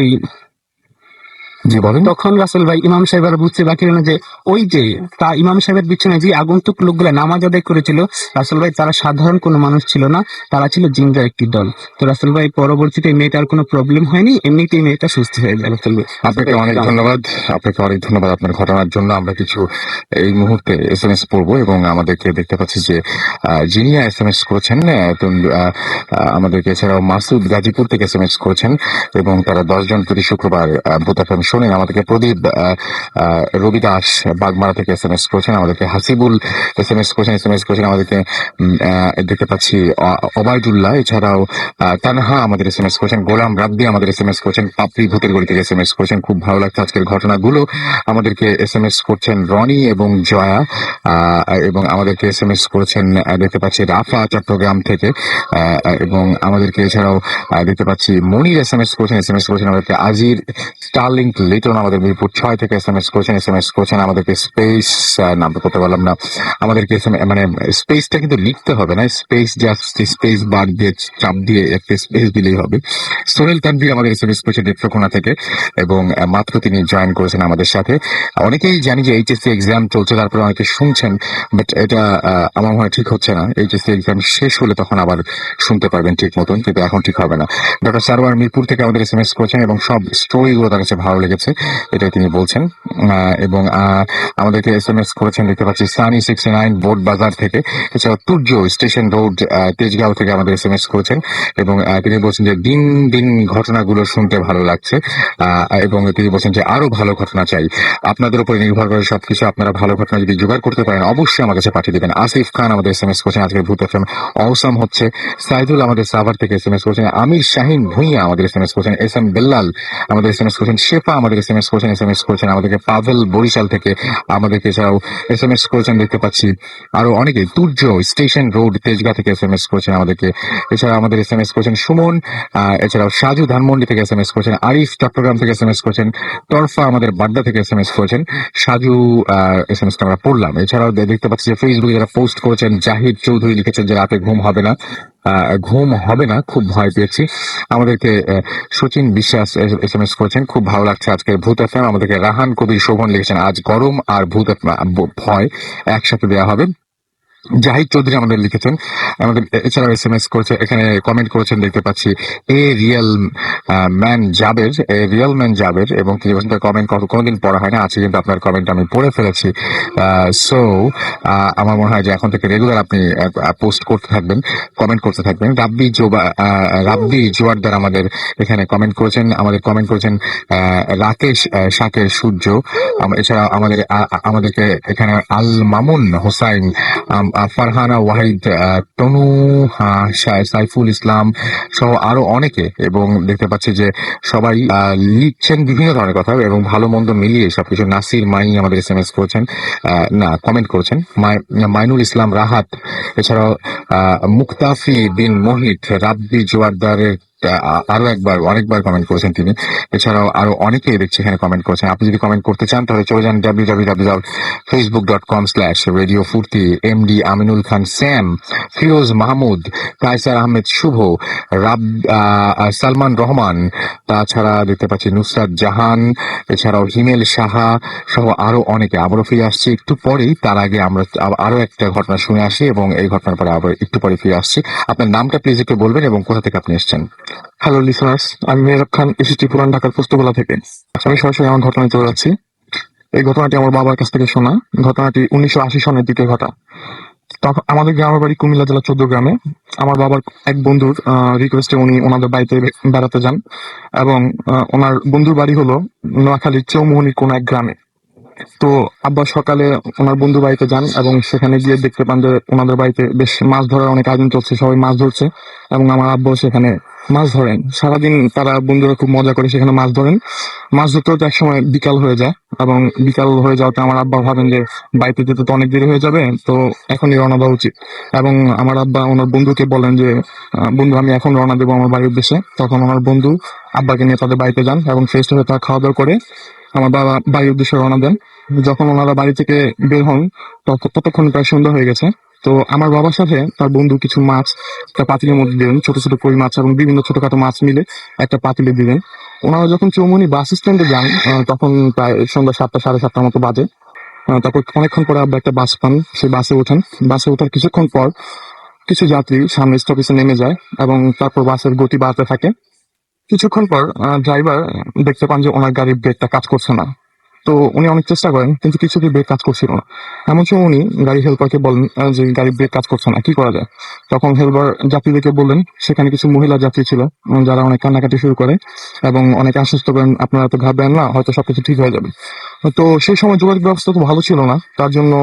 জি বলেন। তখন রাসেল ভাই ইমাম সাহেব আর বুঝতে বাকি রইল না যে, ওই যে তা ইমাম সাহেবের পিছনে যে আগন্তুক লোকগুলা নামাজ আদায় করেছিল, রাসেল ভাই তারা সাধারণ কোনো মানুষ ছিল না, তারা ছিল জিনদের একটি দল। তো রাসেল ভাই পরবর্তীতে মেয়েটার কোনো প্রবলেম হয়নি, এমনিতেই মেয়েটা সুস্থ হয়ে যায়। রাসেল ভাই, আপনাকে অনেক ধন্যবাদ। আপনাকে অনেক ধন্যবাদ আপনার ঘটনার জন্য। আমরা কিছু এই মুহূর্তে SMS পড়বো এবং আমাদেরকে দেখতে পাচ্ছি যে যিনি SMS করেছেন, আমাদেরকে এছাড়াও মাসুদ গাজীপুর থেকে SMS করেছেন, এবং তারা 10 জন প্রতি শুক্রবার ভূত FM শোনেন। আমাদেরকে প্রদীপ রবিদাস বাগমারা থেকে SMS করেছেন। আমাদেরকে হাসিবুল SMS করেছেন। আমাদেরকে দেখতে পাচ্ছি ওবায়দুল্লাহ, এছাড়াও তানহা আমাদের SMS করেছেন। গোলাম রাব্বি আমাদের SMS করেছেন। পাপড়ি ভূতের গলি থেকে SMS করেছেন। খুব ভালো লাগছে আজকের ঘটনাগুলো। আমাদেরকে SMS করছেন রনি এবং জয়া, এবং আমাদেরকে SMS করেছেন দেখতে পাচ্ছি রাফা চট্টগ্রাম থেকে, এবং আমাদেরকে এছাড়াও দেখতে পাচ্ছি মনির SMS করেছেন। আমাদেরকে আজির স্টারলিংক লিটন আমাদের মিরপুর 6 থেকে SMS করেছেন। আমাদেরকে স্পেস, নামটা করতে পারলাম না, আমাদেরকে মানে স্পেসটা কিন্তু লিখতে হবে না, স্পেস জাস্ট স্পেস বার দিয়ে চাপ দিয়ে একটা স্পেস দিলেই হবে। সোহেল তানভীর আমাদের SMS করেছেন নেত্রকোনা থেকে, এবং মাত্র তিনি জয়েন করেছেন আমাদের সাথে। অনেকেই জানি যে HSC এক্সাম চলছে, তারপরে অনেকে শুনছেন, বাট এটা আমার মনে হয় ঠিক হচ্ছে না। HSC এক্সাম শেষ হলে তখন আবার শুনতে পারবেন ঠিক মতন, কিন্তু এখন ঠিক হবে না। ডক্টর সারওয়ার মিরপুর থেকে আমাদের SMS করেছেন, এবং সব স্টোরিগুলো তার কাছে ভালো লেগেছে, এটাই তিনি বলছেন। এবং আমাদেরকে SMS করেছেন দেখতে পাচ্ছি সানি 69 বোর্ড বাজার থেকে, এছাড়াও তুর্য স্টেশন রোড তেজগাঁও থেকে আমাদের SMS করেছেন, এবং তিনি বলছেন যে দিন দিন ঘটনাগুলো শুনতে ভালো লাগছে, এবং তিনি বলছেন যে আরো ভালো ঘটনা চাই, আপনাদের উপরে নির্ভর করে সবকিছু। আপনারা ভালো ঘটনা যদি জোগাড় করতে পারেন অবশ্যই আমার কাছে পাঠিয়ে দেবেন। আসিফ খান আমাদের SMS করেছেন, আজকে ভূত FM অসম হচ্ছে। সাইদুল আমাদের সাভার থেকে SMS করেছেন। আমির শাহিন ভুঁইয়া আমাদের SMS করেছেন। SM বেল্লাল আমাদের SMS করেছেন। শেফা আমাদের SMS করেছেন। আমাদেরকে পাভেল বরিশাল থেকে আমাদেরকে এছাড়াও SMS করেছেন দেখতে পাচ্ছি আরো অনেকে। তুর্য স্টেশন রোড তেজগাঁ থেকে SMS করেছেন আমাদেরকে। এছাড়া আমাদের SMS করেছেন সুমন, এছাড়াও সাজু ধানমন্ডি থেকে SMS করেছেন। আরিফ চট্টগ্রাম থেকে SMS করেছেন। তরফা আমাদের বাড্ডা থেকে SMS করেছেন। সাজু SMS টা আমরা পড়লাম। এছাড়াও দেখতে পাচ্ছি যে ফেসবুকে যারা পোস্ট করেছেন, জাহিদ চৌধুরী লিখেছেন যে রাতে ঘুম হবে না, খুব ভয় পেয়েছি। আমাদেরকে সচিন বিশ্বাস SMS করেছেন, খুব ভালো লাগছে আজকে ভূত FM। আমাদেরকে রাহান কবির শোভন লিখেছেন, আজ গরম আর ভয় একসাথে দেওয়া হবে। জাহিদ চৌধুরী আমাদের লিখেছেন। আমাদের এছাড়াও SMS করেছে, এখানে কমেন্ট করেছেন দেখতে পাচ্ছি রিয়েল ম্যান জাবের, এবং তিনি বলছেন কমেন্ট কোনোদিন পড়া হয় না, আছে কিন্তু আপনার কমেন্ট আমি পড়ে ফেলেছি। সো আমার মনে হয় যে এখন থেকে রেগুলার আপনি পোস্ট করতে থাকবেন, কমেন্ট করতে থাকবেন। রাব্বি জোয়ারদার আমাদের এখানে কমেন্ট করেছেন। রাকেশ শাকের সূর্য। এছাড়া আমাদেরকে এখানে আল মামুন হোসাইন ফারহানা ওয়াহিদ, তনু, সাইফুল ইসলাম সহ আরো অনেকে, এবং দেখতে পাচ্ছি যে সবাই লিখছেন বিভিন্ন ধরনের কথা এবং ভালো মন্দ মিলিয়ে সবকিছু। নাসির মাই আমাদের SMS করেছেন, না কমেন্ট করেছেন। মাইনুল ইসলাম রাহাত, এছাড়াও মুক্তাফি বিন মোহিত, রাব্বি জোয়ারদারের আরো একবার অনেকবার কমেন্ট করেছেন তিনি। এছাড়াও আরো অনেকেই দেখছি এখানে কমেন্ট করেছেন। আপনি যদি কমেন্ট করতে চান তাহলে চলে যান www.facebook.com/radio ফুর্তি। MD আমিনুল খান, স্যাম, ফিরোজ মাহমুদ, কায়সার আহমেদ শুভ, রাব সালমান রহমান, তাছাড়া দেখতে পাচ্ছি নুসরাত জাহান, এছাড়াও হিমেল সাহা সহ আরো অনেকে। আবারও ফিরে আসছি একটু পরেই। তার আগে আমরা আরো একটা ঘটনা শুনে আসি এবং এই ঘটনার পরে আবার একটু পরে ফিরে আসছি। আপনার নামটা প্লিজ একটু বলবেন এবং কোথা থেকে আপনি এসেছেন। হ্যালো লিসনার্স, আমি মেহরাব খান, এসেছি পুরান ঢাকার পোস্তগোলা থেকে। আমি সরাসরি আমার ঘটনায় চলে যাচ্ছি। এই ঘটনাটি আমার বাবার কাছ থেকে শোনা। ঘটনাটি 1980 সনের দিকে ঘটা। তখন আমাদের গ্রামের বাড়ি কুমিল্লা জেলা 14 গ্রামে। আমার বাবার এক বন্ধুর রিকোয়েস্টে উনি ওনাদের বাড়িতে বেড়াতে যান, এবং ওনার বন্ধুর বাড়ি হলো নোয়াখালীর চৌমোহনীর কোন এক গ্রামে। তো আব্বা সকালে ওনার বন্ধু বাড়িতে যান এবং সেখানে গিয়ে দেখতে পান যে ওনাদের বাড়িতে বেশ মাছ ধরার অনেক আয়োজন চলছে, সবাই মাছ ধরছে এবং আমার আব্বাও সেখানে মাছ ধরেন। সারাদিন তারা বন্ধুরা খুব মজা করে সেখানে মাছ ধরেন। মাছ ধরতে হতে এক সময় বিকাল হয়ে যায়, এবং বিকাল হয়ে যাওয়াতে আমার আব্বা ভাবেন যে বাড়িতে যেতে তো অনেক দেরি হয়ে যাবে, তো এখনই রওনা দেওয়া উচিত। এবং আমার আব্বা ওনার বন্ধুকে বলেন যে বন্ধু, আমি এখন রওনা দেবো আমার বাড়ির উদ্দেশ্যে। তখন ওনার বন্ধু আব্বাকে নিয়ে তাদের বাড়িতে যান এবং ফ্রেশ হয়ে তারা খাওয়া দাওয়া করে আমার বাবা বাড়ির উদ্দেশ্যে রওনা দেন। যখন ওনারা বাড়ি থেকে বের হন ততক্ষণ প্রায় সন্ধ্যা হয়ে গেছে। তো আমার বাবার সাথে তার বন্ধু কিছু মাছ একটা পাতিলের মধ্যে দিলেন, ছোট ছোট কই মাছ এবং বিভিন্ন ছোটখাটো মাছ মিলে একটা পাতিলে দিলেন। ওনারা যখন চৌমুহনী বাস স্ট্যান্ডে যান তখন প্রায় সন্ধ্যা 7টা, 7:30 মতো বাজে। তারপর অনেকক্ষণ পরে আব্বা একটা বাস পান, সেই বাসে ওঠেন। বাসে ওঠার কিছুক্ষণ পর কিছু যাত্রী সামনে স্টপেজে নেমে যায় এবং তারপর বাসের গতি বাড়তে থাকে। কিছুক্ষণ পর ড্রাইভার দেখতে পান যে ওনার গাড়ির ব্রেকটা কাজ করছে না। তো উনি অনেক চেষ্টা করেন কিন্তু কিছুতেই ব্রেক কাজ করছিল না। এমন সময় উনি গাড়ি হেল্পারকে বলেন যে গাড়ি ব্রেক কাজ করছে না, কি করা যায়? তখন হেল্পার যাত্রীদেরকে বললেন, সেখানে কিছু মহিলা যাত্রী ছিল যারা অনেক কান্নাকাটি শুরু করে এবং অনেকে আশ্বস্ত করেন আপনারা তো ঘাবড়েন না, হয়তো সবকিছু ঠিক হয়ে যাবে। তো সেই সময় যোগাযোগ ব্যবস্থা তো ভালো ছিল না, তার জন্য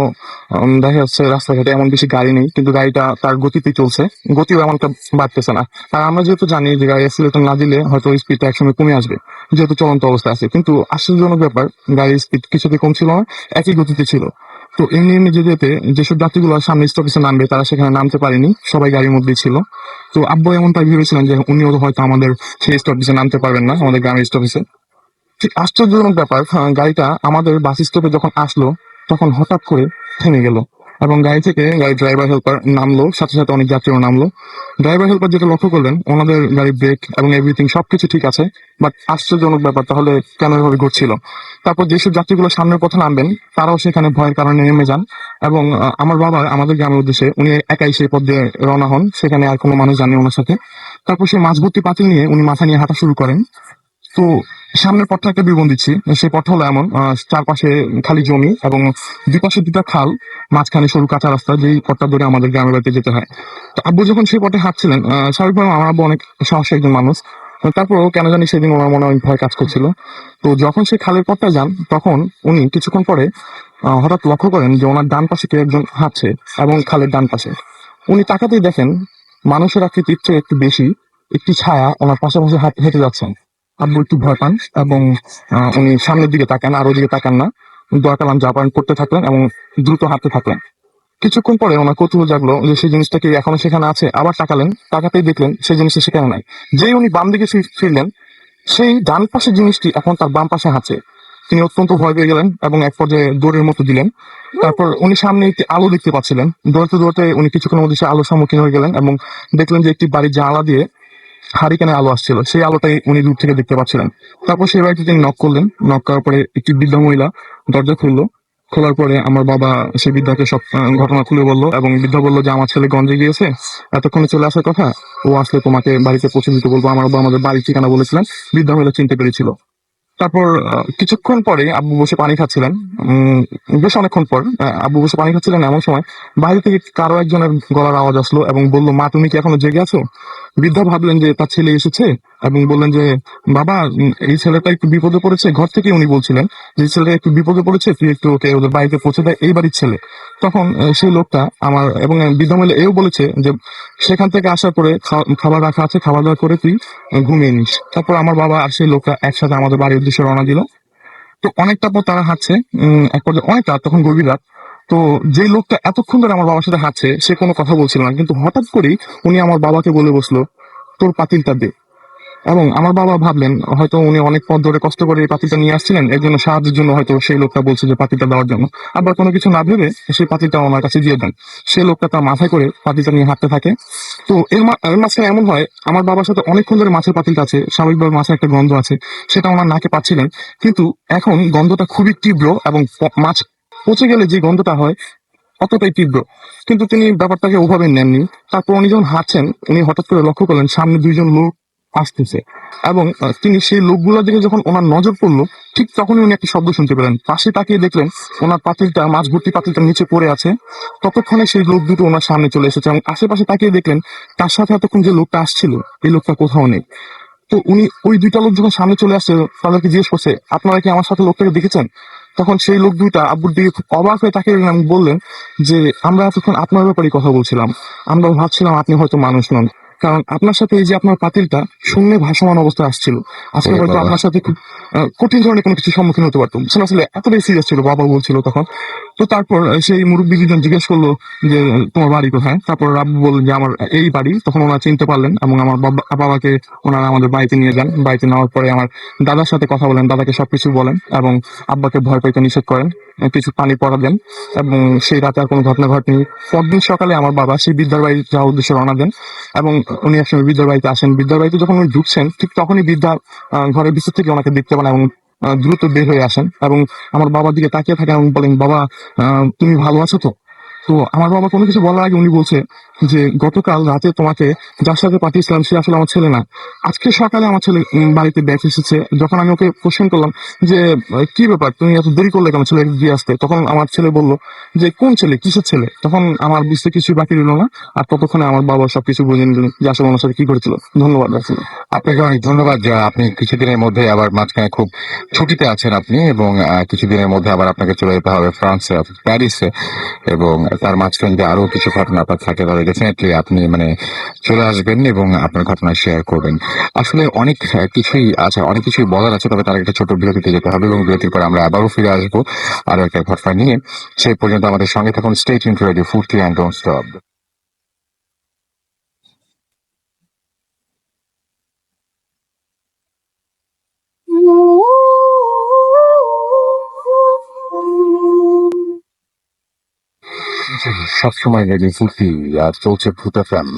দেখা যাচ্ছে রাস্তাঘাটে এমন বেশি গাড়ি নেই, কিন্তু গাড়িটা তার গতিতেই চলছে, গতিও এমনটা বাড়তেছে না। আর আমরা যেহেতু জানি যে গাড়ি অ্যাক্সিলারেটর না দিলে হয়তো স্পিডটা একসময় কমে আসবে, যেহেতু চলন্ত অবস্থা আছে, কিন্তু আশ্চর্যজনক ব্যাপার গাড়ির স্পিড কিছুতে কম ছিল না, একই গতিতে ছিল। তো এমনি এমনি যেতে যেতে যেসব যাত্রীগুলো সামনে স্টপেজে নামবে তারা সেখানে নামতে পারেনি, সবাই গাড়ির মধ্যেই ছিল। তো আব্বু এমনটাই ভেবেছিলেন যে উনিও হয়তো আমাদের সেই স্টপেজে নামতে পারবেন না, আমাদের গ্রামের স্টপেজে। ঠিক আশ্চর্যজনক ব্যাপার, গাড়িটা আমাদের বাস স্টপে যখন আসলো তখন হঠাৎ করে থেমে গেল এবং গাড়ি থেকে গাড়ির ড্রাইভার হেল্পার নামলো, সাথে সাথে অনেক যাত্রীও নামলো। ড্রাইভার হেল্পার যেটা লক্ষ্য করলেন, ওনাদের গাড়ির ব্রেক এবং এভরিথিং সবকিছু ঠিক আছে, বাট আশ্চর্যজনক ব্যাপার, তাহলে কেন এভাবে ঘটছিল? তারপর যেসব যাত্রীগুলো সামনের পথে নামবেন তারাও সেখানে ভয়ের কারণে নেমে যান এবং আমার বাবা আমাদের গ্রামের উদ্দেশ্যে উনি একাই সেই পথ দিয়ে রওনা হন, সেখানে আর কোনো মানুষ যাননি ওনার সাথে। তারপর সেই মাছ ভর্তি পাতিল নিয়ে উনি মাথা নিয়ে হাঁটা শুরু করেন। তো সামনের পথটা একটা বিবরণ দিচ্ছি। সেই পথ হলো এমন, চারপাশে খালি জমি এবং দুই পাশে দুটা খাল, মাঝখানে সরু কাঁচা রাস্তা, যেই পথটা ধরে আমাদের গ্রামের বাড়িতে যেতে হয়। তো আব্বু যখন সেই পথে হাঁটছিলেন, স্বাভাবিকভাবে আমার আব্বু অনেক সাহসী একজন মানুষ, তারপরও কেন জানি সেদিন ওনার মনে অনেক ভয় কাজ করছিল। তো যখন সে খালের পথটা যান তখন উনি কিছুক্ষণ পরে হঠাৎ লক্ষ্য করেন যে ওনার ডান পাশে কেউ একজন হাঁটছে এবং খালের ডান পাশে। উনি তাকাতেই দেখেন মানুষের আকৃতির চেয়ে একটু বেশি একটি ছায়া ওনার পাশাপাশি হেঁটে যাচ্ছেন। আব্বু একটু ভয় পান এবং উনি সামনের দিকে তাকান, আর ওদিকে তাকান না, দোয়া কালাম যা পারেন করতে থাকলেন এবং দ্রুত হাঁটতে থাকলেন। কিছুক্ষণ পরে ওনার কৌতূহল জাগলো যে সেই জিনিসটা কি এখনো সেখানে আছে। আবার তাকালেন, তাকাতেই দেখলেন সেই জিনিসটা সেখানে নাই। যেই উনি বাম দিকে ফিরলেন, সেই ডান পাশের জিনিসটি এখন তার বাম পাশে হাঁটছে। তিনি অত্যন্ত ভয় পেয়ে গেলেন এবং এক পর্যায়ে দৌড়ের মতো দিলেন। তারপর উনি সামনে একটি আলো দেখতে পাচ্ছিলেন, দৌড়তে দৌড়তে উনি কিছুক্ষণের মধ্যে সেই আলোর সম্মুখীন হয়ে গেলেন এবং দেখলেন যে একটি বাড়ির জানালা দিয়ে হারিকেনে আলো আসছিল, সেই আলোটাই উনি দূর থেকে দেখতে পাচ্ছিলেন। তারপর সেই বাড়িতে তিনি নক করলেন, নক করার পরে একটি বৃদ্ধা মহিলা দরজা খুললো। খোলার পরে আমার বাবা সেই বৃদ্ধাকে সব ঘটনা খুলে বললো এবং বৃদ্ধা বললো যে আমার ছেলে গঞ্জে গিয়েছে, এতক্ষণে চলে আসার কথা, ও আসলে তোমাকে বাড়িতে পৌঁছে দিতে বলবো। আমার বাবা আমাদের বাড়ির ঠিকানা বলেছিলেন, বৃদ্ধা মহিলা চিনতে পেরেছিল। তারপর কিছুক্ষণ পরে আব্বু বসে পানি খাচ্ছিলেন। বেশ অনেকক্ষণ পর আব্বু বসে পানি খাচ্ছিলেন, এমন সময় বাইরে থেকে কারো একজনের গলার আওয়াজ আসলো এবং বললো, মা তুমি কি এখনো জেগে আছো? বৃদ্ধা ভাবলেন যে তার ছেলে এসেছে এবং বললেন যে বাবা, এই ছেলেটা একটু বিপদে পড়েছে। ঘর থেকে উনি বলছিলেন যে এই ছেলেটা একটু বিপদে পড়েছে, তুই একটু ওকে ওদের বাড়িতে পৌঁছে দেয়, এই বাড়ির ছেলে। তখন সেই লোকটা আমার এবং বৃদ্ধা মহিলা এও বলেছে যে সেখান থেকে আসার পরে খাবার রাখা আছে, খাওয়া দাওয়া করে তুই ঘুমিয়ে নিস। তারপর আমার বাবা আর সেই লোকটা একসাথে আমাদের বাড়ির উদ্দেশ্যে রওনা দিল। তো অনেকটা পর তারা হাঁটছে, এক পর্যায়ে অনেক রাত, তখন গভীর রাত। তো যে লোকটা এতক্ষণ ধরে আমার বাবার সাথে হাঁটছে সে কোনো কথা বলছিল না, কিন্তু হঠাৎ করেই উনি আমার বাবাকে বলে বসলো, তোর পাতিলটা দে। এবং আমার বাবা ভাবলেন হয়তো উনি অনেক পথ ধরে কষ্ট করে এই পাতিলটা নিয়ে আসছিলেন, এর জন্য সাহায্যের জন্য হয়তো সেই লোকটা বলছে যে পাতিলটা দেওয়ার জন্য। আবার কোনো কিছু না ভেবে সেই পাতিলটা ওনার কাছে দিয়ে দেন। সেই লোকটা তার মাথায় করে পাতিলটা নিয়ে হাঁটতে থাকে। তো এর মাঝখানে এমন হয়, আমার বাবার সাথে অনেকক্ষণ ধরে মাছের পাতিলটা আছে, স্বাভাবিকভাবে মাছের একটা গন্ধ আছে, সেটা ওনার নাকে পাচ্ছিলেন। কিন্তু এখন গন্ধটা খুবই তীব্র এবং মাছ পচে গেলে যে গন্ধটা হয় অতটাই তীব্র। কিন্তু তিনি ব্যাপারটাকে ওভাবে নেননি। তারপর উনি যখন হাঁটছেন, উনি হঠাৎ করে লক্ষ্য করলেন সামনে দুইজন লোক আসতেছে। এবং তিনি সেই লোকগুলোর দিকে যখন ওনার নজর পড়লো, ঠিক তখনই উনি একটা শব্দ শুনতে পেলেন। পাশে তাকিয়ে দেখলেন ওনার পাতিলটা, মাছ ভর্তি পাতিলটা নিচে পড়ে আছে। ততক্ষণে সেই লোক দুটো ওনার সামনে চলে এসেছে এবং আশেপাশে তাকিয়ে দেখলেন তার সাথে এতক্ষণ যে লোকটা আসছিল এই লোকটা কোথাও নেই। তো উনি ওই দুইটা লোক যখন সামনে চলে আসছে, তাদেরকে জিজ্ঞেস করছে, আপনারা কি আমার সাথে লোকটাকে দেখেছেন? তখন সেই লোক দুইটা আব্বুর দিকে খুব অবাক হয়ে তাকিয়ে রইলেন এবং বললেন যে আমরা এতক্ষণ আপনার ব্যাপারে কথা বলছিলাম, আমরা ভাবছিলাম আপনি হয়তো মানুষ নন, কারণ আপনার সাথে এই যে আপনার পাতিলটা শূন্যে ভাসমান অবস্থায় আসছিল, আজকে ওরে হয়তো বাবা। আপনার সাথে খুব কঠিন ধরনের কোনো কিছু সম্মুখীন হতে পারতাম। বুঝছেন, আসলে এতটাই সিরিয়াস ছিল, বাবা বলছিল তখন। তো তারপর সেই মুরব্বী দুজন জিজ্ঞেস করলো যে তোমার বাড়ি কোথায়? তারপর আব্বু বললেন যে আমার এই বাড়ি। তখন ওনারা চিনতে পারলেন এবং আমার বাবাকে ওনারা আমাদের বাড়িতে নিয়ে যান। বাড়িতে নেওয়ার পরে আমার দাদার সাথে কথা বলেন, দাদাকে সবকিছু বলেন এবং আব্বাকে ভয় পাইতে নিষেধ করেন, কিছু পানি পড়া দেন এবং সেই রাতে আর কোনো ঘটনা ঘটেনি। পরদিন সকালে আমার বাবা সেই বৃদ্ধার বাড়ি যাওয়ার উদ্দেশ্যে রওনা দেন এবং উনি একসময় বৃদ্ধার বাড়িতে আসেন। বৃদ্ধার বাড়িতে যখন উনি ঢুকছেন, ঠিক তখনই বৃদ্ধা ঘরের ভিতর থেকে ওনাকে দেখতে পান এবং দ্রুত বের হয়ে আসেন এবং আমার বাবার দিকে তাকিয়ে থাকেন এবং বলেন, বাবা, তুমি ভালো আছো তো? তো আমার বাবা কোনো কিছু বলার আগে উনি বলছে যে গতকাল রাতে তোমাকে যার সাথে পাঠিয়েছিলাম সে আসলে আমার ছেলে না। আজকে সকালে আমার ছেলে বাড়িতে ব্যাক এসেছে। যখন আমি ওকে কোশ্চেন করলাম যে কি ব্যাপার, তুমি এত দেরি করলে কেন ছেলে দিয়ে আসতে, তখন আমার ছেলে বললো যে কোন ছেলে, কিসের ছেলে? তখন আমার বুঝতে কিছুই বাকি রইলো না। আর ততক্ষণে আমার বাবা সবকিছু বুঝে নিলেন যে আসলে ওনার সাথে কি করেছিল। ধন্যবাদ আসলে। আপনাকে অনেক ধন্যবাদ যে আপনি কিছুদিনের মধ্যে আবার মাঝখানে খুব ছুটিতে আছেন আপনি, এবং কিছুদিনের মধ্যে আবার আপনাকে চলে যেতে হবে ফ্রান্সে, প্যারিসে, এবং তার মাঝখানে যদি আরো কিছু ঘটনা আপনার থাকে তাহলে ডেফিনেটলি আপনি মানে চলে আসবেন এবং আপনার ঘটনা শেয়ার করবেন। আসলে অনেক কিছুই আছে, অনেক কিছুই বলার আছে, তবে তার একটা ছোট বিরতিতে যেতে হবে এবং বিরতির পর আমরা আবারও ফিরে আসবো আরো একটা ঘটনা নিয়ে। সেই পর্যন্ত আমাদের সঙ্গে থাকুন। স্টে টিউনড টু রেডিও ফুর্তি অ্যান্ড ডোন্ট স্টপ। সবসময় রেডিও ফুর্তি আর চলছে ভূত এফএম।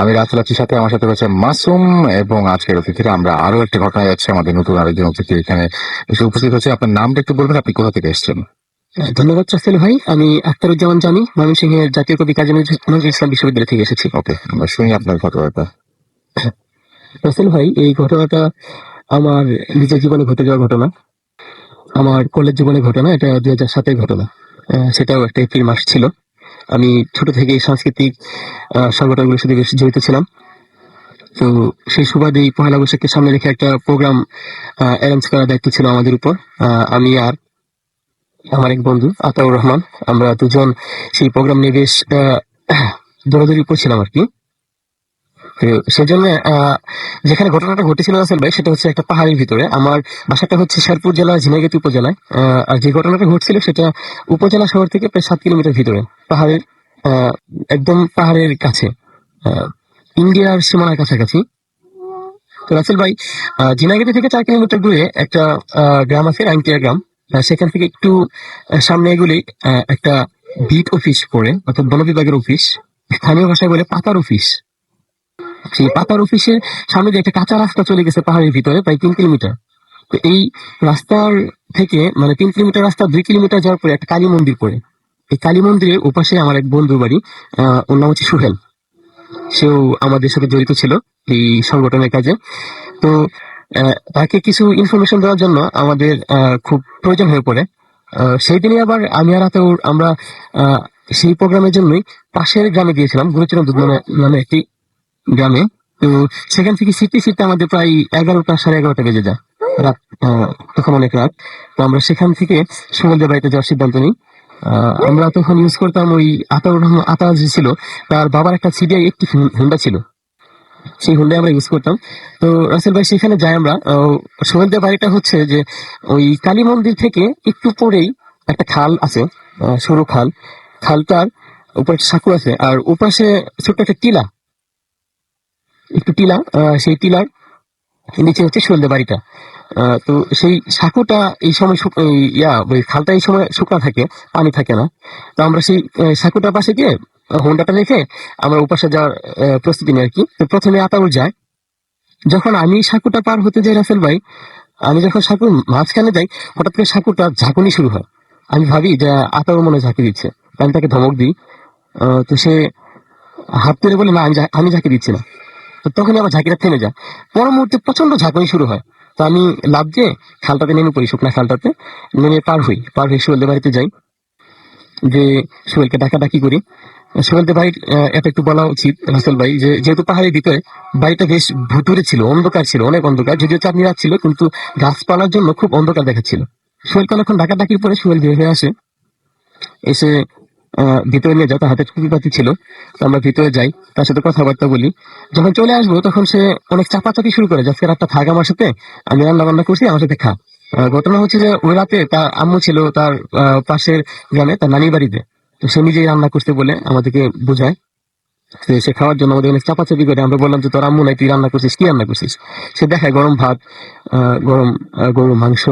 আমি রাতুলাচির সাথে, আমার সাথে রয়েছে মাসুম, এবং আজকের অতিথিরা আমরা আরো একটা ঘটনা যাচ্ছে। আমাদের নতুন আরেকজন অতিথি এখানে এসে উপস্থিত হচ্ছে। আপনার নামটা একটু বলবেন, আপনি কোথা থেকে এসেছেন? ধন্যবাদ রাসেল ভাই। আমি আখতারুজ্জামান জামি, ময়মনসিংহের জাতীয় কবি কাজী নজরুল ইসলাম বিশ্ববিদ্যালয় থেকে এসেছি। ওকে, আমরা শুনি আপনার ঘটনাটা। রাসেল ভাই, এই ঘটনাটা আমার নিজের জীবনে ঘটে যাওয়া ঘটনা, আমার কলেজ জীবনে ঘটনা। এটা 2007-এর ঘটনা। সেটাও একটা এপ্রিল মাস ছিল। আমি ছোট থেকেই সাংস্কৃতিক সংগঠনগুলোর সাথে বেশ জড়িত ছিলাম। তো সেই সুবাদেই পহেলা বৈশাখকে সামনে রেখে একটা প্রোগ্রাম অ্যারেঞ্জ করার দায়িত্ব ছিল আমাদের উপর। আমি আর আমার এক বন্ধু আতাউর রহমান, আমরা দুজন সেই প্রোগ্রাম নিয়ে বেশ দৌড়াদৌড়ি করছিলাম আর কি। তো সেজন্য যেখানে ঘটনাটা ঘটেছিল রাসেল ভাই, সেটা হচ্ছে একটা পাহাড়ের ভিতরে। আমার বাসাটা হচ্ছে শেরপুর জেলার ঝিনাইগাতি উপজেলায়। আর যে ঘটনাটা ঘটছিল সেটা উপজেলা শহর থেকে প্রায় 7 কিলোমিটার ভিতরে, পাহাড়ের একদম পাহাড়ের কাছে, ইন্ডিয়ার সীমানার কাছাকাছি। তো রাসেল ভাই, ঝিনাইগাতি থেকে 4 কিলোমিটার দূরে একটা গ্রাম আছে, রাইনটিয়া গ্রাম। সেখান থেকে একটু সামনে এগুলি একটা বিট অফিস পড়ে, অর্থাৎ বন বিভাগের অফিস, স্থানীয় ভাষায় বলে পাতার অফিস। সেই পাতার অফিসের সামনে যে একটা কাঁচা রাস্তা চলে গেছে পাহাড়ের ভিতরে প্রায় 3 কিলোমিটার। তো এই রাস্তার থেকে মানে 3 কিলোমিটার রাস্তা 2 কিলোমিটার যাওয়ার পরে একটা কালী মন্দির পড়ে। এই কালী মন্দিরের ওপাশে আমার এক বন্ধুর বাড়ি। ওর নাম হচ্ছে সুহেল। সেও আমাদের সাথে জড়িত ছিল এই সংগঠনের কাজে। তো তাকে কিছু ইনফরমেশন দেওয়ার জন্য আমাদের খুব প্রয়োজন হয়ে পড়ে। সেই দিনে আবার আমি আর আতাউর আমরা সেই প্রোগ্রামের জন্যই পাশের গ্রামে গিয়েছিলাম, গুরুচরণ দুধ নামে একটি গ্রামে। তো সেখান থেকে ফিরতে আমাদের প্রায় 11টা 11:30 বেজে যায় রাত। তখন অনেক রাত। তো আমরা সেখান থেকে সুমনদের বাড়িতে যাওয়ার সিদ্ধান্ত নিই। আমরা তখন ইউজ করতাম ওই আতাউর রহমান আতা যে ছিল, তার বাবার একটা সিডিআই একটি হুন্ডা ছিল, সেই হুন্ডাই আমরা ইউজ করতাম। তো রাসেল ভাই সেখানে যাই আমরা। সুহেলদের বাড়িটা হচ্ছে যে ওই কালী মন্দির থেকে একটু পরেই একটা খাল আছে, সরু খাল। খালটার উপরে একটা সাঁকো আছে, আর ওপাশে ছোট্ট একটা টিলা, একটু টিলা, সেই টিলার নিচে হচ্ছে সুহেলদের বাড়িটা। তো সেই সাঁকোটা এই সময় ওই খালটা এই সময় শুকনা থাকে, পানি থাকে না। তো আমরা সেই সাঁকোটার পাশে গিয়ে হোন্ডাটা রেখে আমরা ওপাশে যাওয়ার প্রস্তুতি নিই আর কি। তো প্রথমে আতাউর যায়। যখন আমি সাঁকোটা পার হতে যাই রাসেল ভাই, আমি যখন সাঁকুর মাঝখানে যাই, হঠাৎ করে সাঁকুটা ঝাঁকুনি শুরু হয়। আমি ভাবি যে আতাউর মনে হয় ঝাঁকি দিচ্ছে। আমি তাকে ধমক দিই। তো সে হাত তুলে বলে, না আমি ঝাঁকি দিচ্ছি না। তো তখনই আমার ঝাঁকিটা থেমে যায়। পর মুহূর্তে প্রচন্ড ঝাঁকুনি শুরু হয়। তো আমি লাফ দিয়ে খালটাতে নেমে পড়ি, শুকনা খালটাতে নেমে পার হয়ে সুহেলদের বাড়িতে যাই, যে সুহেলকে ডাকাডাকি করি। সুহেলদের বাড়ির এটা একটু বলা উচিত রাসেল ভাই, যে যেহেতু পাহাড়ের ভিতরে বাড়িটা বেশ ভুতুরে ছিল, অন্ধকার ছিল, অনেক অন্ধকার। যদিও চাঁদনি রাত ছিল, কিন্তু গাছপালার জন্য খুব অন্ধকার দেখাচ্ছিল। সুহেলকে অনেকক্ষণ ডাকাডাকির পরে সুহেল বের হয়ে আসে, এসে ভিতরে নিয়ে যায়। তার হাতে টুপি পাতি ছিল। তো আমরা ভিতরে যাই, তার সাথে কথাবার্তা বলি। যখন চলে আসবো তখন সে অনেক চাপাচাপি শুরু করে, আজকে রাতটা থাক আমার সাথে, আমি রান্না বান্না করছি, আমার সাথে খা। ঘটনা হচ্ছে যে ওই রাতে তার আম্মু ছিল তার পাশের গ্রামে, তার নানির বাড়িতে। তো সে নিজেই রান্না করতে বলে আমাদেরকে বোঝায়। তো সে খাওয়ার জন্য আমাদের অনেক চাপাচাপি করে। আমরা বললাম যে তোর আম্মু নাই, তুই রান্না করছিস, কি রান্না করছিস? সে দেখায় গরম ভাত, গরম গরুর মাংস।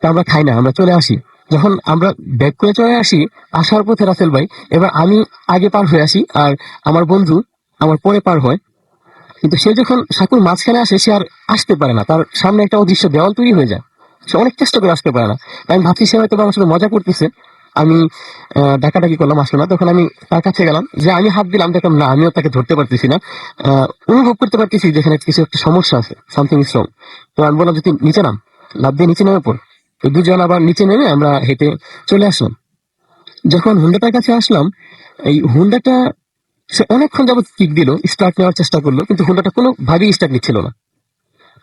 তা আমরা খাই না, আমরা চলে আসি। যখন আমরা ব্যাক করে চলে আসি, আসার পথে রাসেল ভাই, এবার আমি আগে পার হয়ে আসি, আর আমার বন্ধু আমার পরে পার হয়। কিন্তু সে যখন সাঁকুর মাঝখানে আসে, সে আর আসতে পারে না। তার সামনে একটা অদৃশ্য দেওয়াল তৈরি হয়ে যায়। সে অনেক চেষ্টা করে আসতে পারে না। আমি ভাবছি সে হয়তো আমার সাথে মজা করতেছে। আমি ডাকাডাকি করলাম, আসলো না। তখন আমি তার কাছে গেলাম, যে আমি হাত দিলাম, দেখলাম না, আমিও তাকে ধরতে পারতেছি না। অনুভব করতে পারতেছি যেখানে কিছু একটা সমস্যা আছে, সামথিং ইজ রং। তো আমি বললাম যে তুই নিচে নাম, লাফ দিয়ে নিচে নেমে পড়। তো দুজন আবার নিচে নেমে আমরা হেঁটে চলে আসলাম। যখন হুন্ডাটার কাছে আসলাম, এই হুন্ডাটা সে অনেকক্ষণ যাবত কিক দিল, স্টার্ট নেওয়ার চেষ্টা করলো, কিন্তু হুন্ডাটা কোনো ভাবেই স্টার্ট নিচ্ছিল না।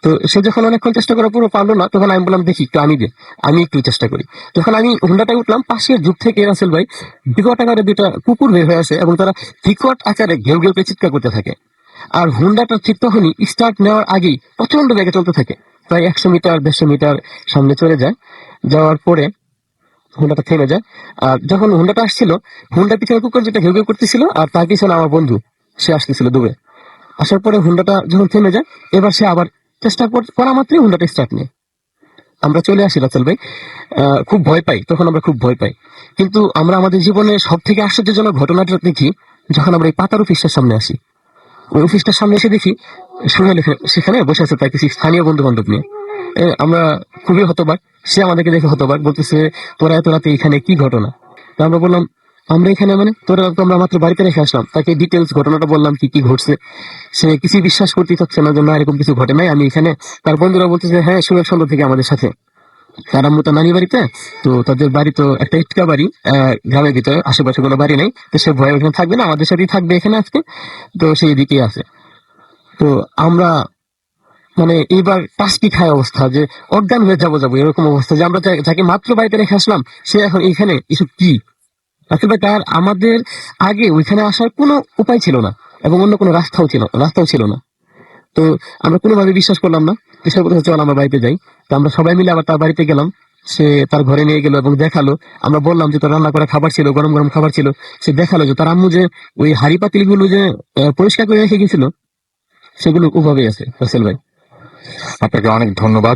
তো সে যখন অনেকক্ষণ চেষ্টা করার পরও পারলো না, তখন আমি বললাম দেখি একটু আমি একটু চেষ্টা করি। যখন আমি হুন্ডাটায় উঠলাম, পাশের যুগ থেকে রাসেল ভাই বিকট আকারে দুটা কুকুর বের হয়ে আসে, এবং তারা বিকট আকারে ঘেউ ঘেউ করে চিৎকার করতে থাকে। আর হুন্ডাটা ঠিক তখনই স্টার্ট নেওয়ার আগেই প্রচন্ড বেগে চলতে থাকে, প্রায় 100 মিটার 150 মিটার সামনে চলে যায়। যাওয়ার পরে হুন্ডাটা থেমে যায়। আর যখন হুন্ডাটা আসছিল, হুন্ডার পিছনে কুকুর যেটা ঘেউ ঘেউ করতেছিল, আর তার পিছনে আমার বন্ধু সে আসতেছিল দূরে। আসার পরে হুন্ডাটা যখন থেমে যায়, এবার সে আবার চেষ্টা করা মাত্রই হুন্ডাটা স্টার্ট নেয়। আমরা চলে আসি রাসেল ভাই। খুব ভয় পাই, তখন আমরা খুব ভয় পাই। কিন্তু আমরা আমাদের জীবনে সব থেকে আশ্চর্যজনক ঘটনাটা দেখি যখন আমরা এই পাতার অফিসটার সামনে আসি। ওই অফিসটার সামনে এসে দেখি সোহেল সেখানে বসে আছে তার কিছু স্থানীয় বন্ধু বান্ধব নিয়ে। আমরা খুবই হতবাক। সে আমাদেরকে দেখে হতবাক, বলতেছে তোরা এত রাতে এখানে, কি ঘটনা? তো আমরা বললাম আমরা এখানে মানে তোরা তো আমরা মাত্র বাড়িতে রেখে আসলাম। তাকে ডিটেলস ঘটনাটা বললাম কি কি ঘটছে। সে কিছু বিশ্বাস করতে চাচ্ছে না যে না, এরকম কিছু ঘটে নাই, আমি এখানে। তার বন্ধুরা বলতেছে হ্যাঁ, সোহেল সন্ধ্যা থেকে আমাদের সাথে। তার আম্মু তো নানি বাড়িতে। তো তাদের বাড়ি তো একটা ইটকা বাড়ি, গ্রামের ভিতরে, আশেপাশে কোনো বাড়ি নেই। তো সে ভয়ে ওখানে থাকবে না, আমাদের সাথেই থাকবে এখানে আজকে। তো সেই দিকেই আছে। তো আমরা মানে এইবার টাস্কি খায় অবস্থা, যে অজ্ঞান হয়ে যাবো এরকম অবস্থা, যে আমরা যাকে মাত্র বাড়িতে রেখে আসলাম, সে এখন এইখানে এসব কি? আসলে তার আমাদের আগে ওইখানে আসার কোনো উপায় ছিল না, এবং অন্য কোনো রাস্তাও ছিল না। তো আমরা কোনোভাবে বিশ্বাস করলাম না। বিশ্বাস করতে চল আমরা বাড়িতে যাই। তো আমরা সবাই মিলে আবার তার বাড়িতে গেলাম। সে তার ঘরে নিয়ে গেল এবং দেখালো। আমরা বললাম যে তোর রান্না করা খাবার ছিল, গরম গরম খাবার ছিল। সে দেখালো যে তার আম্মু যে ওই হাড়ি পাতিল গুলো যে পরিষ্কার করে রেখে গেছিল, সেগুলো ওভাবেই আছে রাসেল ভাই। আপনাকে অনেক ধন্যবাদ।